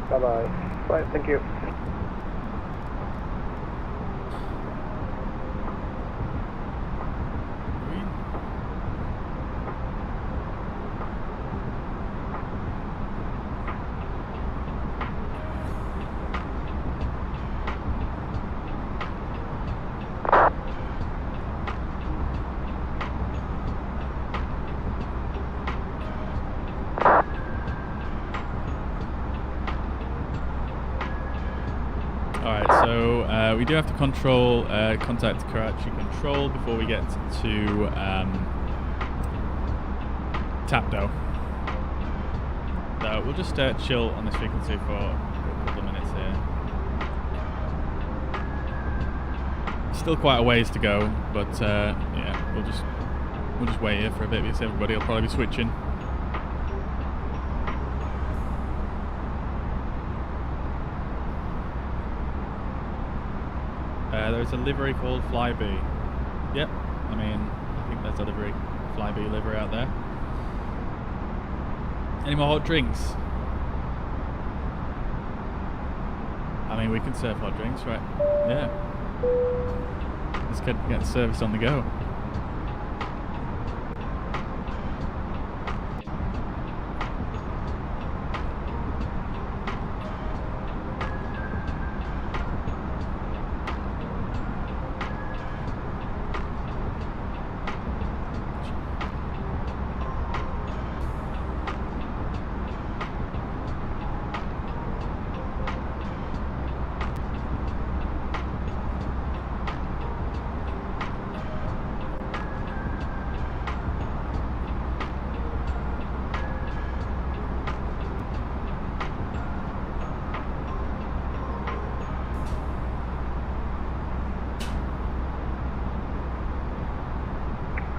Bye-bye. Bye, thank you.
We do have to contact Karachi Control before we get to TAPTO. So we'll just chill on this frequency for a couple of minutes here. Still quite a ways to go, but yeah, we'll just wait here for a bit because everybody will probably be switching. There's a livery called Flyby. Yep, I think there's a livery, Flyby livery out there. Any more hot drinks? We can serve hot drinks, right? Yeah. Let's get service on the go.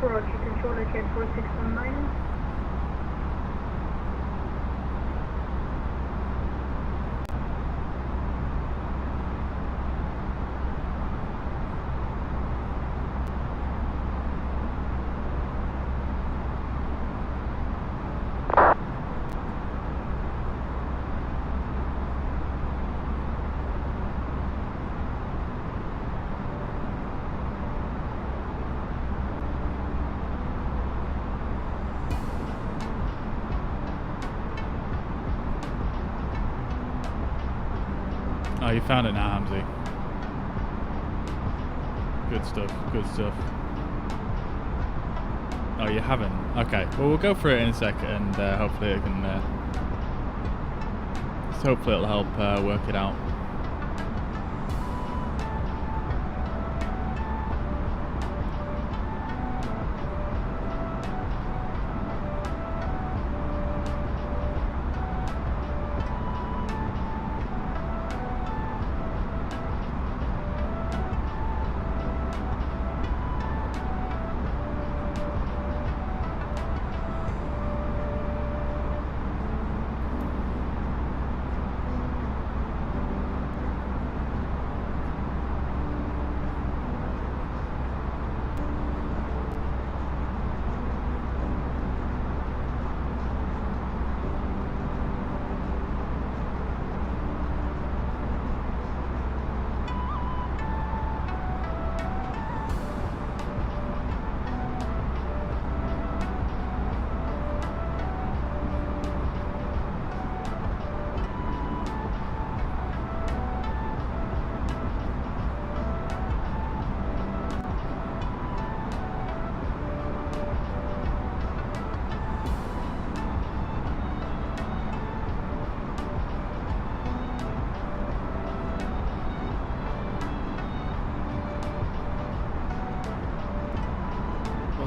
Karachi Control at 4619.
Oh, you found it now, Hamzy. Good stuff, good stuff. Oh, you haven't? Okay, well, we'll go through it in a sec, and hopefully it can... hopefully it'll help work it out.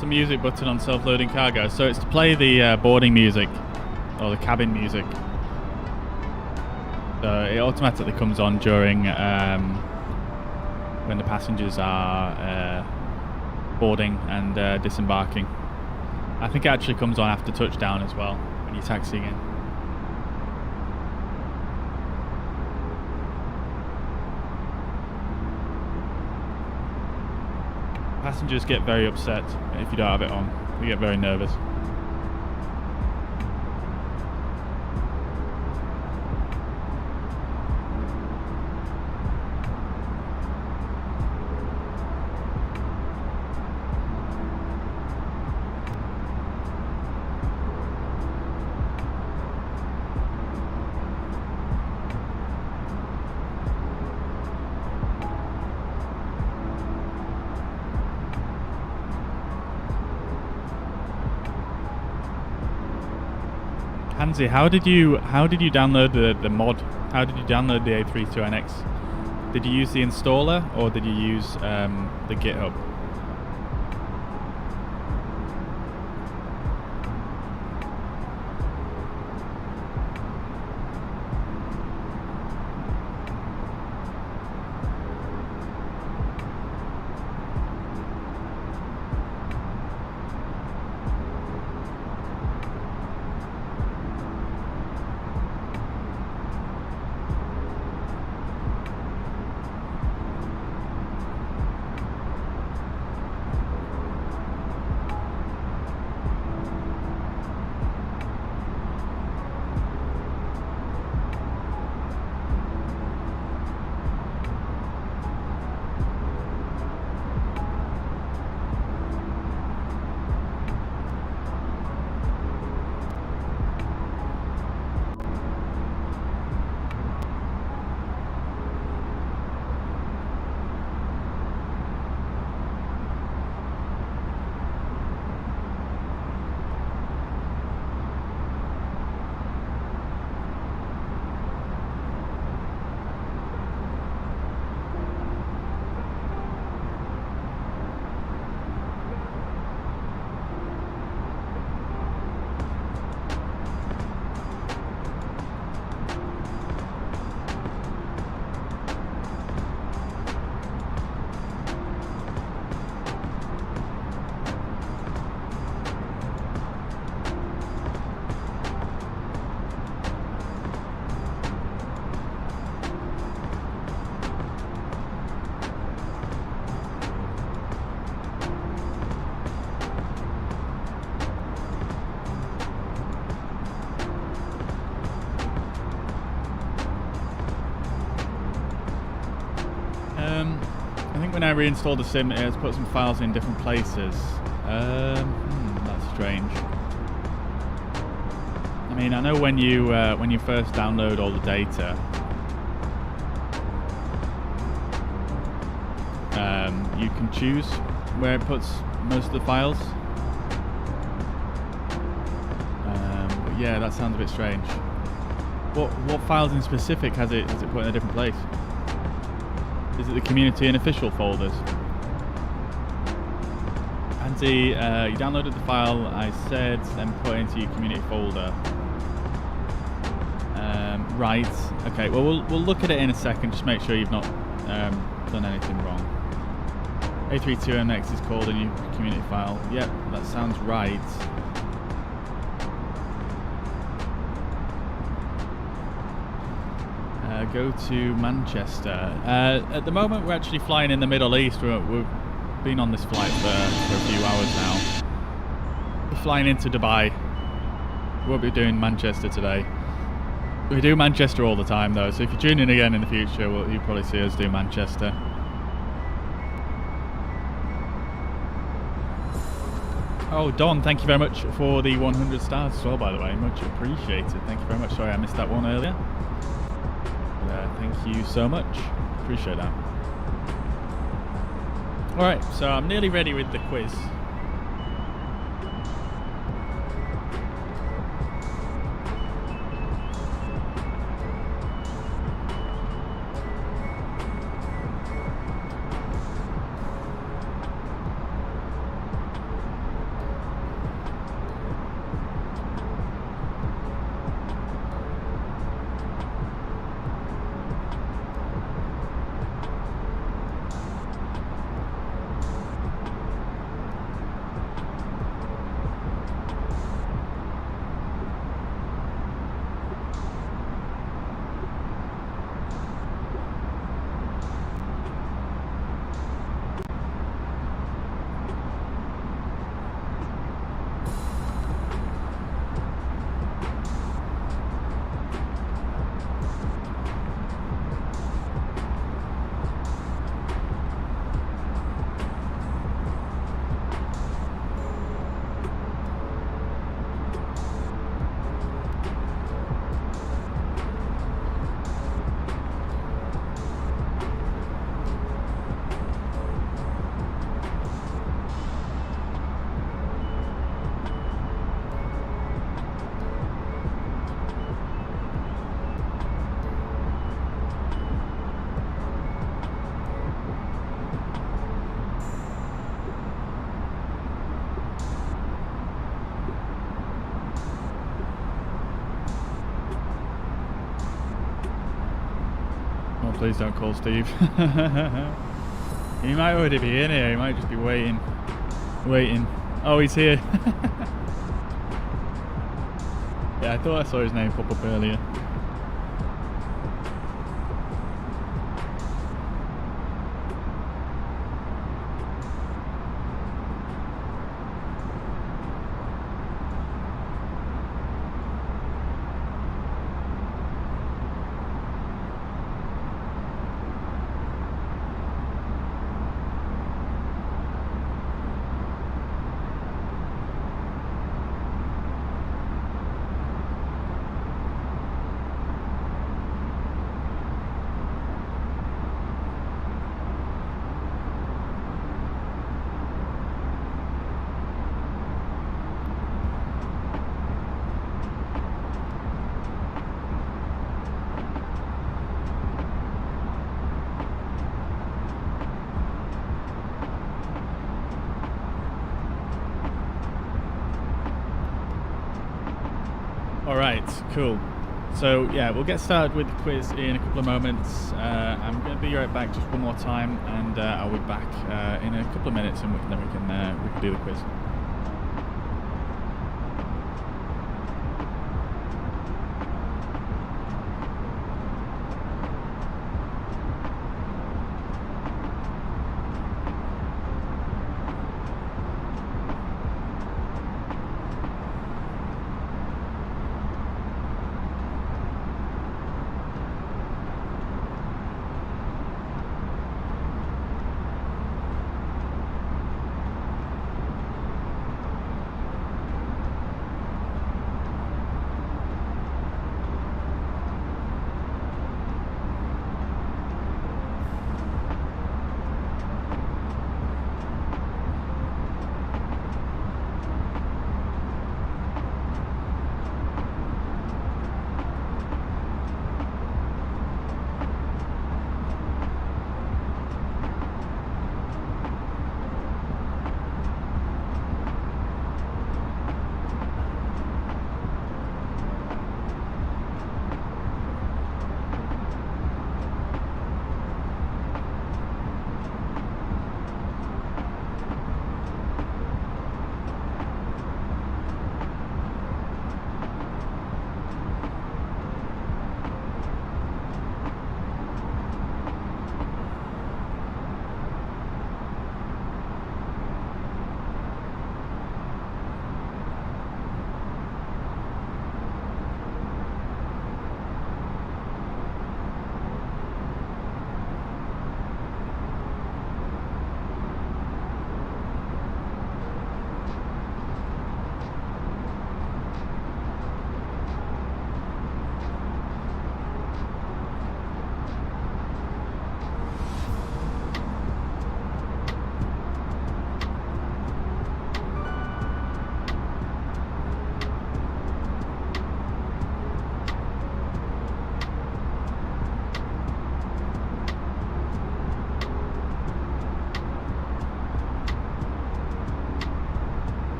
The music button on self-loading cargo, so it's to play the boarding music or the cabin music, so it automatically comes on during when the passengers are boarding and disembarking. I think it actually comes on after touchdown as well when you're taxiing in. Passengers get very upset if you don't have it on. They get very nervous. Hansi, how did you download the mod? How did you download the A32NX? Did you use the installer or did you use the GitHub? When I reinstalled the sim, it has put some files in different places. That's strange. I mean, I know when you first download all the data, you can choose where it puts most of the files. But yeah, that sounds a bit strange. What files in specific has it put in a different place? Is it the community and official folders? Andy, you downloaded the file I said, then put it into your community folder. Right. Okay. Well, we'll look at it in a second. Just make sure you've not done anything wrong. A32NX is called in your community file. Yep, that sounds right. Go to Manchester. At the moment, we're actually flying in the Middle East. We've been on this flight for a few hours now. We're flying into Dubai. We won't be doing Manchester today. We do Manchester all the time though, so if you tune in again in the future, you'll probably see us do Manchester. Oh, Don, thank you very much for the 100 stars as well, by the way. Much appreciated. Thank you very much. Sorry I missed that one earlier. Thank you so much. Appreciate that. Alright, so I'm nearly ready with the quiz. Please don't call Steve. He might already be in here, he might just be waiting. Oh, he's here. Yeah, I thought I saw his name pop up earlier. Alright, cool. So yeah, we'll get started with the quiz in a couple of moments. I'm going to be right back just one more time, and I'll be back in a couple of minutes, and then we can do the quiz.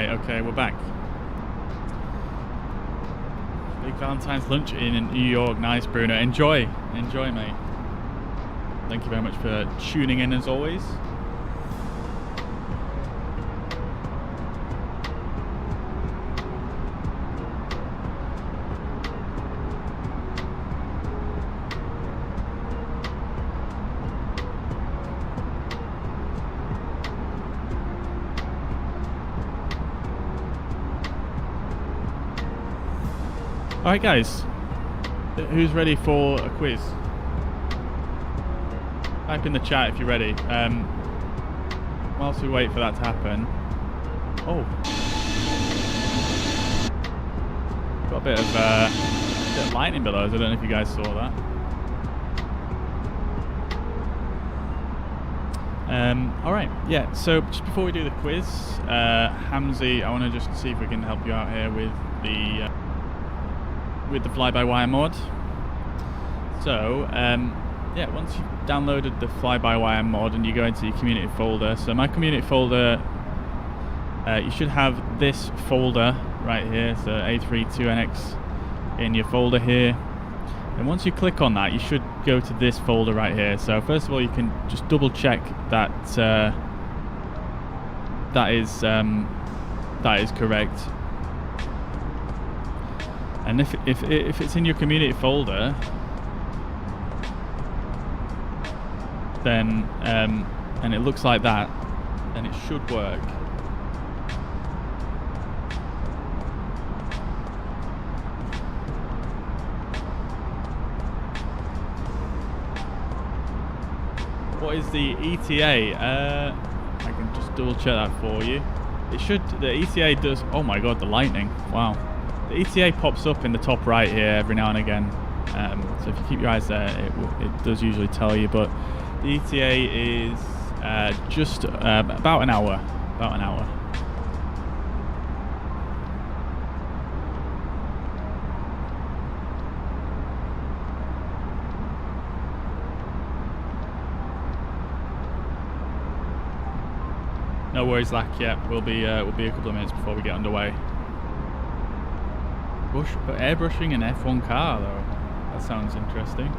Right, okay, we're back. Big Valentine's lunch in New York. Nice, Bruno. Enjoy, mate. Thank you very much for tuning in as always. Alright guys, who's ready for a quiz? Type in the chat if you're ready. Whilst we wait for that to happen. Oh. Got a bit of lightning below us, I don't know if you guys saw that. Alright, yeah, so just before we do the quiz, Hamzy, I want to just see if we can help you out here with the fly-by-wire mod. So, yeah, once you've downloaded the fly-by-wire mod and you go into your community folder, so my community folder, you should have this folder right here, so A32NX in your folder here. And once you click on that, you should go to this folder right here. So first of all, you can just double check that that is correct. And if it's in your community folder, then and it looks like that, then it should work. What is the ETA? I can just double check that for you. It should. The ETA does. Oh my god, the lightning! Wow. The ETA pops up in the top right here every now and again, so if you keep your eyes there, it does usually tell you. But the ETA is just about an hour. About an hour. No worries, Lack. Yeah, we'll be a couple of minutes before we get underway. Airbrushing an F1 car, though. That sounds interesting.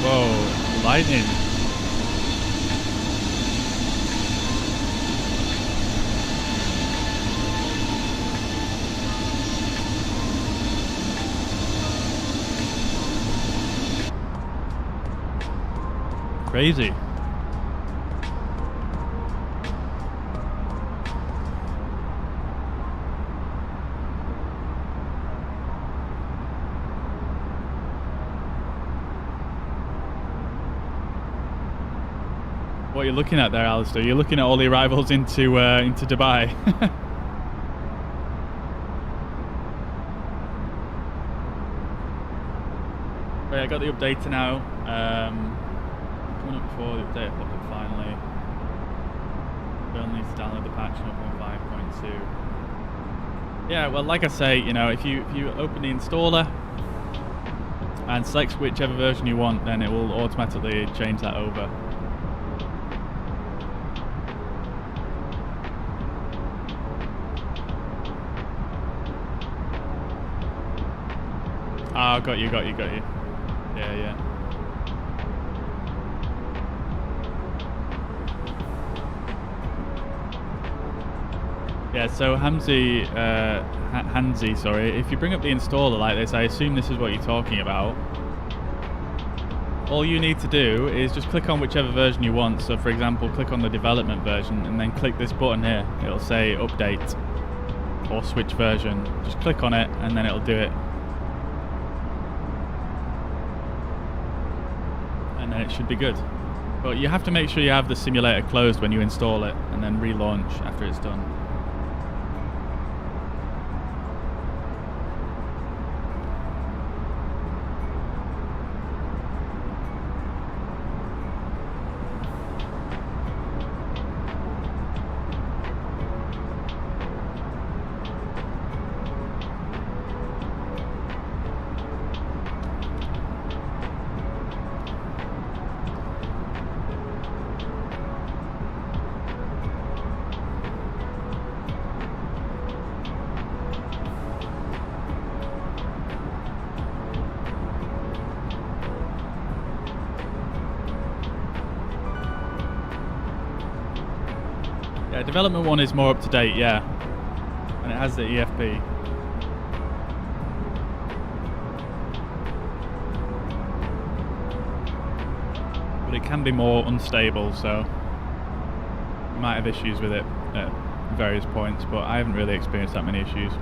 Whoa, lightning. Crazy. What you're looking at there, Alistair? You're looking at all the arrivals into Dubai. Right, I got the updater now. Coming up before the update popped up finally. We'll need to download the patch 0.5.2. Yeah, well, like I say, you know, if you open the installer and select whichever version you want, then it will automatically change that over. Ah, got you. Yeah. Yeah, so Hamzy, sorry, if you bring up the installer like this, I assume this is what you're talking about. All you need to do is just click on whichever version you want. So for example, click on the development version and then click this button here. It'll say update or switch version. Just click on it and then it'll do it. And then it should be good. But you have to make sure you have the simulator closed when you install it and then relaunch after it's done. Development 1 is more up to date, yeah. And it has the EFP. But it can be more unstable, so you might have issues with it at various points, but I haven't really experienced that many issues.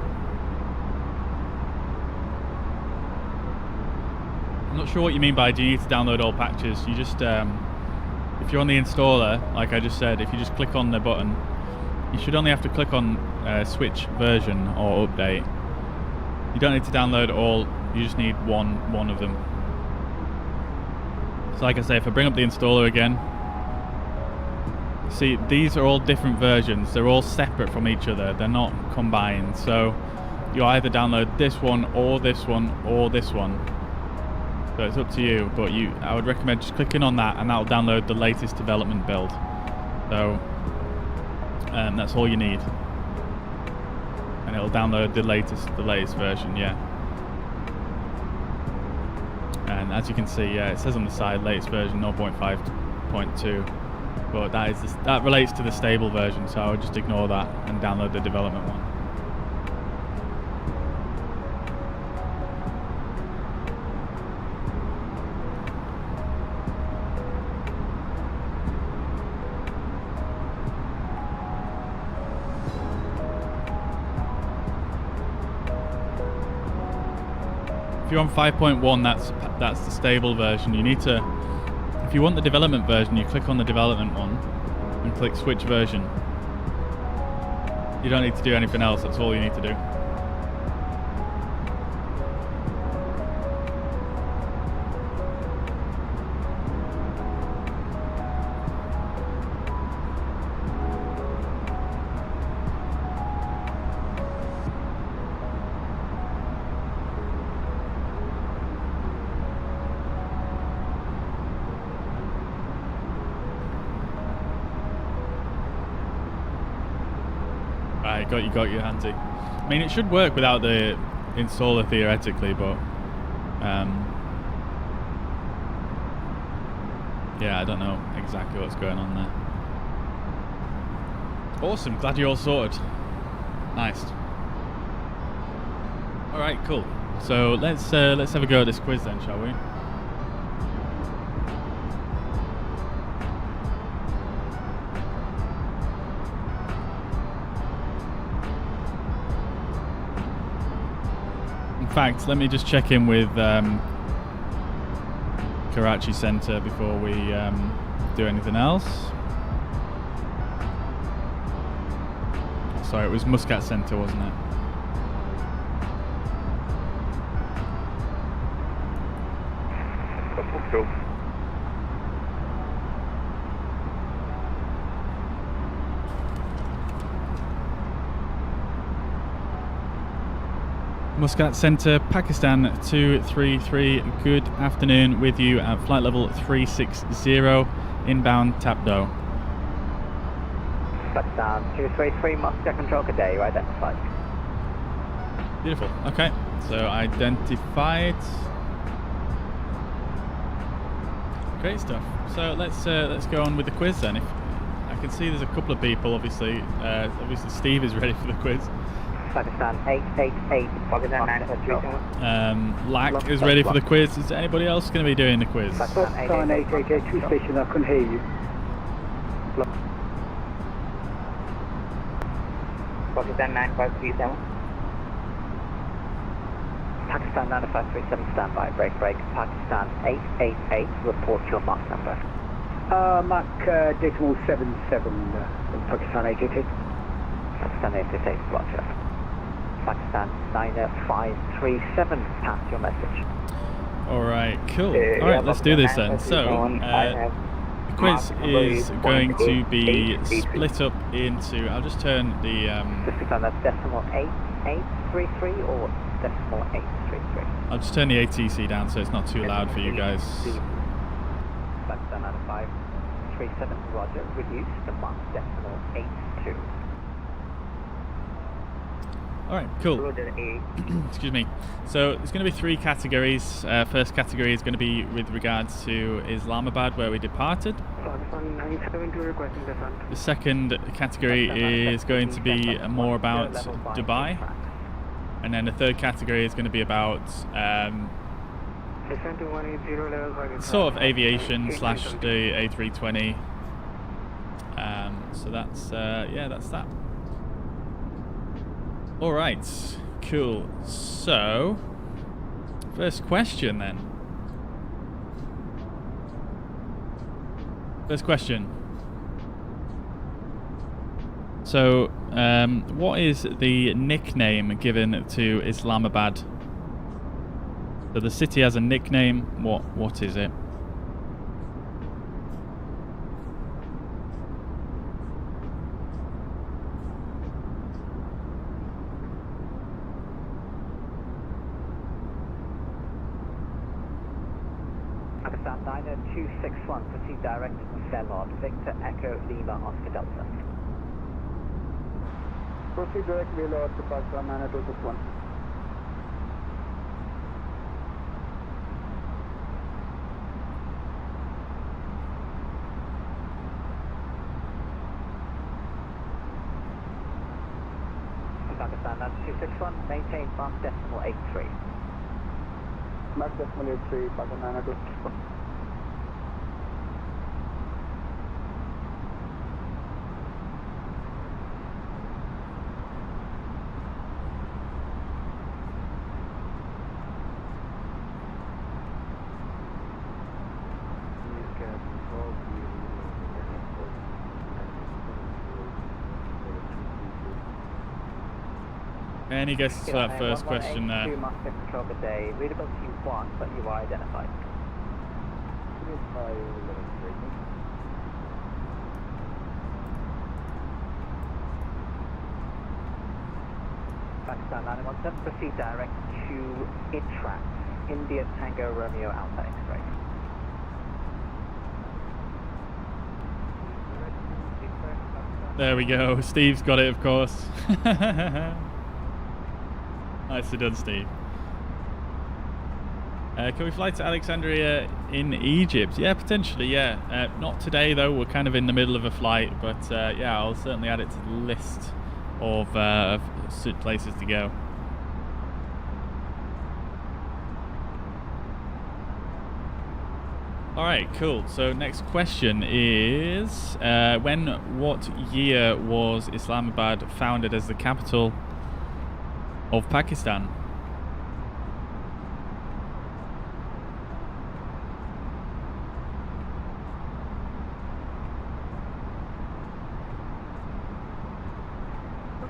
I'm not sure what you mean by do you need to download all patches. You just, if you're on the installer, like I just said, if you just click on the button, you should only have to click on switch version or update. You don't need to download all, you just need one of them. So like I say, if I bring up the installer again, see, these are all different versions. They're all separate from each other. They're not combined. So you either download this one or this one or this one. So it's up to you. But I would recommend just clicking on that, and that'll download the latest development build. So that's all you need, and it'll download the latest version. Yeah. And as you can see, yeah, it says on the side latest version 0.5.2. But that relates to the stable version, so I would just ignore that and download the development one. If you're on 5.1, that's the stable version. You need to, if you want the development version, you click on the development one and click switch version. You don't need to do anything else, that's all you need to do. Right, got you, Hansi. I mean, it should work without the installer theoretically, but yeah, I don't know exactly what's going on there. Awesome, glad you're all sorted. Nice. All right, cool. So let's have a go at this quiz then, shall we? In fact, let me just check in with Karachi Centre before we do anything else. Sorry, it was Muscat Centre, wasn't it?
Cool.
Muscat Centre, Pakistan 233. Good afternoon, with you at flight level 360, inbound Tapdo.
Pakistan 233, Muscat Control, good day, you identified.
Beautiful. Okay, so identified. Great stuff. So let's go on with the quiz then. If I can see, there's a couple of people. Obviously Steve is ready for the quiz.
Pakistan 888, Pakistan 943.
Lack is ready for the quiz. Is anybody else going to be doing the quiz?
Pakistan 888, two station, I couldn't hear you.
Pakistan 9537.
Pakistan 9537, standby, break. Pakistan 888, report your Mach number.
Mach decimal 77, Pakistan 888.
Pakistan 888, roger. Pakistan 9537, pass your message.
Alright, cool. Alright, let's do this then. So, the quiz is going to be split up into, I'll just turn the...
Just confirm that's decimal 8833 or decimal 833?
I'll just turn the ATC down so it's not too loud for you guys.
Pakistan 9537, roger, reduce the Mach decimal 82.
All right, cool.
Roger A.
Excuse me. So there's going to be 3 categories. First category is going to be with regards to Islamabad, where we departed.
Pakistan 972 requesting descent.
The second category is going to be more about Dubai. And then the third category is going to be about
Descent to 180 level 5.
sort of aviation / the A320. So that's, yeah, that's that. All right, cool. So, first question then. First question. So, what is the nickname given to Islamabad? So the city has a nickname. What is it?
Pakistan 9261, proceed direct to Simarc, Victor Echo Lima Oscar Delta.
Proceed direct Velour to Pakistan 9261.
Pakistan 9261, maintain Mach decimal 83.
Mach decimal 83, Pakistan 9261.
Any guesses for that first question there?
2 Mach control per day, readability 1, but you are identified. Pakistan 917, proceed direct to Intrax, India Tango Romeo Alpha X-ray.
There we go. Steve's got it, of course. Nicely done, Steve. Can we fly to Alexandria in Egypt? Yeah, potentially, yeah. Not today, though. We're kind of in the middle of a flight, but yeah, I'll certainly add it to the list of places to go. Alright, cool. So next question is, what year was Islamabad founded as the capital of Pakistan?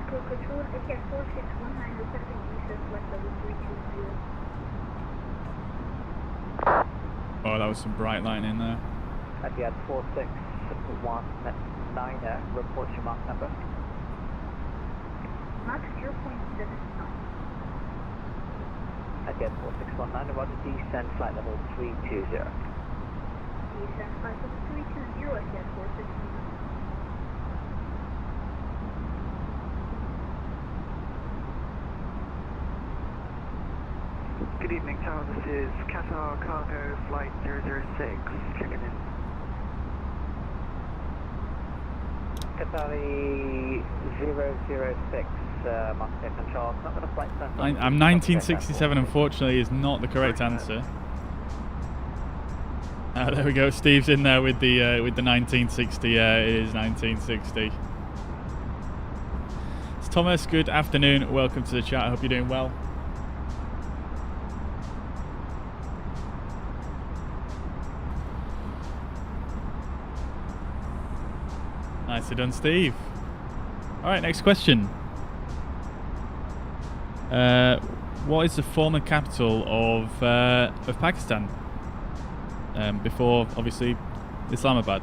Control, Etihad 4619, requesting visa, flight level 320.
Oh, that was some bright light in there.
Etihad 4619, report your Mach number.
Mach 0.79.
Etihad 4619, about to descend flight level 320.
Descend flight level 320, Etihad 4619.
Good evening, Tower. This is Qatar Cargo Flight 006, checking in. Qatari 006, Master Control. Not going to flight center.
I'm 1967, unfortunately, is not the correct answer. There we go. Steve's in there with the 1960. Yeah, it is 1960. It's Thomas. Good afternoon. Welcome to the chat. I hope you're doing well. Nicely done, Steve. All right, next question. What is the former capital of Pakistan? Before, obviously, Islamabad.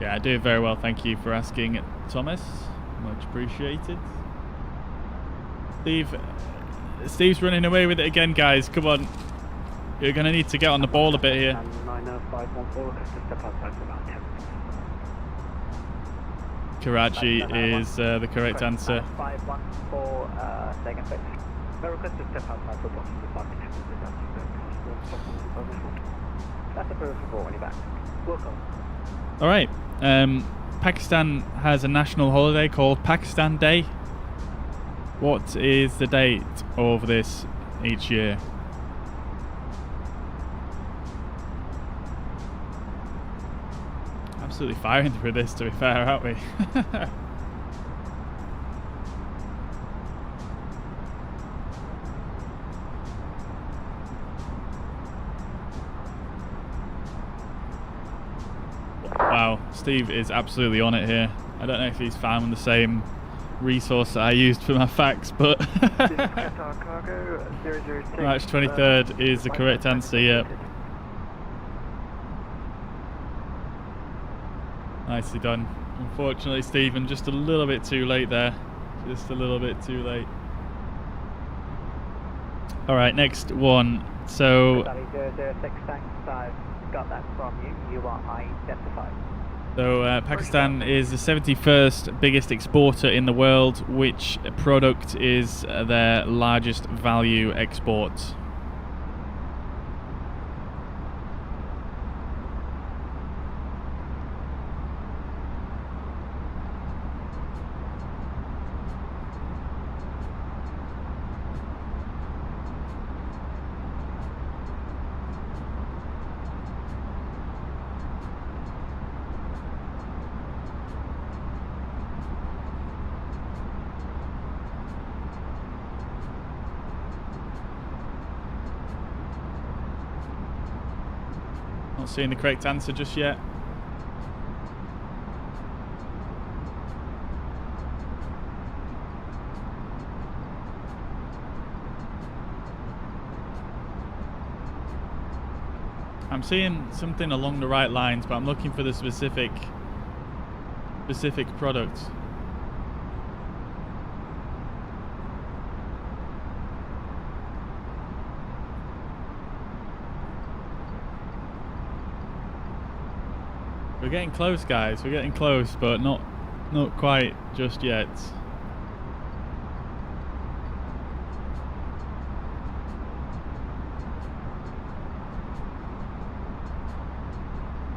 Yeah, I do very well. Thank you for asking, Thomas. Much appreciated. Steve's running away with it again, guys. Come on. You're going to need to get on the ball a bit here.
90514, step outside for about 10 minutes.
Karachi is the correct answer.
514, second place. No request to step outside for approximately 5 to 10 minutes. That's a perfect report when you're back. Welcome.
All right. Pakistan has a national holiday called Pakistan Day. What is the date of this each year? Absolutely firing through this, to be fair, aren't we? Wow, Steve is absolutely on it here. I don't know if he's found the same resource that I used for my facts, but March 23rd is the correct answer, yeah. Nicely done. Unfortunately, Stephen, just a little bit too late there. Just a little bit too late. Alright, next one. So
006, thanks. I've got that from you. You are identified.
So Pakistan is the 71st biggest exporter in the world. Which product is their largest value export? Not seeing the correct answer just yet. I'm seeing something along the right lines, but I'm looking for the specific product. We're getting close, guys. We're getting close, but not quite just yet.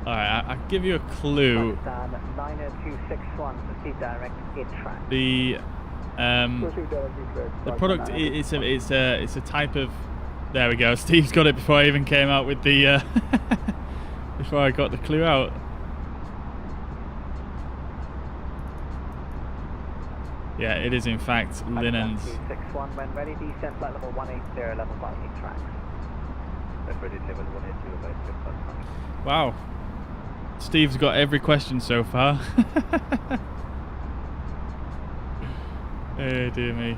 Alright, I'll give you a clue.
90261, proceed direct, in track.
The product it's a type of. There we go. Steve's got it before I even came out with the before I got the clue out. Yeah, it is in fact linens.
90261, when ready, descent flight level 180, level by 8 tracks. Ready, level 180 by 6.
Wow. Steve's got every question so far. Oh dear me.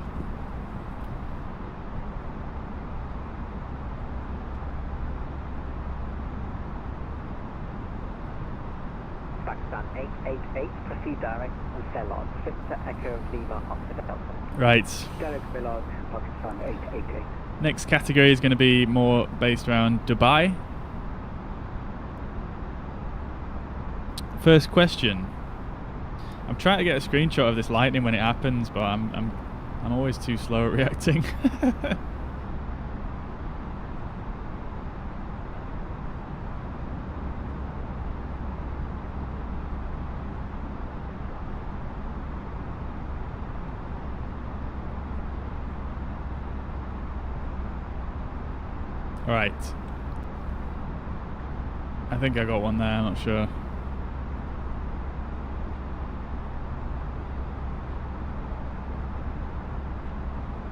Pakistan 888, proceed direct, Celog, Victor Echo Lima Occidental Delta.
Right.
Derek Belog, Pakistan 888.
Next category is going to be more based around Dubai. First question. I'm trying to get a screenshot of this lightning when it happens, but I'm always too slow at reacting. All right. I think I got one there. I'm not sure.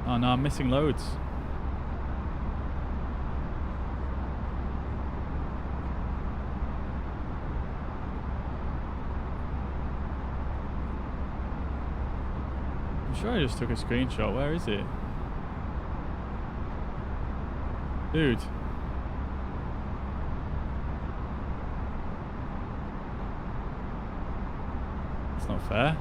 Oh no, I'm missing loads. I'm sure I just took a screenshot. Where is it? Dude. not fair.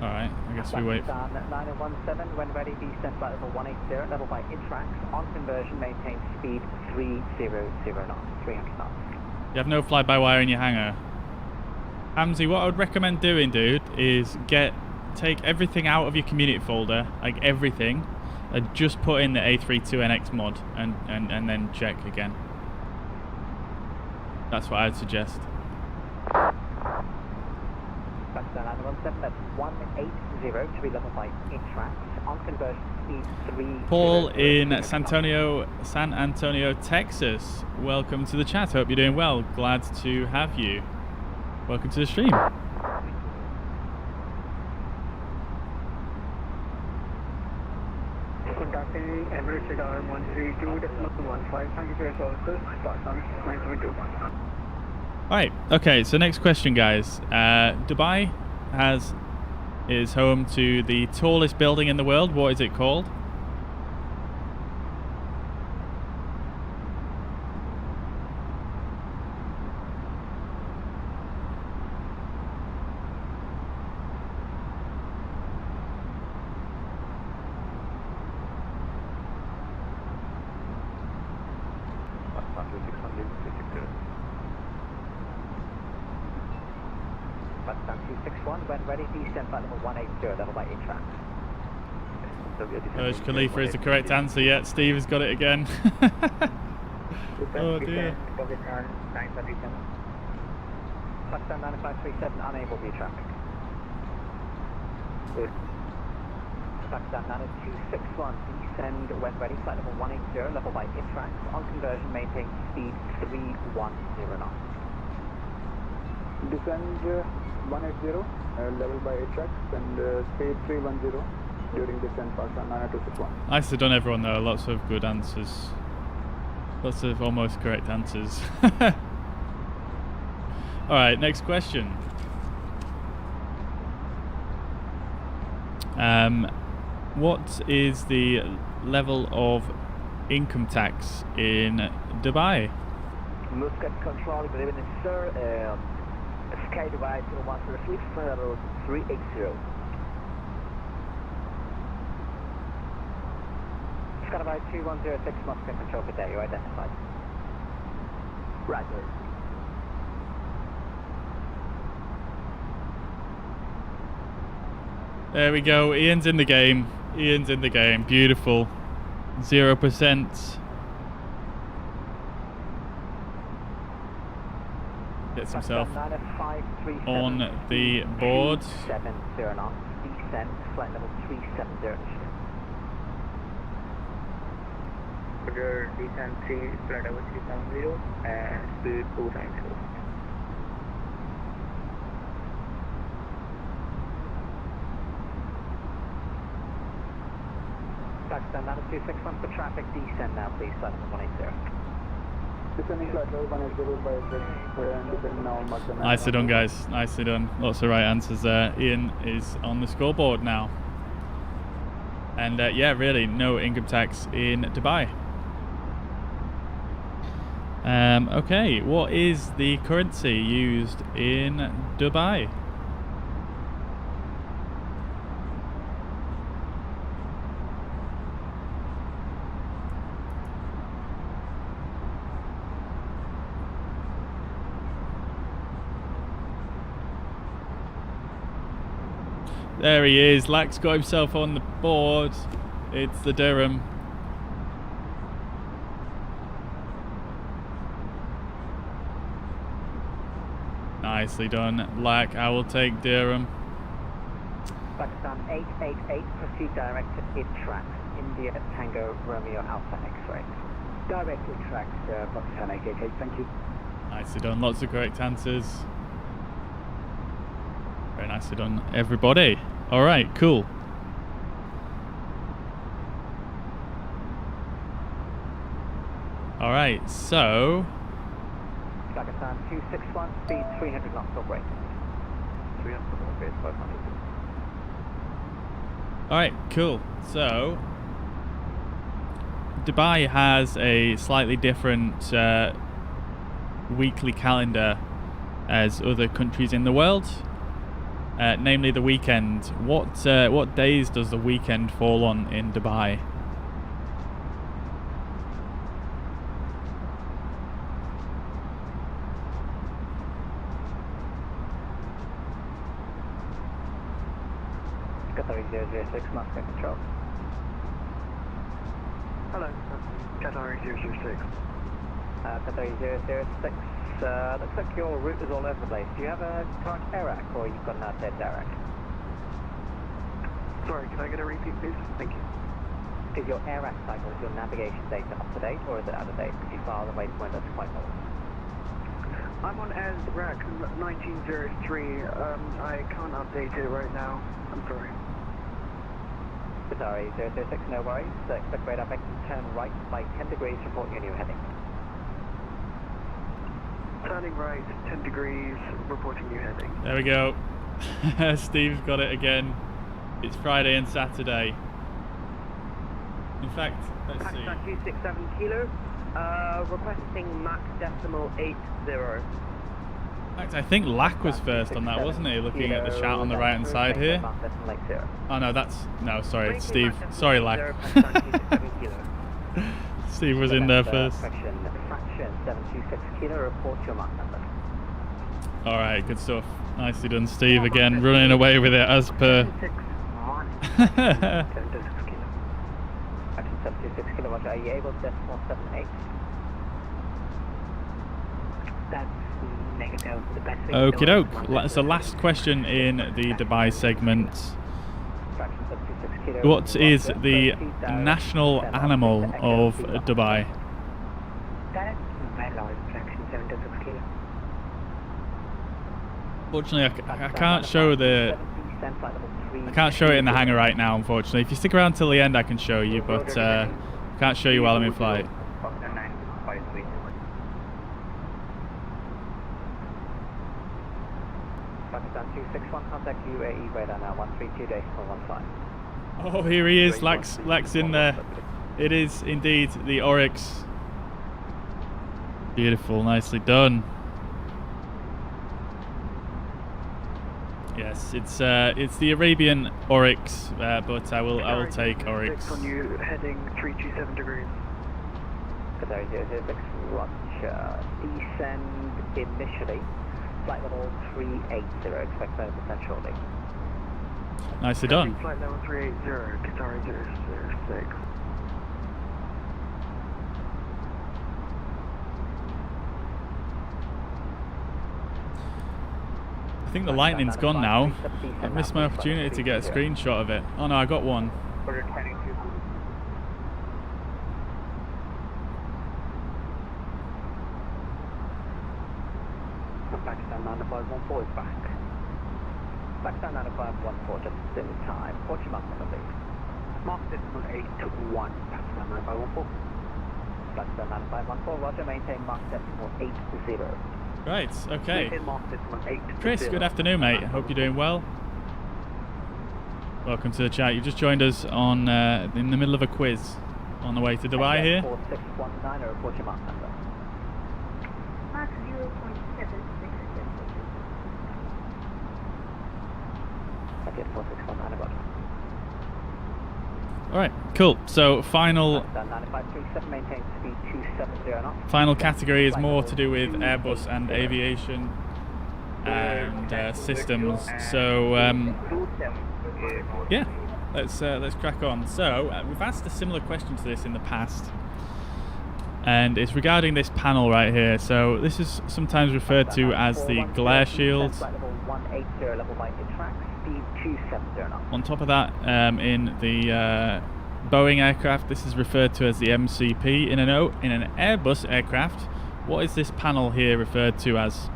Alright, I guess we wait.
Pakistan 9017, when ready, descent flight level 180, level by Intrax. On conversion, maintain speed 300 knots, 300 knots.
You have no fly-by-wire in your hangar. Hamzy, what I would recommend doing, dude, is take everything out of your community folder, like everything, and just put in the A32NX mod and then check again. That's what I'd suggest.
Pakistan 917, that's 180 to be level by Intrax. On conversion, speed 300.
Paul in San Antonio, Texas. Welcome to the chat. Hope you're doing well. Glad to have you. Welcome to the stream.
Contacting Emirates Radar 132.15. Thank you for your services. Pakistan 972.
Alright, okay, so next question, guys. Dubai is home to the tallest building in the world. What is it called?
Pakistan 261, when ready, descent flight level 180, level by Intrax.
Burj Khalifa is the correct answer. Yet Steve has got it again. Oh dear.
Pakistan 937.
Pakistan 9537, unable to traffic.
Good.
Pakistan 9261, descend when ready, flight level 180, level by Intrax. On conversion, maintain speed 310 knots.
Descend 180, level by Atrax, and speed 310 during descent. Pakistan 90261.
Nicely done, everyone, though. Lots of good answers. Lots of almost correct answers. Alright, next question. What is the level of income tax in Dubai?
Muscat control, good evening, sir. Sky Dubai 0136, level 380. Sky Dubai 2106, Muscat control for day, you identified. Roger.
There we go. Ian's in the game. Ian's in the game. Beautiful. 0%. Gets himself on the board.
70 knots, descent, flight level 370.
Order descent 3, flight level 370, and speed 290.
Pakistan 9261 for traffic, descend now please, flight level 180.
Descending flight level 180 by Atrax, and descending now Pakistan.
Nicely done, guys. Nicely done. Lots of right answers there. Ian is on the scoreboard now. And yeah, really, no income tax in Dubai. Okay, what is the currency used in Dubai? There he is. Lax got himself on the board. It's the dirham. Nicely done, Lack. I will take dirham.
Pakistan 888, proceed direct to Intrax, India Tango Romeo Alpha X-ray.
Direct to Atrax, Pakistan 888, thank you.
Nicely done. Lots of correct answers. Very nicely done, everybody. All right, cool. All right, so
Pakistan 261, speed 300 knots or greater. 300 or greater, 500.
all right, cool. So Dubai has a slightly different weekly calendar as other countries in the world, namely the weekend. What days does the weekend fall on in Dubai?
Qatar 006, Moscow Control.
Hello, Qatar 006.
Qatar 006, looks like your route is all over the place. Do you have a current AIRAC or you've got an outdated AIRAC?
Sorry, can I get a repeat, please? Thank you.
Is your AIRAC cycle, is your navigation data up to date or is it out of date? Because you file the waypoint that's quite old.
I'm on AIRAC 1903. I can't update it right now. I'm sorry.
Qatar 006, no worries. Expect radar back to turn right by 10 degrees, report your new heading.
Turning right, 10 degrees, reporting new heading.
There we go. Steve's got it again. It's Friday and Saturday. In fact, let's see.
Pakistan 267 kilo, requesting Mach decimal 80.
In fact, I think Lack was first on that, wasn't he? Looking at the chat on the right hand side here. Oh no, sorry, it's Steve. Sorry, Lack. Steve was in there first.
Fraction 726 kilo, report your Mach number.
Alright, good stuff. Nicely done, Steve, again, running away with it as per.
726 kilo, Roger. Are you able to decimal 78?
That's negative. The best thing
Okie doke. So last question in the Dubai segment.
Fraction 726 kilo.
What is the national animal of Dubai?
That's well oil, fraction 726 kilo.
Unfortunately, I can't show the. I can't show it in the hangar right now, unfortunately. If you stick around till the end, I can show you, but can't show you while I'm in flight.
Pakistan 261, contact UAE radar now, 132.15.
Oh, here he is, Lax in there. It is indeed the Oryx. Beautiful, nicely done. Yes, it's the Arabian Oryx, but I will take Oryx.
On you, heading 327 degrees.
Qatar 006, Roger. Descend initially. Flight level 380, expect 30% shortly.
Nicely done.
Flight level 380, Qatar 006.
I think the lightning's gone now. I missed my opportunity to get a screenshot of it. Oh no, I got one.
Pakistan 9514 is back. Pakistan 9514 just in time. What's your Mach number, please?
Mark decimal 81, Pakistan 9514.
Pakistan 9514, Roger, maintain Mach decimal 80.
Right, okay.
Maintain Mark decimal 80.
Chris, good afternoon, mate. Hope you're doing well. Welcome to the chat. You've just joined us on in the middle of a quiz on the way to Dubai here.
4619, report your Mach number.
Mach 0.76.
Okay, 4619, Roger.
Alright, cool. So final category is more to do with Airbus and aviation and systems. So yeah, let's crack on. So we've asked a similar question to this in the past, and it's regarding this panel right here. So this is sometimes referred to as the glare shield. On top of that, in the Boeing aircraft, this is referred to as the MCP. In an Airbus aircraft, what is this panel here referred to as?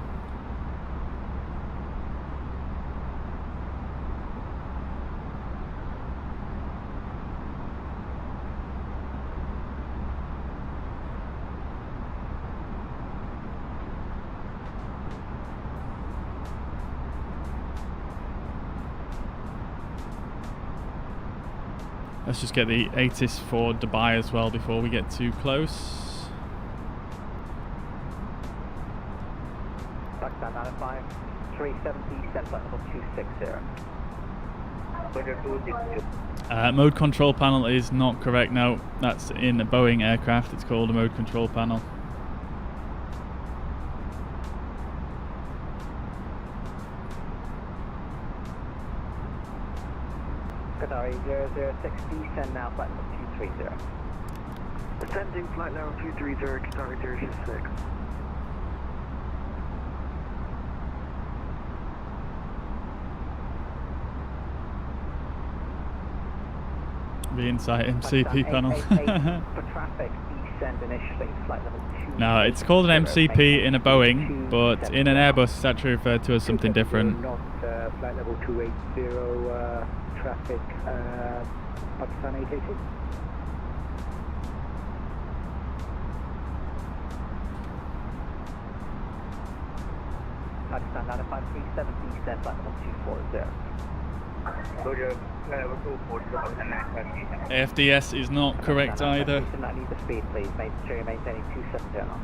Let's just get the ATIS for Dubai as well before we get too close.
Pakistan 5, 370, set flight level 260.
Roger 260.
Mode control panel is not correct. No, that's in a Boeing aircraft. It's called a mode control panel.
Qatari 006, descend now, flight level 230.
Ascending flight level 230, Qatari 066.
The inside MCP panel.
For traffic, descend initially, flight level 2.
No, it's called an MCP in a Boeing, but in an Airbus it's actually referred to as something different.
Not flight level 280, traffic, Pakistan 880.
Pakistan 95370, descend flight level 240.
Roger, flight level 240,
AFDS is not correct either.
I need the speed, please. Make sure you're maintaining 270 knots.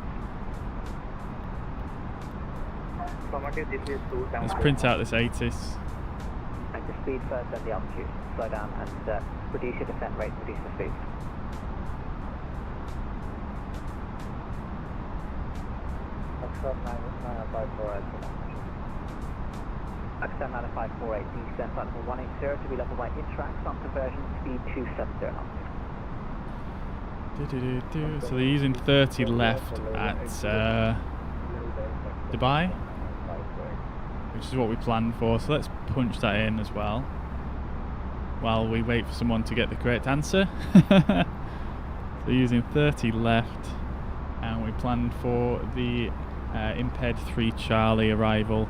Let's print out this ATIS.
Make the speed first, then the altitude. Slow down and reduce your descent rate, reduce the speed. Pakistan 9548, descend flight level 180 to be level by Interact, on conversion, speed 270 knots.
So they're using 30 left at Dubai, which is what we planned for. So let's punch that in as well, while we wait for someone to get the correct answer. So they're using 30 left, and we planned for the Imped 3 Charlie arrival.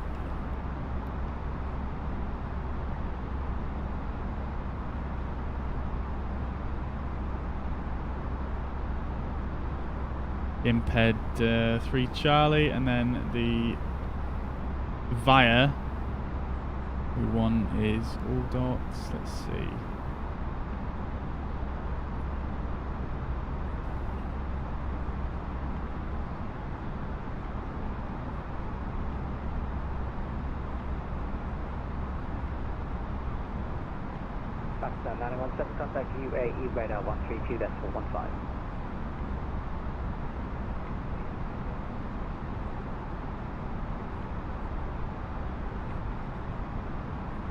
Imped 3 Charlie, and then the Via, who one is all dots. Let's see.
Pakistan 917, contact UAE radar 132.15.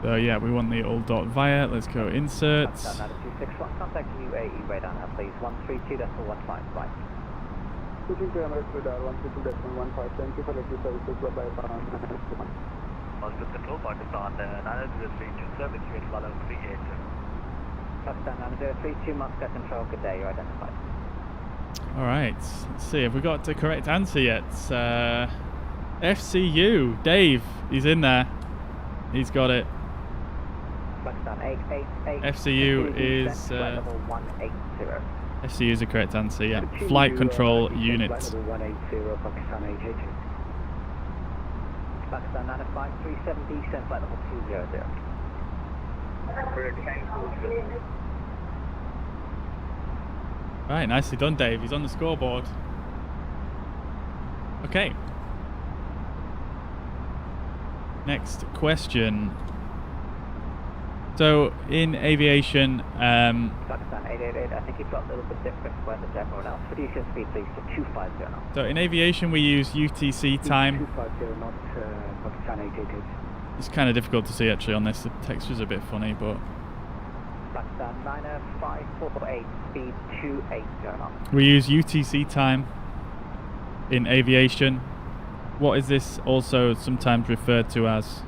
So yeah, we want the all dot Via. Let's go insert.
Pakistan 926, contact UAE radar now, please. 132.15, right.
Switching to Emirates radar 132.15. Thank you for letting services. Bye bye.
Positive control, Pakistan 903 service rate follow 38.
Pakistan 9032, Moscow control, good day, you're identified.
Alright, let's see, have we got the correct answer yet? FCU, Dave, he's in there. He's got it.
Pakistan 888.
FCU is
level 180.
FCU is the correct answer, yeah. Flight control unit.
Level 180, Pakistan 880.
Pakistan 95370, send flight level 200.
Right, nicely done, Dave. He's on the scoreboard. Okay. Next question. So, in aviation,
Pakistan 888, I think you've got a little bit different weather to everyone else. Reduce your speed, please, to 250 knots.
So, in aviation, we use UTC time.
250, not Pakistan 888.
It's kind of difficult to see actually on this. The texture's a bit funny, but
Pakistan 90548, speed 280 knots.
we use UTC time in aviation. What is this also sometimes referred to as?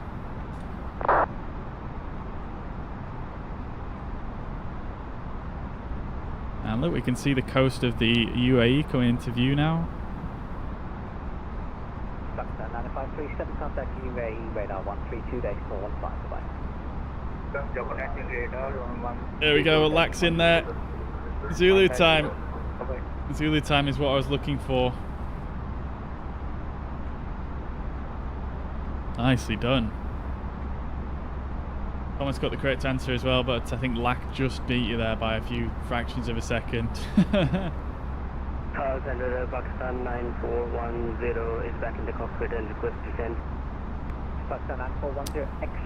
And look, we can see the coast of the UAE coming into view now.
Pakistan 95370, contact UAE radar 132.415, goodbye.
There we go, Lax in there. Zulu time. Zulu time is what I was looking for. Nicely done. Thomas got the correct answer as well, but I think Lack just beat you there by a few fractions of a second.
Center Pakistan 9410 is back in the cockpit and request descent.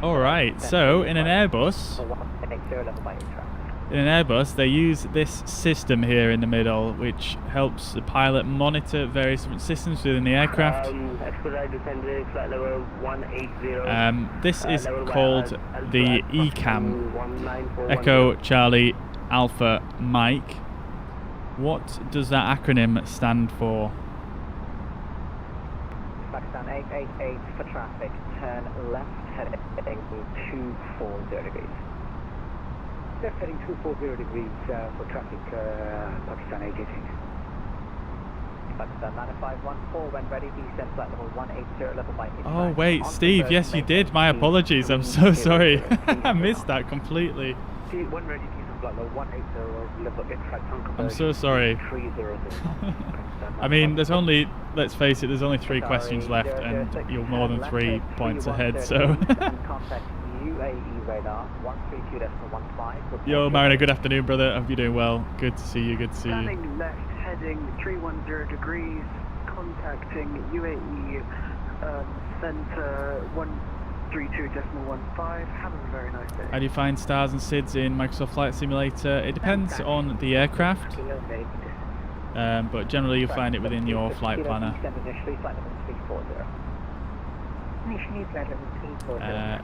Alright, so in an Airbus, they use this system here in the middle, which helps the pilot monitor various different systems within the aircraft.
Expedite descending flight level 180.
This is called the ECAM, Echo Charlie Alpha Mike. What does that acronym stand for?
Pakistan 888 for traffic, turn left heading 240 degrees.
Left heading 240 degrees for traffic, Pakistan 888.
Pakistan 9514, when ready, descend flight level 180, level by 85.
Oh wait, Steve, yes you did. My apologies, I'm so sorry. I missed that completely.
When ready, descend flight level 180, level
I'm so sorry. I mean, there's only, let's face it, there's only 3 questions left and you're more than 3 points ahead, so... Yo, Mariner, good afternoon, brother. Hope you're doing well. Good to see you, good to see you.
Standing left, heading 310 degrees, contacting UAE center 132.15. Have a very nice day.
How do you find stars and SIDS in Microsoft Flight Simulator? It depends on the aircraft. But generally you'll find it within your flight planner.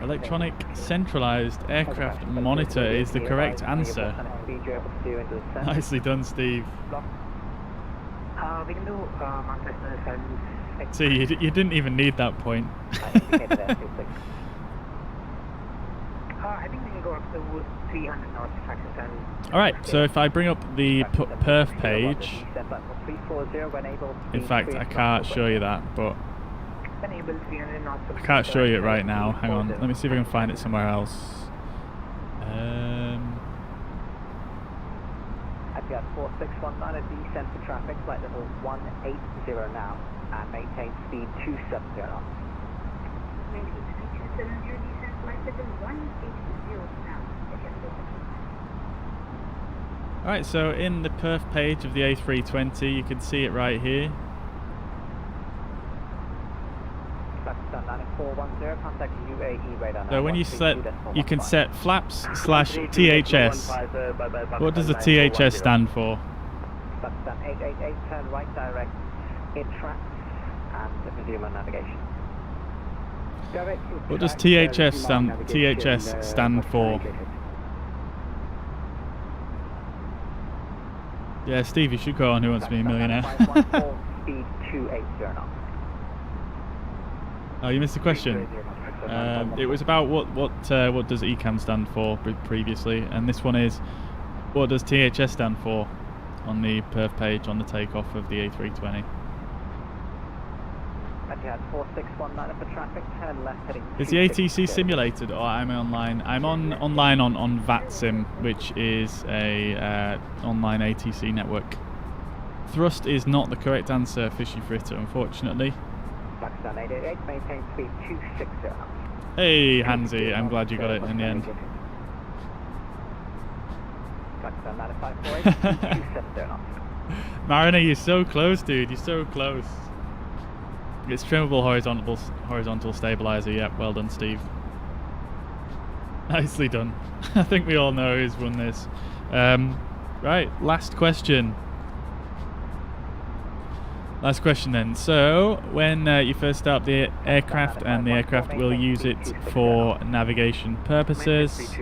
Electronic centralized aircraft monitor is the correct answer. Nicely done, Steve.
We can do
See, you didn't even need that point.
I think we can go up to 300 knots, Pakistan.
Alright, so if I bring up the perf page, in fact I can't show you that, but I can't show you it right now. Hang on, let me see if I can find it somewhere else.
I've got 4619 descent for traffic, flight level 180 now, and maintain speed 270 knots.
Maintain speed 270, descent flight level 180 now.
Alright, so in the perf page of the A320, you can see it right here. So when you set, you can set flaps / THS. What does the THS stand for?
Pakistan 888, turn right direct, in tracks, and resume on navigation.
What does THS stand for? Yeah, Steve, you should go on Who Wants to Be a Millionaire.
Speed 280 knots.
Oh, you missed the question. It was about what does ECAM stand for previously, and this one is what does THS stand for on the perf page on the takeoff of the A320. Is the ATC simulated or I'm online? I'm online on Vatsim, which is a online ATC network. Thrust is not the correct answer, Fishy Fritter, unfortunately.
Pakistan 888, maintain speed 260 knots.
Hey, Hansi, I'm glad you got it in the end.
Pakistan 9548, 270 knots.
Mariner, you're so close, dude. You're so close. It's trimmable horizontal stabilizer. Yep, well done, Steve. Nicely done. I think we all know who's won this. Right, last question. Last question then. So, when you first start the aircraft, and the aircraft will use it for navigation purposes,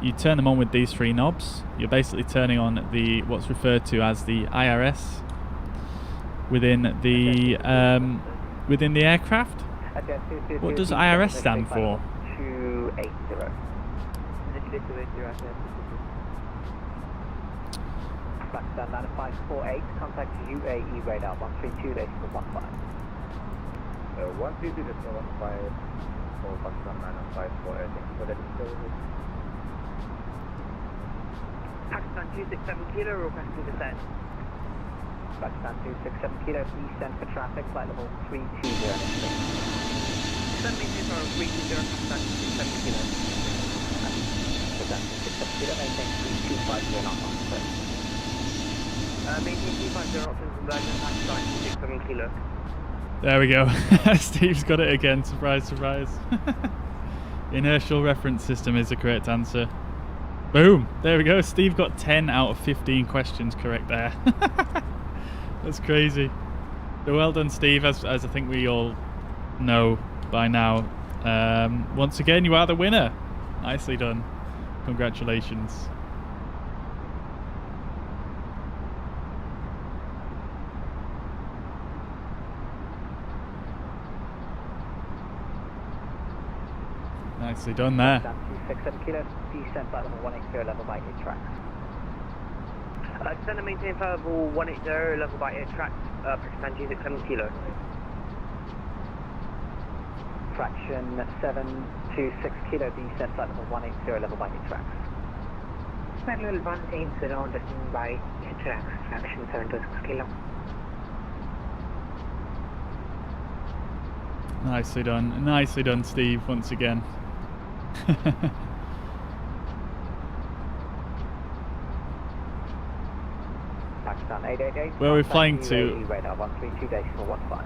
you turn them on with these 3 knobs. You're basically turning on what's referred to as the IRS within the aircraft. What does IRS stand for?
280. Pakistan 9548, contact UAE radar 132.15.
132.15 for Pakistan 9548. Thank you for that service.
Pakistan 267 kilo, request to descend.
Pakistan 267 kilo, descend for traffic, flight level 320.
Send me to 320, Pakistan 267 kilo.
Pakistan 267 kilo, maintain speed 250 knots.
Maintain 250 knots and conversion Pakistan 267 kilo.
There we go. Steve's got it again. Surprise, surprise. Inertial reference system is the correct answer. Boom. There we go. Steve got 10 out of 15 questions correct there. That's crazy. So well done, Steve, as I think we all know by now. Once again, you are the winner. Nicely done. Congratulations. Nicely done there.
267 kilos, descent by level 180, level by 8 tracks.
Descend and maintain for level 180, level by 8 tracks, Pakistan 267 kilos.
Fraction 726 kilo, descent by level 180, level by 8 tracks.
Level 180, descent by 8 tracks, fraction 726 kilo.
Nicely done, Steve, once again.
Pakistan 888.
Where are we flying to?
Radar 132.15.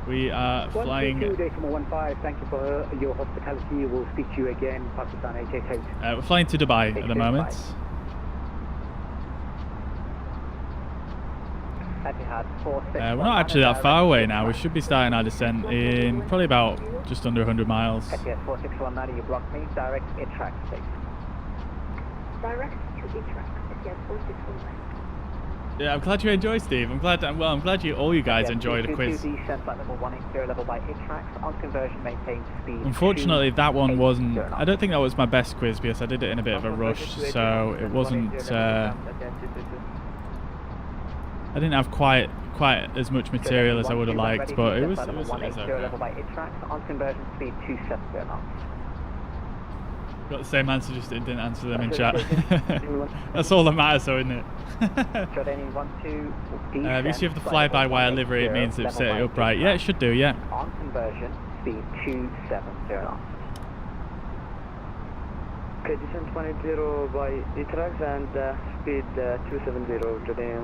We are flying.
132.15. Thank you for your hospitality. We'll speak to you again. Pakistan 888.
We're flying to Dubai at the moment. We're not actually that far away now. We should be starting our descent in probably about just under 100 miles.
Etihad 4619, you blocked me. Direct 8 tracks, please.
Direct to E-Track, Etihad 4619.
Yeah, I'm glad you enjoyed, Steve. I'm glad all you guys enjoyed the quiz.
Descent by level 180, level by 8 tracks. On conversion, maintain speed.
Unfortunately, that one wasn't. I don't think that was my best quiz because I did it in a bit of a rush, so it wasn't. I didn't have quite as much material as I would have liked, but it was okay.
Level by 8 tracks. On conversion, speed 270 knots.
Got the same answer, just didn't answer them in chat. That's all that matters, though, isn't it? If you have the fly-by-wire livery, it means they've set it up right. Yeah, it should do, yeah.
On conversion, speed 270 knots. Okay, descent 180 by 8 tracks and speed 270 today.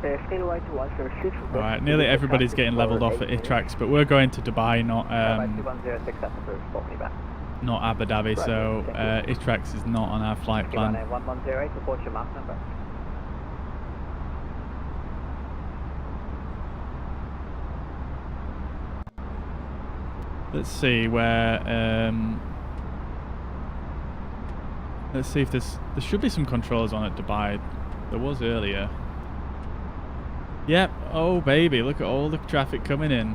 Alright, nearly everybody's getting leveled off at ITRAX, but we're going to Dubai, not Abu Dhabi, so ITRAX is not on our flight plan.
1108, report your map number.
Let's see where let's see if there should be some controls on at Dubai. There was earlier. Yep, oh baby, look at all the traffic coming in.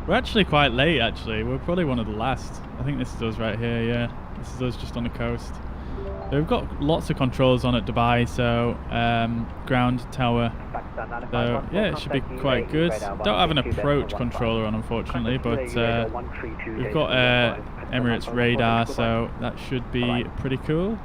We're actually quite late, actually. We're probably one of the last. I think this is us right here, yeah. This is us just on the coast. So we've got lots of controls on at Dubai, so ground tower. So yeah, it should be quite good. Don't have an approach controller on, unfortunately, but we've got Emirates radar, so that should be pretty cool.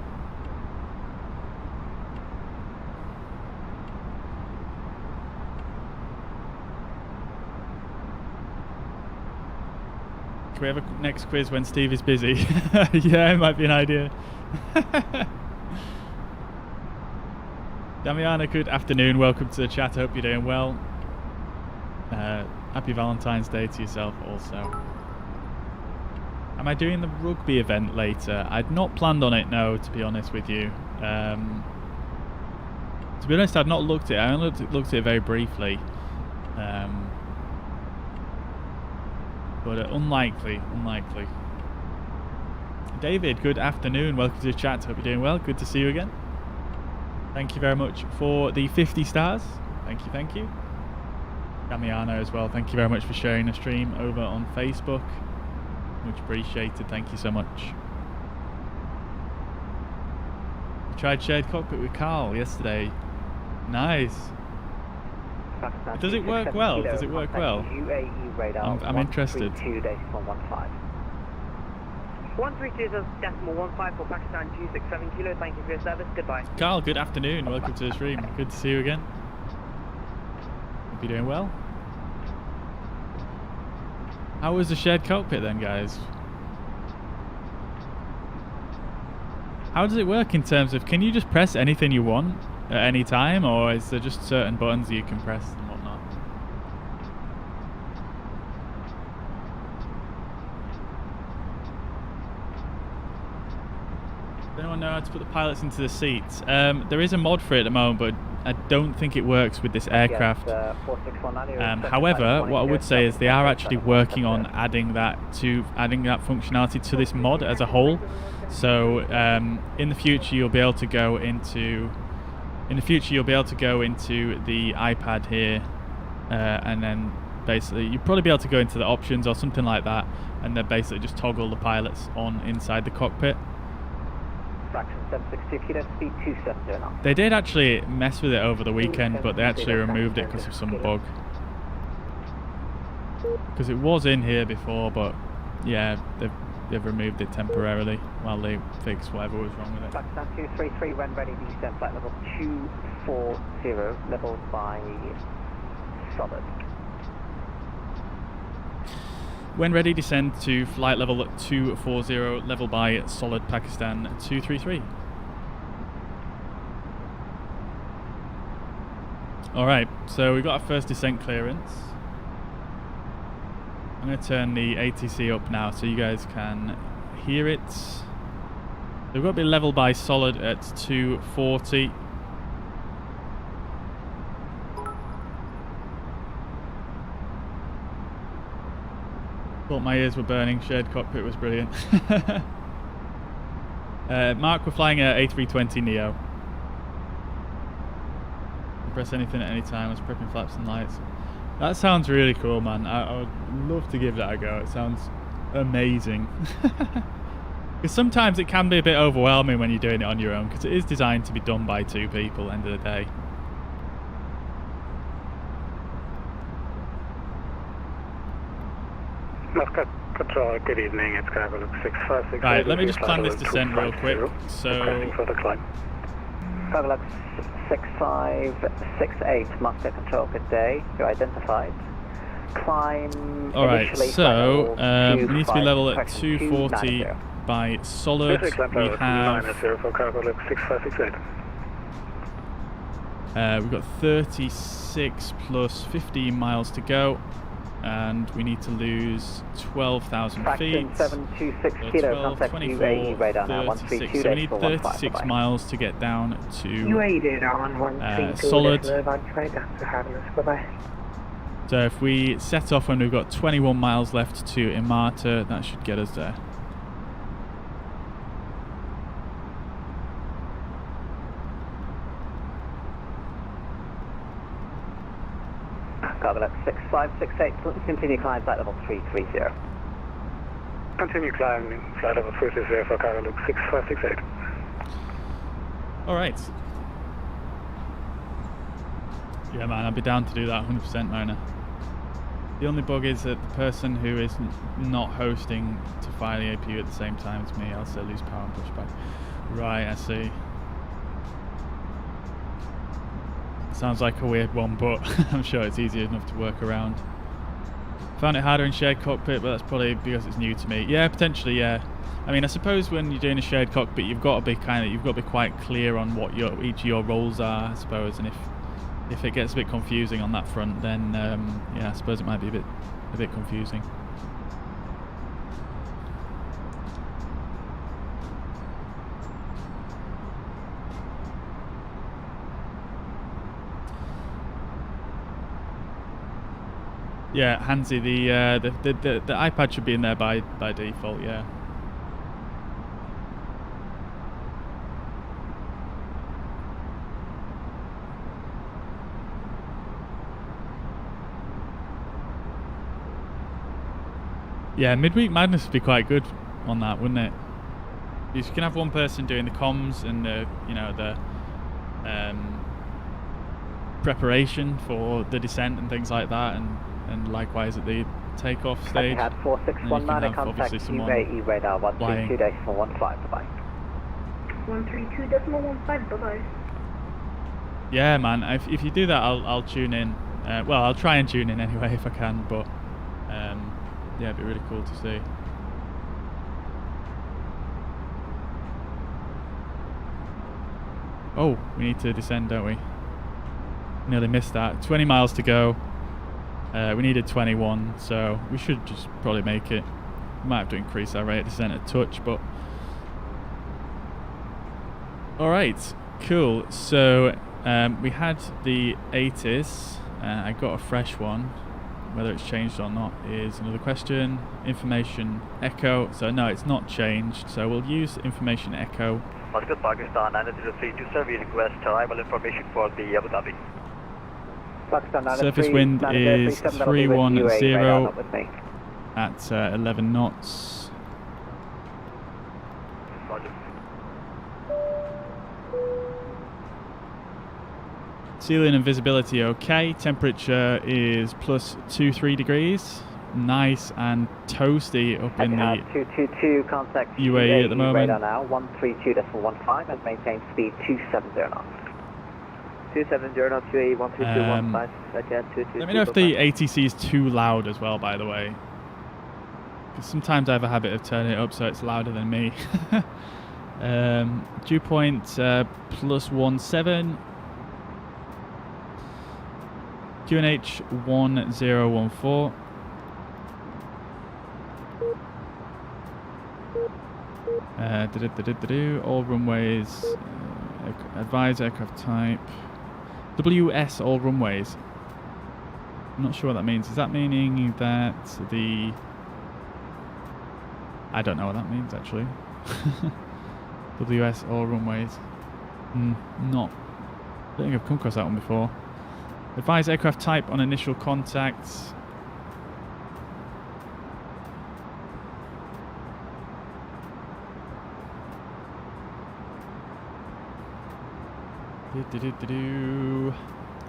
Can we have a next quiz when Steve is busy? Yeah, it might be an idea. Damiana, good afternoon. Welcome to the chat. I hope you're doing well. Happy Valentine's Day to yourself also. Am I doing the rugby event later? I'd not planned on it, no, to be honest with you. To be honest, I've not looked at it. I only looked at it very briefly. But unlikely. David, good afternoon. Welcome to the chat. Hope you're doing well. Good to see you again. Thank you very much for the 50 stars. Thank you. Damiano as well. Thank you very much for sharing the stream over on Facebook. Much appreciated. Thank you so much. I tried shared cockpit with Carl yesterday. Nice. Does it work well? I'm interested.
132.15 for Pakistan 267 kilo. Thank you for your service. Goodbye.
Carl, good afternoon. Welcome to the stream. Good to see you again. Hope you're doing well. How was the shared cockpit then, guys? How does it work in terms of, can you just press anything you want? at any time, or is there just certain buttons that you can press and whatnot? Does anyone know how to put the pilots into the seats? There is a mod for it at the moment, but I don't think it works with this aircraft. However, what I would say is they are actually working on adding that functionality to this mod as a whole. So in the future, you'll be able to go into the iPad here, and then basically you'll probably be able to go into the options or something like that, and then basically just toggle the pilots on inside the cockpit.
Fraction 762 kilo, speed 270 knots.
They did actually mess with it over the weekend, but they actually removed it because of some bug. Because it was in here before, but yeah, they've removed it temporarily while they fix whatever was wrong with it.
Pakistan 233, when ready, descent flight level 240, level by solid.
When ready, descend to flight level 240, level by solid, Pakistan 233. Alright, so we got our first descent clearance. I'm going to turn the ATC up now so you guys can hear it. We've got to be level by solid at 240. Thought my ears were burning. Shared cockpit was brilliant. Mark, we're flying a A320neo. Press anything at any time. I was prepping flaps and lights. That sounds really cool, man. I would love to give that a go. It sounds amazing. Because sometimes it can be a bit overwhelming when you're doing it on your own, because it is designed to be done by two people at the end of the day.
Control, good evening, it's Cargo 656.
Right, let me just plan this descent real quick. So,
Cargo 6568, Master Control, good day, you're identified. Climb.
Alright, so we need to be level at 240 by solid. We have we've got 36 plus 15 miles to go, and we need to lose 12,000 feet.
726 kilo, contact
24,
UAE radar now,
36. So we need 36 miles to get down to
UAE radar on 132.
solid.
Bye-bye.
So if we set off when we've got 21 miles left to Imata, that should get us there.
Cargo 6568, continue climb flight level 330.
Continue climbing flight level 330 for Cargo 6568.
Alright. Yeah man, I'd be down to do that 100%, Mona. The only bug is that the person who is not hosting to fire the APU at the same time as me, I'll say lose power and pushback. Right, I see. Sounds like a weird one, but I'm sure it's easy enough to work around. Found it harder in shared cockpit, but that's probably because it's new to me. Yeah, potentially, yeah. I mean, I suppose when you're doing a shared cockpit, you've got to be quite clear on what each of your roles are, I suppose. And if it gets a bit confusing on that front, then yeah, I suppose it might be a bit confusing. Yeah, Hansi, the iPad should be in there by default, yeah. Yeah, midweek madness would be quite good on that, wouldn't it? You can have one person doing the comms and the preparation for the descent and things like that, and likewise at the takeoff stage.
Had 4619, contact UAE radar 132.15, bye-bye.
132.15, bye-bye.
Yeah, man. If you do that, I'll tune in. Well, I'll try and tune in anyway if I can. But yeah, it'd be really cool to see. Oh, we need to descend, don't we? Nearly missed that. 20 miles to go. We needed 21, so we should just probably make it. We might have to increase our rate of descent a touch, but... Alright, cool. So, we had the 80s. I got a fresh one. Whether it's changed or not is another question. Information echo. So no, it's not changed. So we'll use information echo.
Muscat, Pakistan 903 sir, we request arrival information for the Abu Dhabi.
Surface wind is 310 at 11 knots.
Roger.
Ceiling and visibility okay. Temperature is plus 23 degrees. Nice and toasty up in the
222 contact
UAE at the moment.
Radar now 132.15 and maintain speed 270 knots. 270 knots UAE 132.15.
Let me know if the ATC is too loud as well, by the way. Because sometimes I have a habit of turning it up so it's louder than me. Dew point plus 17. QNH 1014. All runways. Advise aircraft type. WS all runways. I'm not sure what that means. Is that meaning that the... I don't know what that means actually. WS all runways. Not. I don't think I've come across that one before. Advise aircraft type on initial contact.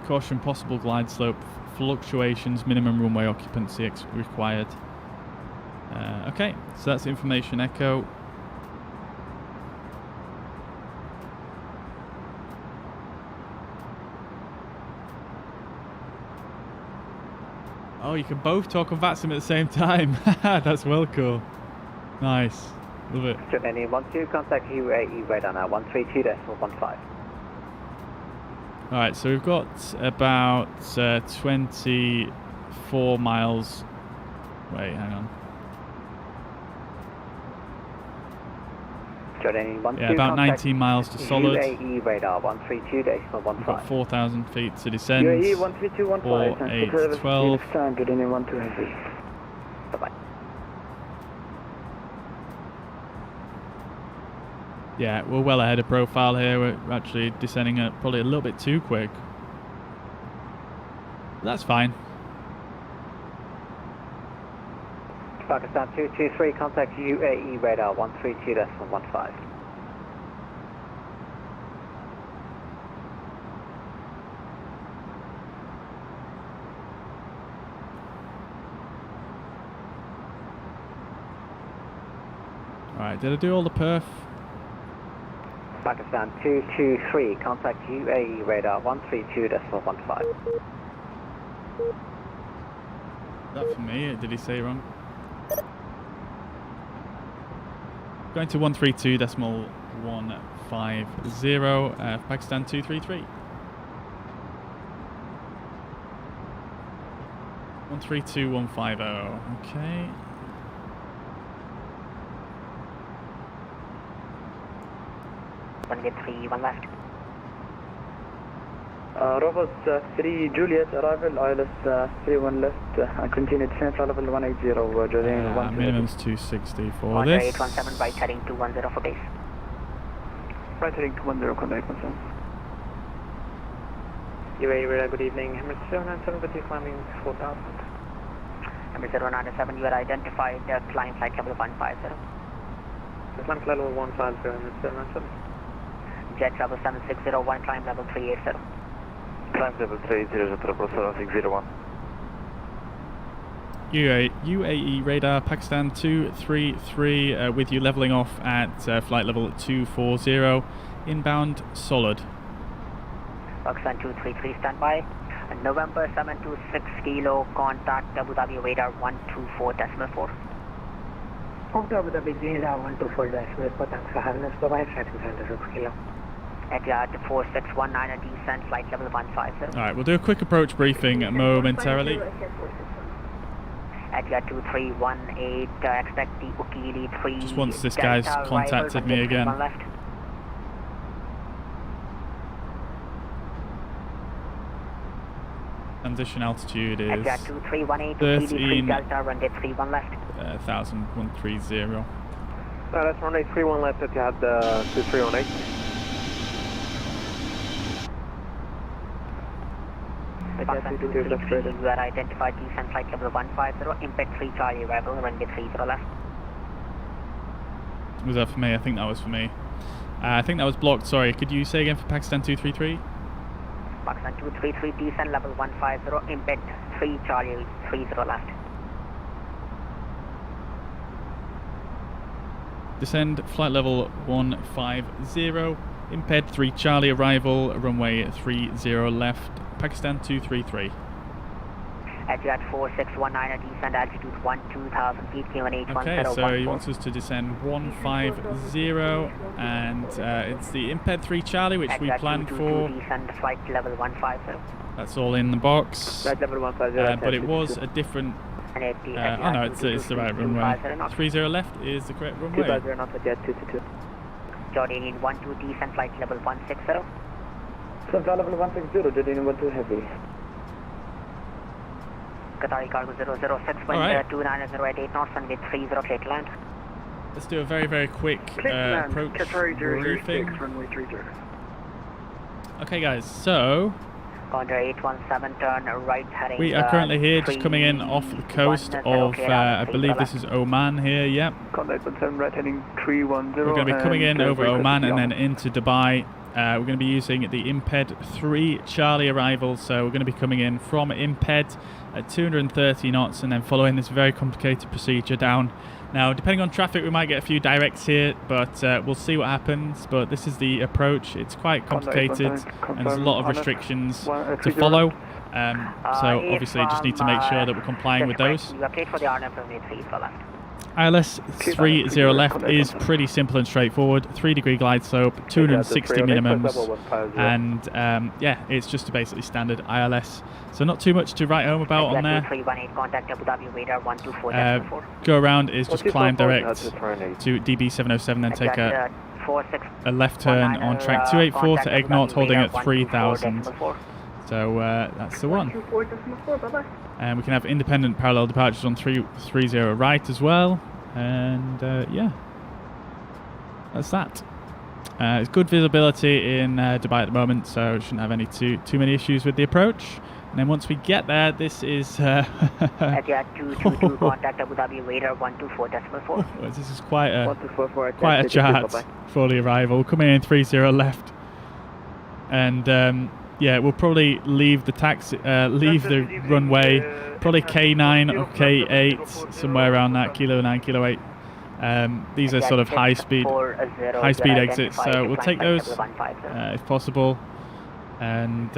Caution possible glide slope fluctuations, minimum runway occupancy required. Okay, so that's information echo. Oh, you can both talk on Vatsim at the same time. That's well cool. Nice. Love it.
Any 12, contact UAE radar now 132.15.
Alright, so we've got about 24 miles. Wait, hang on. Yeah, about 19 miles to solid.
UAE radar 132.15.
Got 4,000 feet to descend.
UAE 132.15.
4812.
Standard in 12 heavy.
Bye-bye.
Yeah, we're well ahead of profile here. We're actually descending at probably a little bit too quick. That's fine.
Pakistan 223, contact UAE radar 132.15.
Alright, did I do all the perf?
Pakistan 223, contact UAE radar 132.15.
That for me? Did he say wrong? Going to 132.150, Pakistan 233. 132.150, okay.
One get 3, 1 left.
Rovers 3 Juliet, arrival, ILS 31 left, continue descent, flight level 180, Jordan 1.
Minimum's 260 for this.
817, right heading 210 for base.
Right heading 210, contact consent.
UAE radar, good evening. Emirates 097 with you climbing 4000.
Emirates 097, you are identified, climb flight level 150.
Climb flight level 150, Emirates 097.
Jet travel 7601, climb level 380.
Climb level 380,
UAE radar, Pakistan 233, with you leveling off at flight level 240, inbound solid.
Pakistan 233, standby. November 726 kilo, contact Abu Dhabi radar 124.4.
Of the Abu Dhabi radar 124.4, thanks for having us, bye-bye, flight 6 kilo.
Etihad 4619 descent, flight level 150.
Alright, we'll do a quick approach briefing momentarily.
Etihad 2318, expect the Ukili 3
Just once this guy's contacted me again.
Left.
Transition altitude is
Etihad 2318, Ukili 3 Delta, runway 31 left.
1,130.
That's runway 31 left, Etihad 2318.
You are identified descent flight level 150, impact 3 Charlie arrival, runway 30 left.
Was that for me? I think that was for me. I think that was blocked, sorry. Could you say again for Pakistan 233?
Pakistan 233, descent level 150, impact 3 Charlie 30 left.
Descend flight level 150, imped 3 Charlie arrival, runway 30 left, Pakistan 233.
Etihad 4619, descend altitude 12,000 feet, Q&H 1014.
Okay, so he wants us to descend 150, and it's the imped 3 Charlie, which we planned for.
Descend flight level 150.
That's all in the box.
Flight level 150.
But it was a different. Oh no, it's the right runway. 30 left is the correct runway.
250 knots, Etihad 222.
Jordanian 12, descent flight level 160.
Descent flight level 160, Jordanian 12 heavy.
Qatari cargo 006, wind 29088 knots, runway 30, clear to land.
Let's do a very, very quick approach briefing.
Runway 30.
Okay guys, so
Condor 817, turn right heading.
we are currently here, just coming in off the coast of, I believe this is Oman here, yep.
Condor 817, right heading 310.
We're going to be coming in over Oman and then into Dubai. We're going to be using the Imped 3 Charlie arrival, so we're going to be coming in from Imped at 230 knots and then following this very complicated procedure down. Now, depending on traffic, we might get a few directs here, but we'll see what happens. But this is the approach. It's quite complicated and there's a lot of restrictions to follow. So obviously, just need to make sure that we're complying with those. ILS 30 left is pretty simple and straightforward. 3-degree glide slope, 260 minimums, and yeah, it's just a basically standard ILS. So not too much to write home about on there. Go around is just climb direct to DB707, then take a left turn on track 284 to egg north, holding at 3000. So that's the one. And we can have independent parallel departures on 330 right as well. And yeah, that's that. It's good visibility in Dubai at the moment, so shouldn't have any too many issues with the approach. And then once we get there, this is
Etihad 222, contact Abu Dhabi radar 124.4.
This is quite a chart for the arrival. Coming in 30 left, and yeah, we'll probably leave the leave the runway, probably K9 or K8, somewhere around that, Kilo 9, Kilo 8. These are sort of high speed exits, so we'll take those if possible. And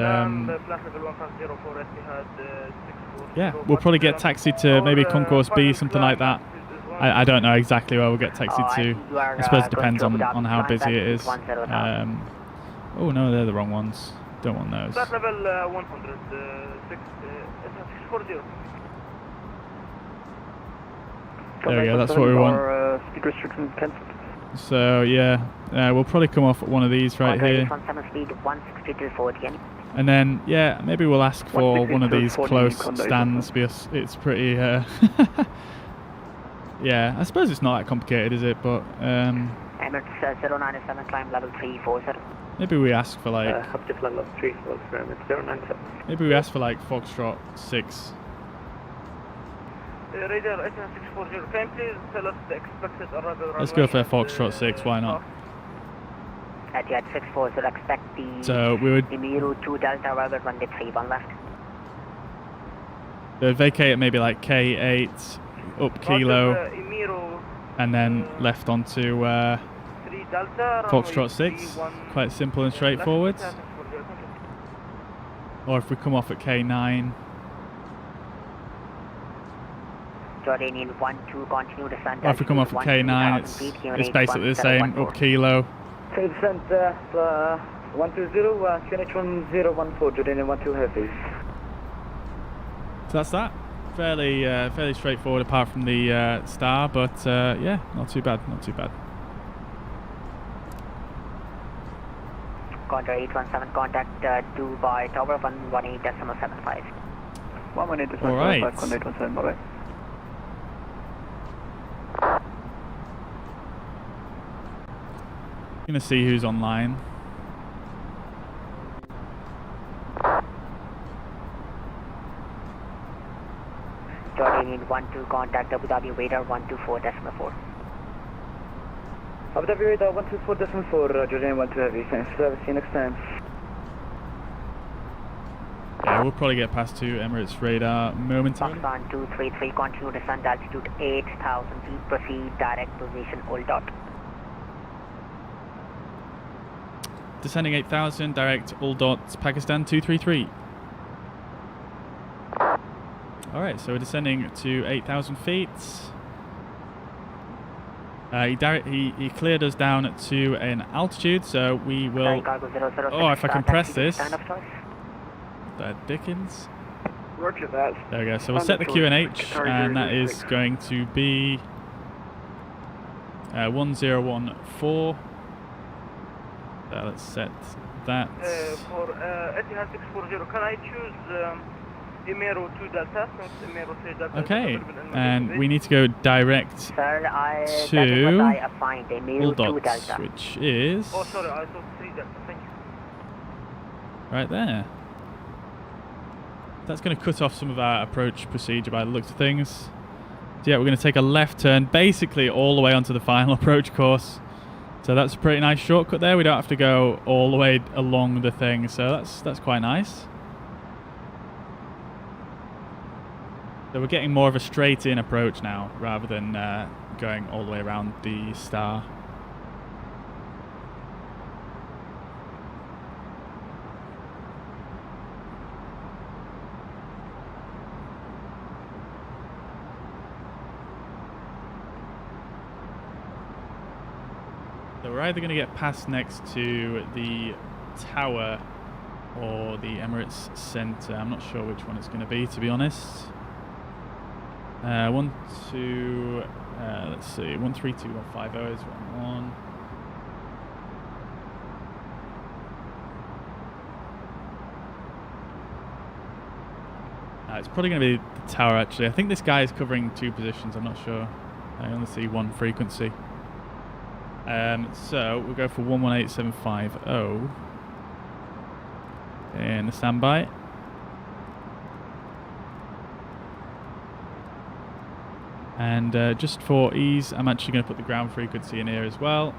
yeah, we'll probably get taxi to maybe Concourse B, something like that. I don't know exactly where we'll get taxi to. I suppose it depends on how busy it is. Oh no, they're the wrong ones. Don't want those.
Start level 10640.
There we go, that's what we want.
Speed restrictions cancelled.
So yeah, we'll probably come off at one of these right here. And then yeah, maybe we'll ask for one of these close stands because it's pretty yeah, I suppose it's not that complicated, is it? But
Emirates 097, climb level 340.
maybe we ask for like
up to flight level 340, Emirates 097.
maybe we ask for like Foxtrot 6.
Radar 8640, can you please tell us the expected arrival?
Let's go for Foxtrot 6, why not?
Etihad 640, expect the
So we would
Emiru 2 Delta arrival, runway 31 left.
Vacate at maybe like K8, up Kilo, and then left onto Foxtrot 6. Quite simple and straightforward. Or if we come off at K9.
Jordanian 12, continue descent.
Or if we come off at K9, it's basically the same, up Kilo.
Descent
120, QNH 1014, Jordanian 12 Heavy.
So that's that. Fairly straightforward apart from the star, but yeah, not too bad, not too bad.
Contour 817, contact Dubai Tower 118.75.
118.75,
All right.
Contour 817, bye-bye.
Gonna see who's online.
Jordanian 12, contact Abu Dhabi Radar 124.4.
Abu Dhabi Radar 124.4, Jordanian 12 Heavy. Thanks for service, see you next time.
Yeah, we'll probably get past to Emirates radar momentarily.
Pakistan 233, continue descent altitude 8,000 feet, proceed direct position, Old Dot.
Descending 8,000, direct all dots, Pakistan 233. Alright, so we're descending to 8,000 feet. He cleared us down to an altitude, so we will... Oh, if I can press this. Dickens.
Roger that.
There we go, so we'll set the QNH, and that is going to be 1014. Let's set that.
For Etihad 640, can I choose Emiro 2 Delta? Emiro 3 Delta.
Okay, and we need to go direct
Sir,
to
I assigned Emiro 2
dots,
Delta.
which is
Oh, sorry, I thought 3 Delta. Thank you.
right there. That's going to cut off some of our approach procedure by the looks of things. So yeah, we're going to take a left turn, basically all the way onto the final approach course. So that's a pretty nice shortcut there. We don't have to go all the way along the thing, so that's quite nice. So we're getting more of a straight-in approach now, rather than going all the way around the star. So we're either going to get past next to the tower or the Emirates Centre. I'm not sure which one it's going to be, to be honest. Let's see, 132150 is what I'm on. It's probably going to be the tower, actually. I think this guy is covering 2 positions, I'm not sure. I only see 1 frequency. So we'll go for 118750 in the standby. And just for ease, I'm actually going to put the ground frequency in here as well.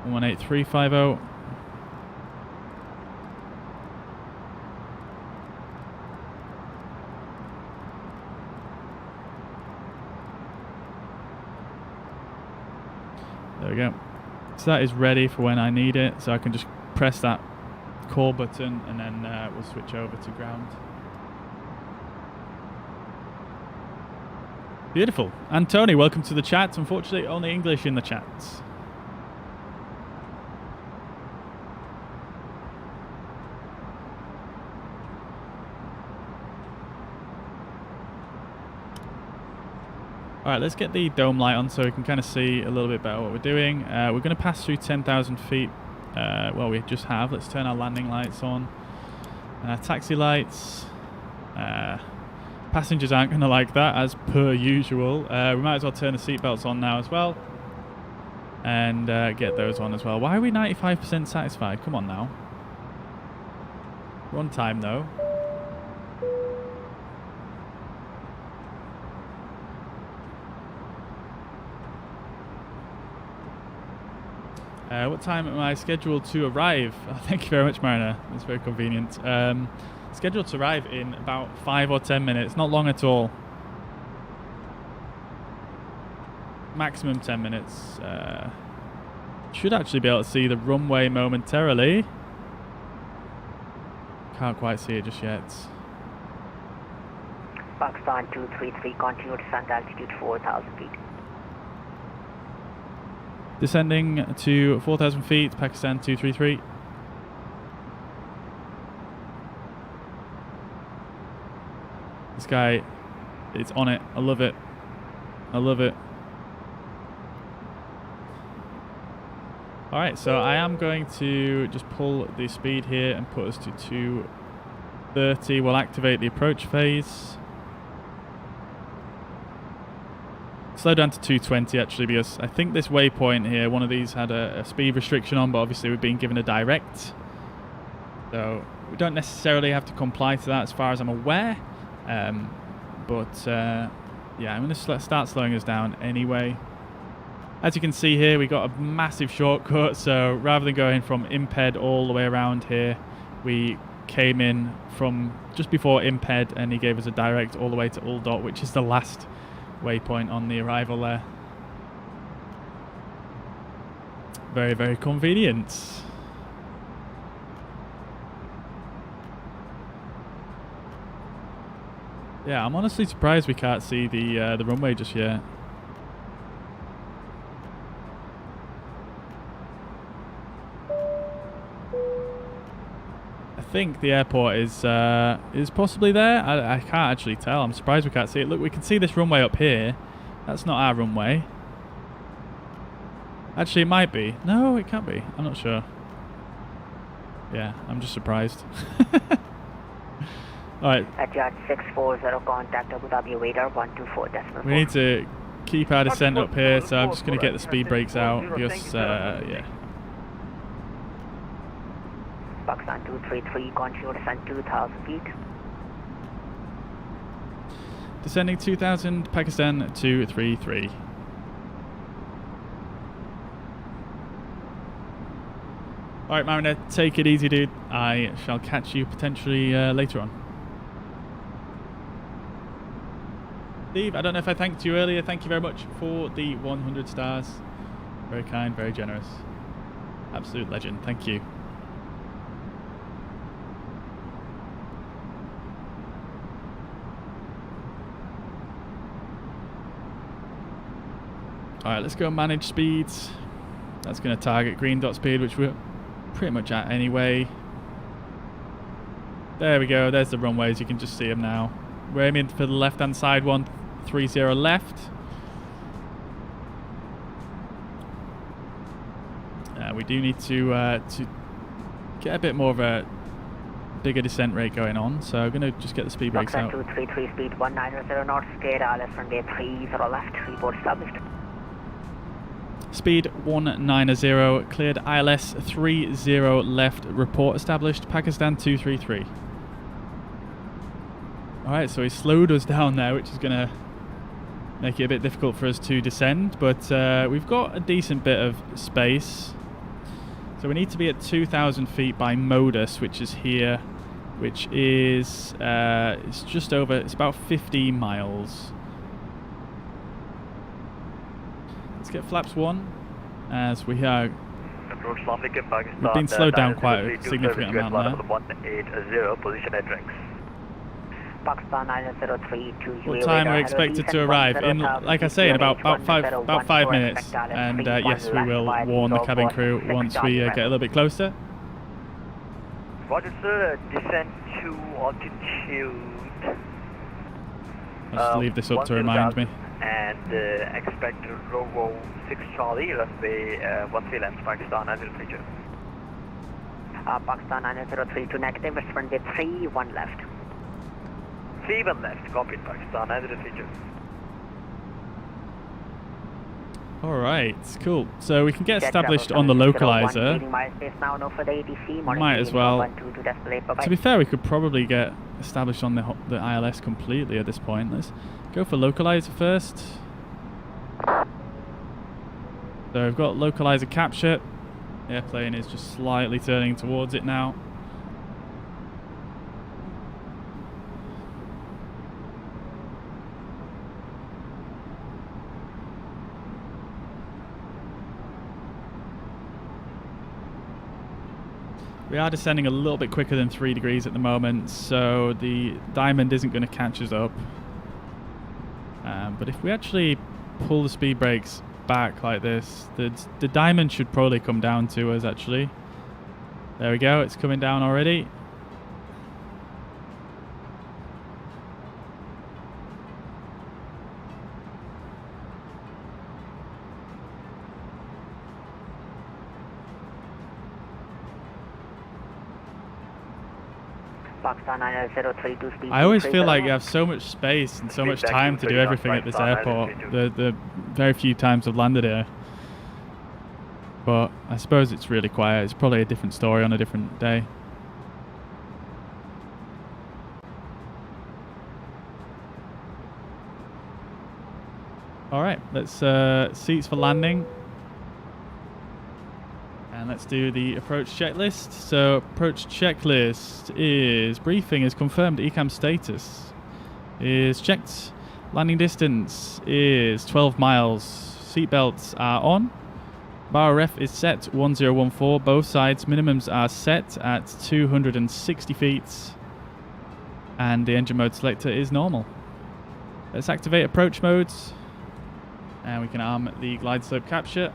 118350. There we go. So that is ready for when I need it. So I can just press that call button and then we'll switch over to ground. Beautiful. And Tony, welcome to the chat. Unfortunately, only English in the chat. Alright, let's get the dome light on so we can kind of see a little bit better what we're doing. We're going to pass through 10,000 feet. Well, we just have. Let's turn our landing lights on. Taxi lights. Passengers aren't going to like that, as per usual. We might as well turn the seatbelts on now as well. And get those on as well. Why are we 95% satisfied? Come on now. We're on time, though. What time am I scheduled to arrive? Oh, thank you very much, Mariner. That's very convenient. Scheduled to arrive in about 5 or 10 minutes. Not long at all. Maximum 10 minutes. Should actually be able to see the runway momentarily. Can't quite see it just yet.
Pakistan 233, continue descent altitude 4,000 feet.
Descending to 4,000 feet, Pakistan 233. This guy is on it. I love it. I love it. Alright, so I am going to just pull the speed here and put us to 230. We'll activate the approach phase. Slow down to 220 actually, because I think this waypoint here, one of these had a speed restriction on, but obviously we've been given a direct. So we don't necessarily have to comply to that as far as I'm aware. Yeah, I'm going to start slowing us down anyway. As you can see here, we got a massive shortcut, so rather than going from Imped all the way around here, we came in from just before Imped and he gave us a direct all the way to Uldot, which is the last waypoint on the arrival there. Very, very convenient. Yeah, I'm honestly surprised we can't see the runway just yet. I think the airport is possibly there. I can't actually tell. I'm surprised we can't see it. Look, we can see this runway up here. That's not our runway. Actually, it might be. No, it can't be. I'm not sure. Yeah, I'm just surprised. Alright.
Etihad 640, contact Abu Dhabi radar 124.4.
We need to keep our descent up here, so I'm just going to get the speed brakes out because, yeah.
Pakistan 233, continue descent 2,000 feet.
Descending 2,000, Pakistan 233. Alright, Mariner, take it easy, dude. I shall catch you potentially later on. Steve, I don't know if I thanked you earlier. Thank you very much for the 100 stars. Very kind, very generous. Absolute legend. Thank you. Alright, let's go manage speeds. That's going to target green dot speed, which we're pretty much at anyway. There we go. There's the runways. You can just see them now. We're aiming for the left-hand side, 130 left. We do need to get a bit more of a bigger descent rate going on, so I'm going to just get the speed brakes out.
233 speed 190 knots, cleared ILS runway 30 left, report established.
Speed 190, cleared ILS 30 left, report established, Pakistan 233. Alright, so he slowed us down there, which is going to make it a bit difficult for us to descend, but we've got a decent bit of space. So we need to be at 2,000 feet by Modus, which is here, which is it's just over, it's about 15 miles. Let's get flaps 1, as we are, we've been slowed down quite a significant amount there.
180, position at drinks.
Pakistan 903
What time are we expected to arrive? In, like I say, in about 5 minutes. And yes, we will warn the cabin crew once we get a little bit closer.
What is the descent to altitude?
I'll just leave this up to remind me.
And expect Rovo 6 Charlie, runway 13 left, Pakistan 903.
Pakistan 903 to negative, runway 31 left.
31 left, copied, Pakistan 903.
Alright, cool. So we can get established on the localizer. Might as well. To be fair, we could probably get established on the ILS completely at this point. Let's go for localizer first. So we've got localizer capture. The airplane is just slightly turning towards it now. We are descending a little bit quicker than 3 degrees at the moment, so the diamond isn't going to catch us up. But if we actually pull the speed brakes back like this. The diamond should probably come down to us, actually. There we go. It's coming down already. I always feel like you have so much space and so much time to do everything at this airport. The very few times I've landed here. But I suppose it's really quiet. It's probably a different story on a different day. Alright, let's seats for landing. And let's do the approach checklist. So approach checklist is briefing is confirmed, ECAM status is checked, landing distance is 12 miles, seatbelts are on, bar ref is set 1014, both sides minimums are set at 260 feet, and the engine mode selector is normal. Let's activate approach modes, and we can arm the glide slope capture.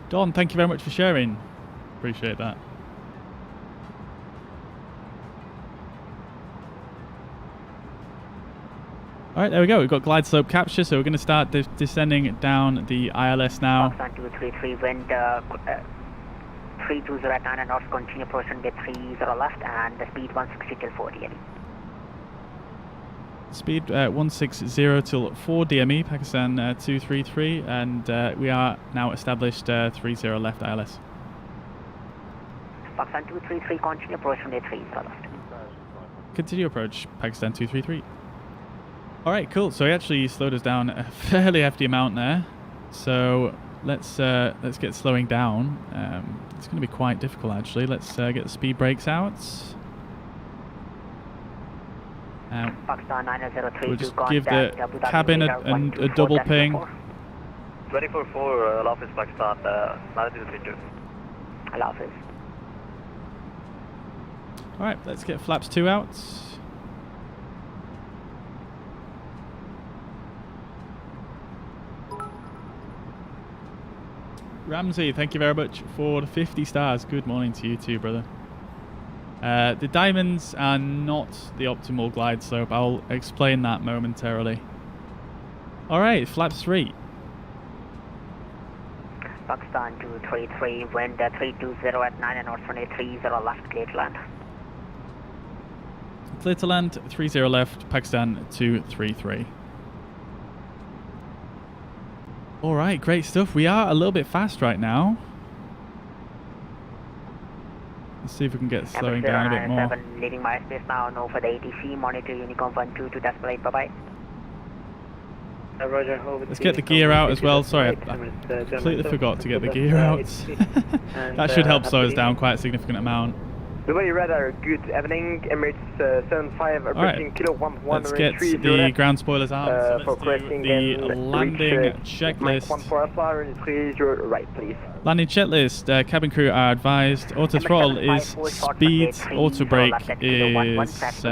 Don, thank you very much for sharing. Appreciate that. Alright, there we go. We've got glide slope capture, so we're going to start descending down the ILS now.
233, wind 320 at 9 knots, continue approaching with 30 left, and the speed 160 till 4 DME.
Speed 160 till 4 DME, Pakistan 233, and we are now established 30 left ILS.
Pakistan 233, continue approaching with 30 left.
Continue approach, Pakistan 233. Alright, cool. So he actually slowed us down a fairly hefty amount there. So let's get slowing down. It's going to be quite difficult actually. Let's get the speed brakes out. We'll just give the cabin a double ping.
24-4, Allah Hafiz, Pakistan, 9232.
Allah Hafiz.
Alright, let's get flaps 2 out. Ramsey, thank you very much for the 50 stars. Good morning to you too, brother. The diamonds are not the optimal glide slope. I'll explain that momentarily. Alright, flaps 3.
Pakistan 233, wind 320 at 9 knots, 30 left, clear to land.
Clear to land, 30 left, Pakistan 233. Alright, great stuff. We are a little bit fast right now. Let's see if we can get slowing down a bit more.
Leaving my space now, no for the ATC, monitor Unicom 122.8, bye-bye.
Let's get the gear out as well. Sorry, I completely forgot to get the gear out. That should help slow us down quite a significant amount.
Dubai radar, good evening, Emirates 75 approaching kilo 11.
Let's get the ground spoilers armed. So let's do the landing checklist.
Right, please.
Landing checklist, cabin crew are advised. Auto throttle is speed, auto brake is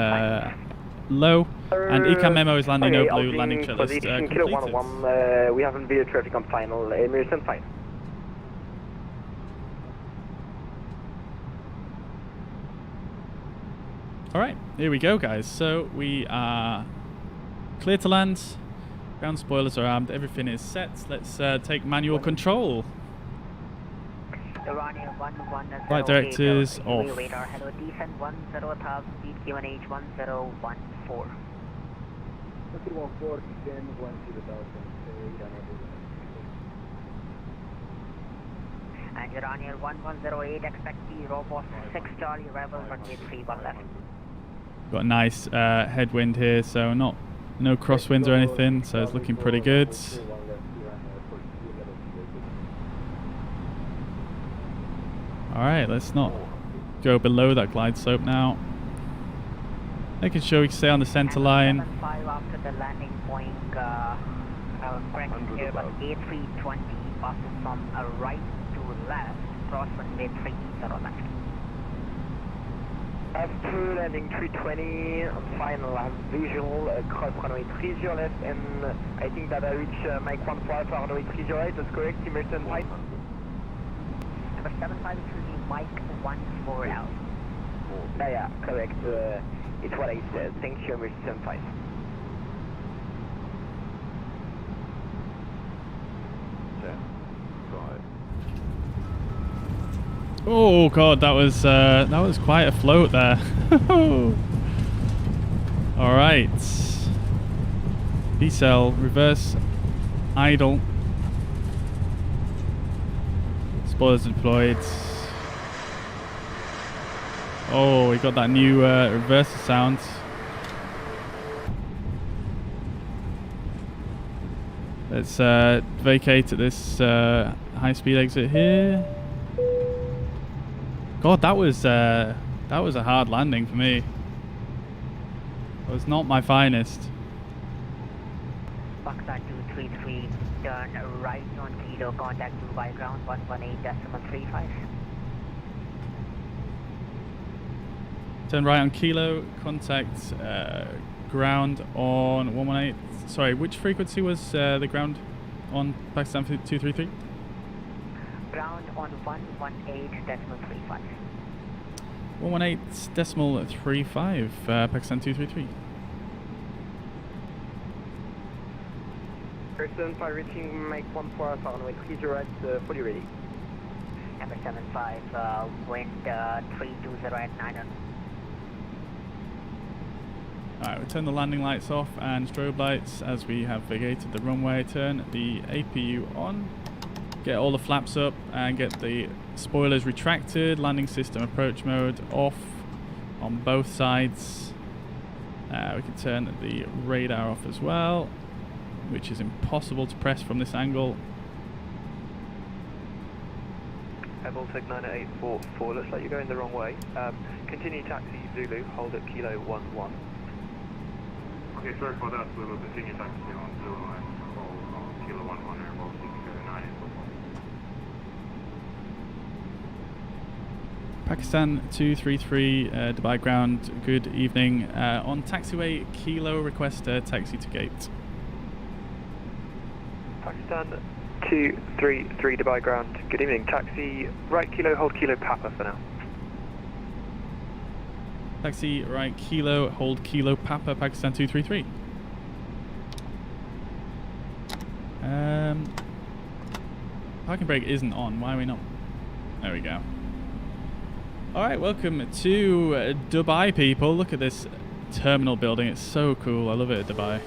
low, and ECAM memo is landing no blue, landing checklist completed.
We have video traffic on final, Emirates 75.
Alright, here we go guys. So we are clear to land, ground spoilers are armed, everything is set. Let's take manual control. Flight directors off.
Hello, descent 10,000 feet, QNH 1014. And you're on your 1108, expect the robot 6 Charlie arrival, runway 31 left.
Got a nice headwind here, so no crosswinds or anything, so it's looking pretty good. Alright, let's not go below that glide slope now. Making sure we stay on the center line.
After the landing point, correction here, but A320 passes from a right to left, cross runway 30 left.
After landing 320, I'm fine, I'll have visual, cross runway 30 left, and I think that I reach Mike 15 for runway 30 right, that's correct, Emerson 5.
Number 75 to the Mike 14 out.
Yeah, correct, it's what I said, thank you, Emerson 75.
Oh god, that was quite a float there. All right, B-cell, reverse, idle, spoilers deployed. Oh, we got that new reverser sound. Let's vacate at this high-speed exit here. God, that was a hard landing for me. It was not my finest.
Pakistan 233, turn right on Kilo, contact Dubai ground 118.35.
Turn right on Kilo, contact ground on 118. Sorry, which frequency was the ground on Pakistan 233?
Ground on 118.35.
118.35, Pakistan 233.
Person 5 reaching Mike 14 for runway 30 right, fully ready.
Number 75, wind 320 at 9 on.
Alright, we'll turn the landing lights off and strobe lights as we have vacated the runway. Turn the APU on. Get all the flaps up and get the spoilers retracted. Landing system approach mode off on both sides. We can turn the radar off as well, which is impossible to press from this angle.
Baltic 9844, looks like you're going the wrong way. Continue taxi Zulu, hold at Kilo 11.
Okay, sorry for that, we will continue taxi on Zulu line, hold on Kilo 11, airball 609.
Pakistan 233, Dubai ground, good evening. On taxiway Kilo, request a taxi to gate.
Pakistan 233 Dubai ground, good evening. Taxi right Kilo, hold Kilo Papa for now.
Taxi right Kilo, hold Kilo Papa, Pakistan 233. Parking brake isn't on, why are we not? There we go. Alright, welcome to Dubai, people. Look at this terminal building, it's so cool, I love it at Dubai.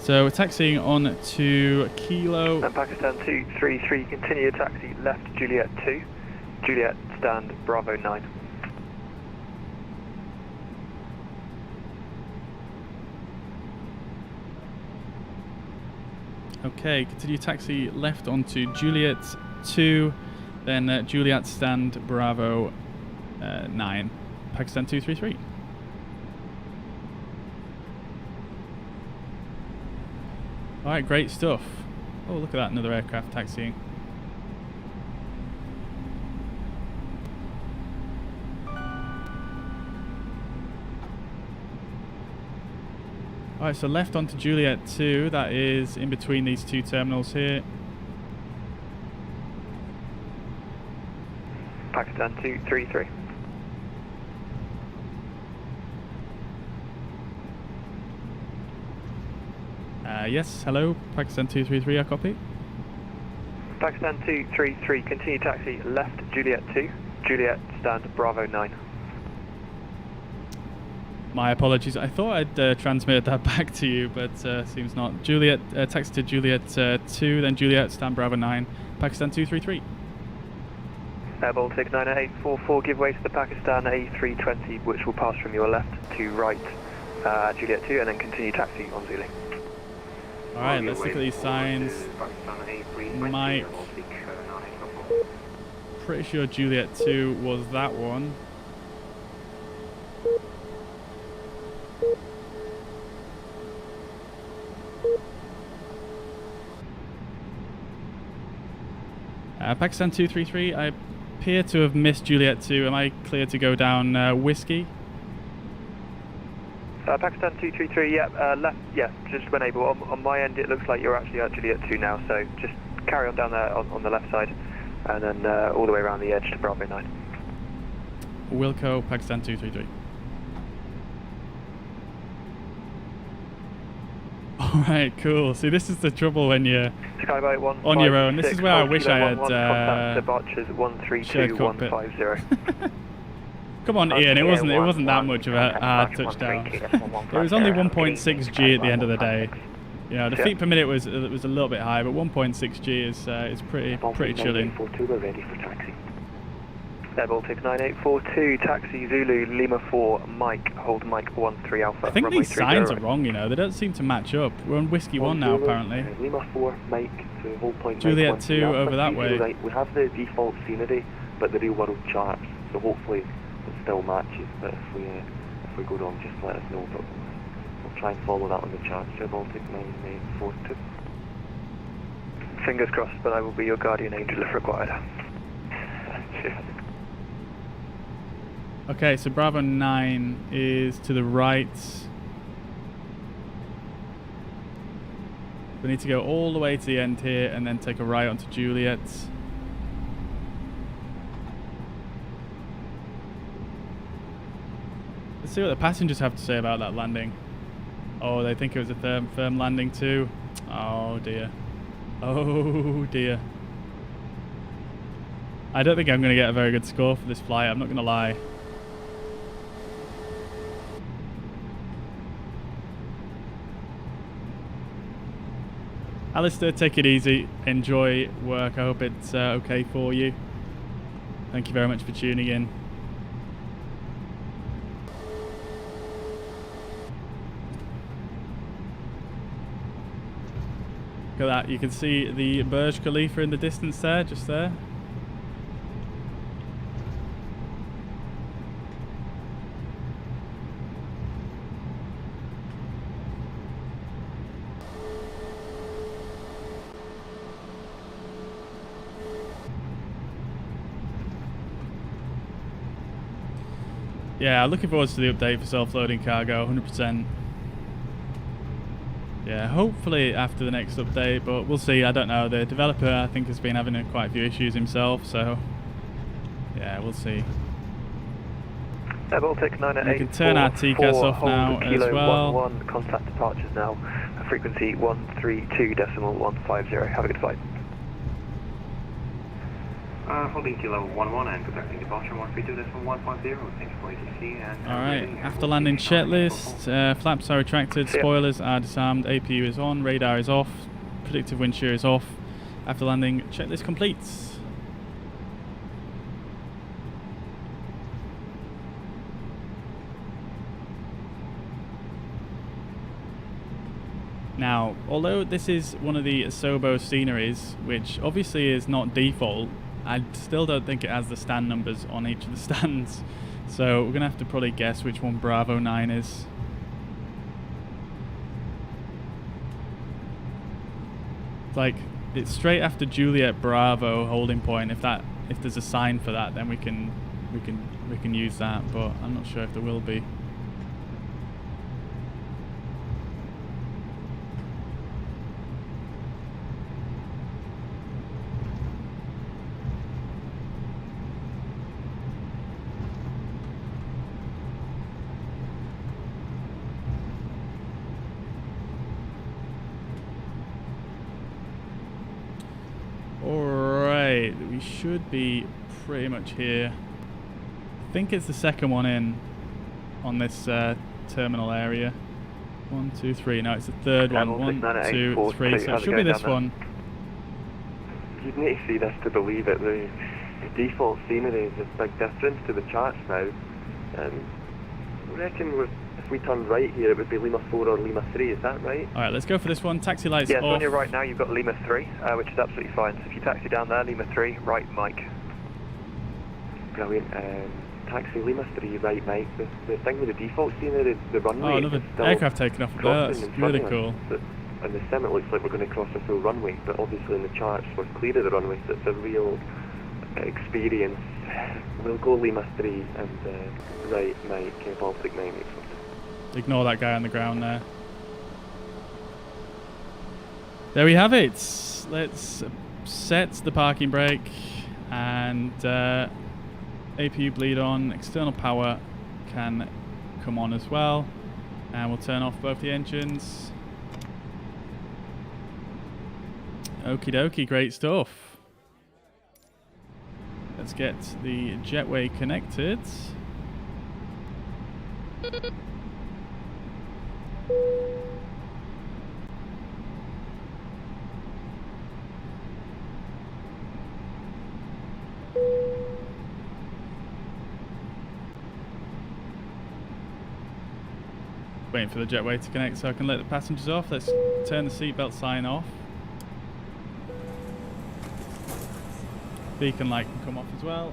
So we're taxiing on to Kilo.
And Pakistan 233, continue taxi left Juliet 2. Juliet stand Bravo 9.
Okay, continue taxi left onto Juliet 2, then Juliet stand Bravo 9, Pakistan 233. Alright, great stuff. Oh, look at that, another aircraft taxiing. Alright, so left onto Juliet 2, that is in between these two terminals here.
Pakistan 233.
Yes, hello, Pakistan 233, I copy.
Pakistan 233, continue taxi left Juliet 2. Juliet stand Bravo 9.
My apologies. I thought I'd transmitted that back to you, but seems not. Juliet, taxi to Juliet 2, then Juliet, stand Bravo 9, Pakistan 233.
Baltic 9844, give way to the Pakistan A320, which will pass from your left to right Juliet 2, and then continue taxi on Zulu.
Alright, let's look at these signs. Mike. Pretty sure Juliet 2 was that one. Pakistan 233, I appear to have missed Juliet 2. Am I clear to go down Whiskey?
Pakistan 233, yeah, left, yeah, just when able. On my end, it looks like you're actually at Juliet 2 now, so just carry on down there on the left side, and then all the way around the edge to Bravo 9.
Wilco, Pakistan 233. Alright, cool. See, this is the trouble when you're on your own. This is where I wish I had shared cockpit. Come on, Ian, it wasn't that much of a hard touchdown. It was only 1.6 G at the end of the day. You know, the feet per minute was a little bit high, but 1.6 G is pretty chilling.
Air Baltic 9842, taxi Zulu Lima 4, Mike, hold Mike 13 Alpha.
I think these signs are wrong, you know, they don't seem to match up. We're on Whiskey 1 now, apparently.
Lima 4, Mike, to hold point
Juliet 2 over that way.
Right. We have the default scenery, but the real world charts, so hopefully it still matches, but if we go wrong, just let us know, but we'll try and follow that on the charts. Air Baltic 9842.
Fingers crossed, but I will be your guardian angel if required. Cheers.
Okay, so Bravo 9 is to the right. We need to go all the way to the end here and then take a right onto Juliet. Let's see what the passengers have to say about that landing. Oh, they think it was a firm landing too. Oh dear. Oh dear. I don't think I'm going to get a very good score for this flight, I'm not going to lie. Alistair, take it easy, enjoy work, I hope it's okay for you. Thank you very much for tuning in. Look at that, you can see the Burj Khalifa in the distance there, just there. Yeah, looking forward to the update for self-loading cargo, 100%. Yeah, hopefully after the next update, but we'll see, I don't know. The developer, I think, has been having quite a few issues himself, so yeah, we'll see.
Air Baltic 988.
We can turn our TCAS off now as well.
11, contact departures now, frequency 132.150. Have a good flight.
Holding kilo 11 and conducting departure 132.150. Thanks for ATC and.
Alright, after landing checklist, flaps are retracted, spoilers are disarmed, APU is on, radar is off, predictive wind shear is off. After landing, checklist complete. Now, although this is one of the Asobo sceneries, which obviously is not default, I still don't think it has the stand numbers on each of the stands. So we're going to have to probably guess which one Bravo 9 is. It's like, it's straight after Juliet Bravo holding point. If there's a sign for that, then we can use that, but I'm not sure if there will be. Alright, we should be pretty much here. I think it's the second one in on this terminal area. 1, 2, 3. No, it's the third one. 1, 2, 3. So it should be this one.
You'd need to see this to believe it. The default scenery is a big difference to the charts now. I reckon if we turn right here, it would be Lima 4 or Lima 3, is that right?
Alright, let's go for this one. Taxi lights off.
Yes, on your right now you've got Lima 3, which is absolutely fine. So if you taxi down there, Lima 3, right Mike.
Brilliant. Taxi Lima 3, right Mike. The thing with the default scenery, the runway...
Oh, another aircraft taking off there. That's really cool.
But in the sim it looks like we're going to cross a full runway, but obviously in the charts we're clear of the runway, so it's a real experience. We'll go Lima 3 and right Mike, Baltic 9.
Ignore that guy on the ground there. There we have it. Let's set the parking brake and APU bleed on. External power can come on as well. And we'll turn off both the engines. Okie dokie, great stuff. Let's get the jetway connected. Waiting for the jetway to connect so I can let the passengers off. Let's turn the seatbelt sign off. Beacon light can come off as well.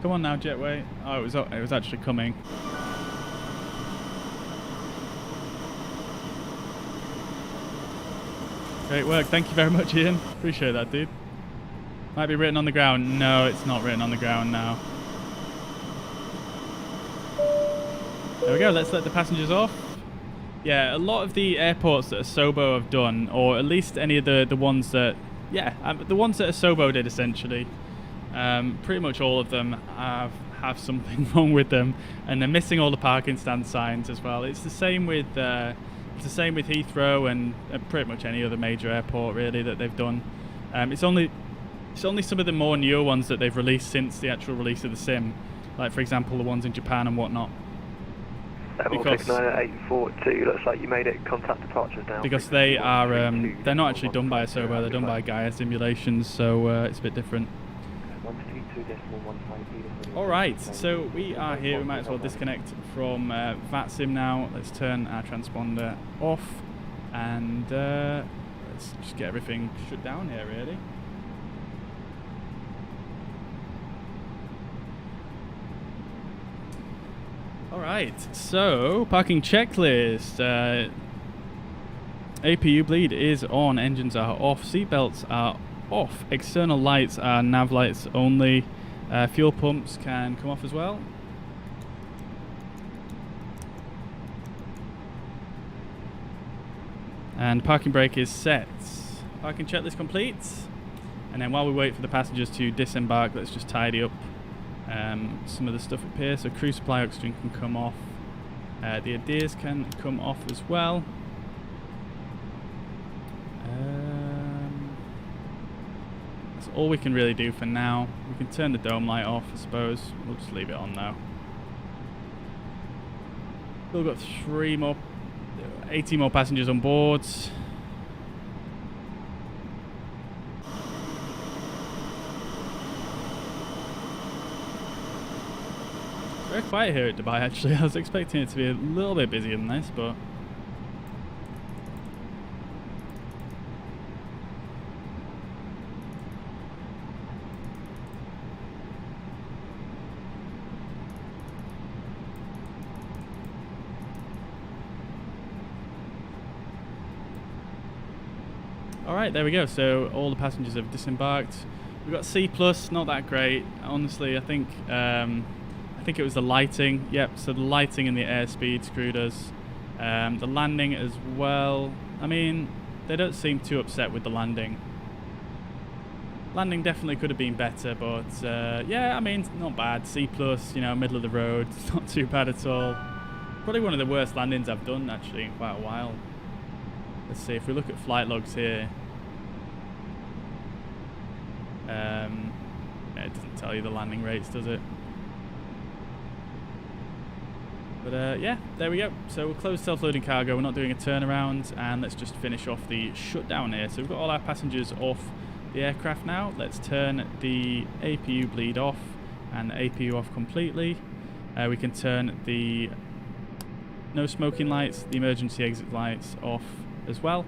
Come on now, jetway. Oh, it was actually coming. Great work. Thank you very much, Ian. Appreciate that, dude. Might be written on the ground. No, it's not written on the ground now. There we go, let's let the passengers off. Yeah, a lot of the airports that Asobo have done, or at least any of the ones that, the ones that Asobo did essentially, pretty much all of them have something wrong with them, and they're missing all the parking stand signs as well. It's the same with Heathrow and pretty much any other major airport really that they've done. It's only some of the more newer ones that they've released since the actual release of the sim, like for example the ones in Japan and whatnot.
Baltic 9 at 842, looks like you made it contact departures now.
Because they are, they're not actually done by Asobo, they're done by Gaia Simulations, so it's a bit different. Alright, so we are here, we might as well disconnect from Vatsim now. Let's turn our transponder off and let's just get everything shut down here really. Alright, so parking checklist. APU bleed is on, engines are off, seatbelts are off, external lights are nav lights only, fuel pumps can come off as well. And parking brake is set. Parking checklist complete. And then while we wait for the passengers to disembark, let's just tidy up some of the stuff up here. So crew supply oxygen can come off, the ADIRs can come off as well. That's all we can really do for now. We can turn the dome light off, I suppose. We'll just leave it on though. We've got 80 more passengers on board. Very quiet here at Dubai actually. I was expecting it to be a little bit busier than this, but alright, there we go. So all the passengers have disembarked. We've got C+, not that great. Honestly, I think it was the lighting. Yep, so the lighting and the airspeed screwed us. The landing as well. I mean, they don't seem too upset with the landing. Landing definitely could have been better, but yeah, I mean, not bad. C+, you know, middle of the road. It's not too bad at all. Probably one of the worst landings I've done actually in quite a while. Let's see, if we look at flight logs here. It doesn't tell you the landing rates, does it? But yeah, there we go. So we'll close self-loading cargo. We're not doing a turnaround, and let's just finish off the shutdown here. So we've got all our passengers off the aircraft now. Let's turn the APU bleed off and the APU off completely. We can turn the no smoking lights, the emergency exit lights off as well.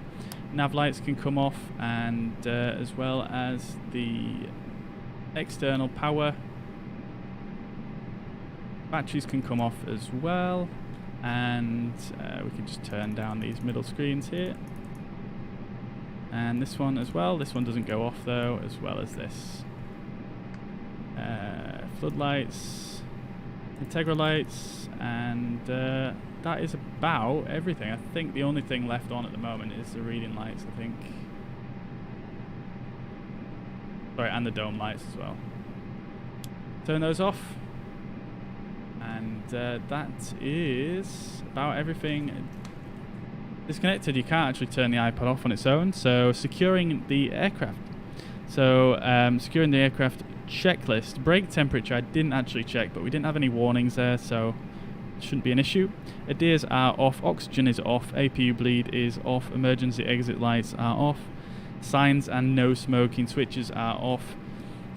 Nav lights can come off, and as well as the external power. Batteries can come off as well. And we can just turn down these middle screens here. And this one as well. This one doesn't go off though, as well as this. Floodlights, integral lights, and that is about everything. I think the only thing left on at the moment is the reading lights, I think. Sorry, and the dome lights as well. Turn those off. And that is about everything disconnected. You can't actually turn the iPod off on its own. So securing the aircraft. So securing the aircraft checklist. Brake temperature I didn't actually check, but we didn't have any warnings there, so it shouldn't be an issue. ADIRs are off, oxygen is off, APU bleed is off, emergency exit lights are off, signs and no smoking switches are off.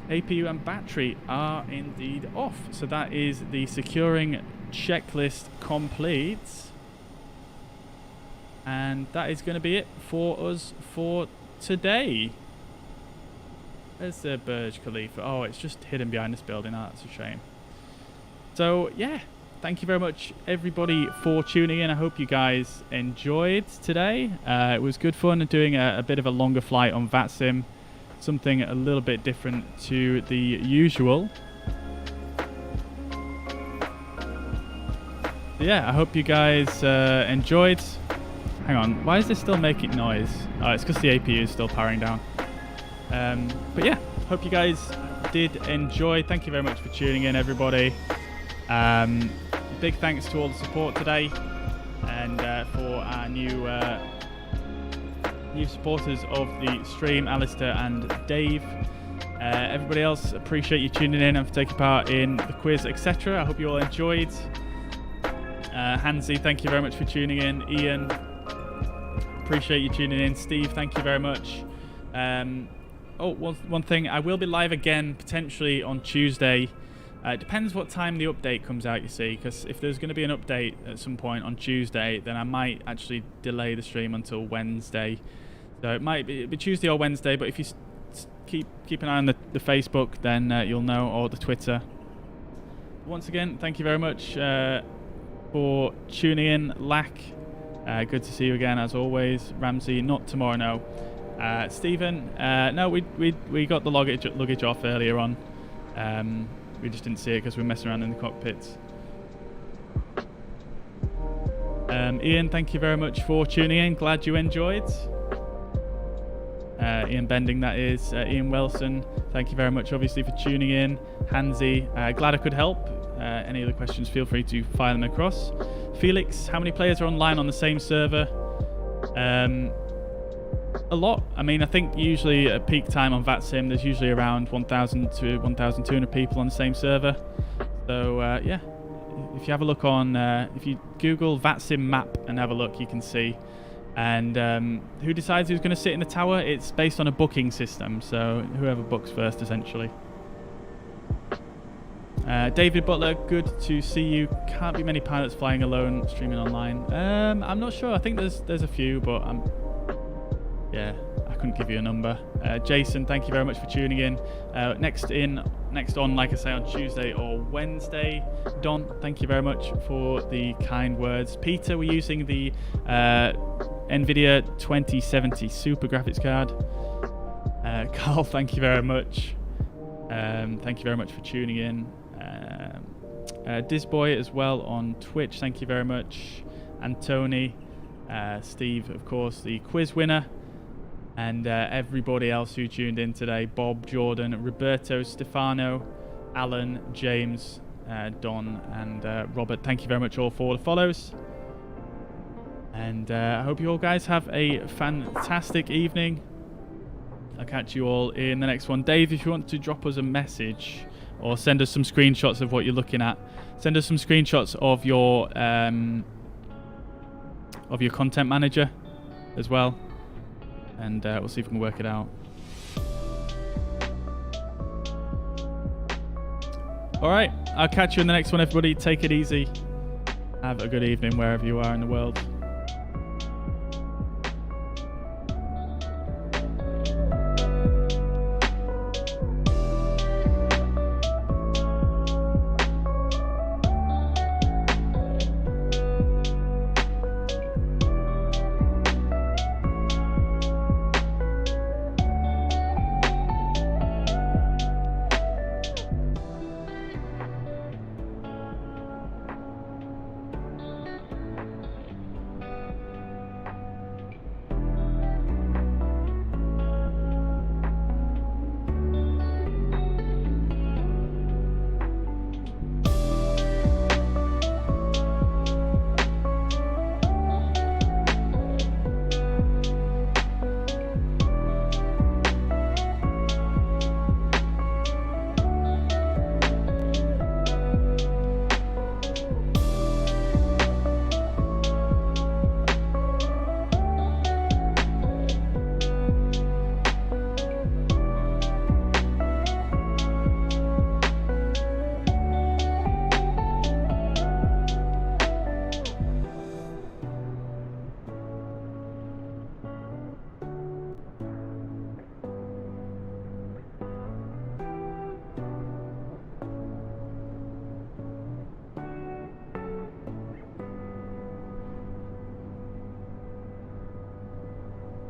APU and battery are indeed off. So that is the securing checklist complete. And that is going to be it for us for today. There's the Burj Khalifa. Oh, it's just hidden behind this building. Oh, that's a shame. So, yeah. Thank you very much, everybody, for tuning in. I hope you guys enjoyed today. It was good fun doing a bit of a longer flight on Vatsim. Something a little bit different to the usual. So yeah, I hope you guys enjoyed. Hang on, why is this still making noise? Oh, it's because the APU is still powering down. But yeah, hope you guys did enjoy. Thank you very much for tuning in, everybody. Big thanks to all the support today, and for our new supporters of the stream, Alistair and Dave. Everybody else, appreciate you tuning in and for taking part in the quiz, etc. I hope you all enjoyed. Hansi, thank you very much for tuning in. Ian, appreciate you tuning in. Steve, thank you very much. One thing, I will be live again potentially on Tuesday. It depends what time the update comes out, you see, because if there's going to be an update at some point on Tuesday, then I might actually delay the stream until Wednesday. So it might be Tuesday or Wednesday, but if you keep an eye on the Facebook, then you'll know, or the Twitter. Once again, thank you very much for tuning in. Lack, good to see you again as always. Ramsey, not tomorrow, no. Stephen, no, we got the luggage off earlier on. We just didn't see it because we were messing around in the cockpits. Ian, thank you very much for tuning in. Glad you enjoyed. Ian Bending, that is. Ian Wilson, thank you very much, obviously, for tuning in. Hansi, glad I could help. Any other questions, feel free to fire them across. Felix, how many players are online on the same server? A lot. I mean, I think usually at peak time on Vatsim, there's usually around 1,000 to 1,200 people on the same server. So, yeah, if you have a look on, if you Google Vatsim map and have a look, you can see. And who decides who's going to sit in the tower? It's based on a booking system, so whoever books first, essentially. David Butler, good to see you. Can't be many pilots flying alone, streaming online. I'm not sure. I think there's a few, but yeah, I couldn't give you a number. Jason, thank you very much for tuning in. Next on, like I say, on Tuesday or Wednesday. Don, thank you very much for the kind words. Peter, we're using the NVIDIA 2070 Super graphics card. Carl, thank you very much. Thank you very much for tuning in. Disboy as well on Twitch, thank you very much. And Tony, Steve, of course, the quiz winner. And everybody else who tuned in today, Bob, Jordan, Roberto, Stefano, Alan, James, Don, and Robert. Thank you very much all for the follows. And I hope you all guys have a fantastic evening. I'll catch you all in the next one. Dave, if you want to drop us a message or send us some screenshots of what you're looking at, send us some screenshots of your content manager as well. And we'll see if we can work it out. Alright, I'll catch you in the next one, everybody. Take it easy. Have a good evening wherever you are in the world.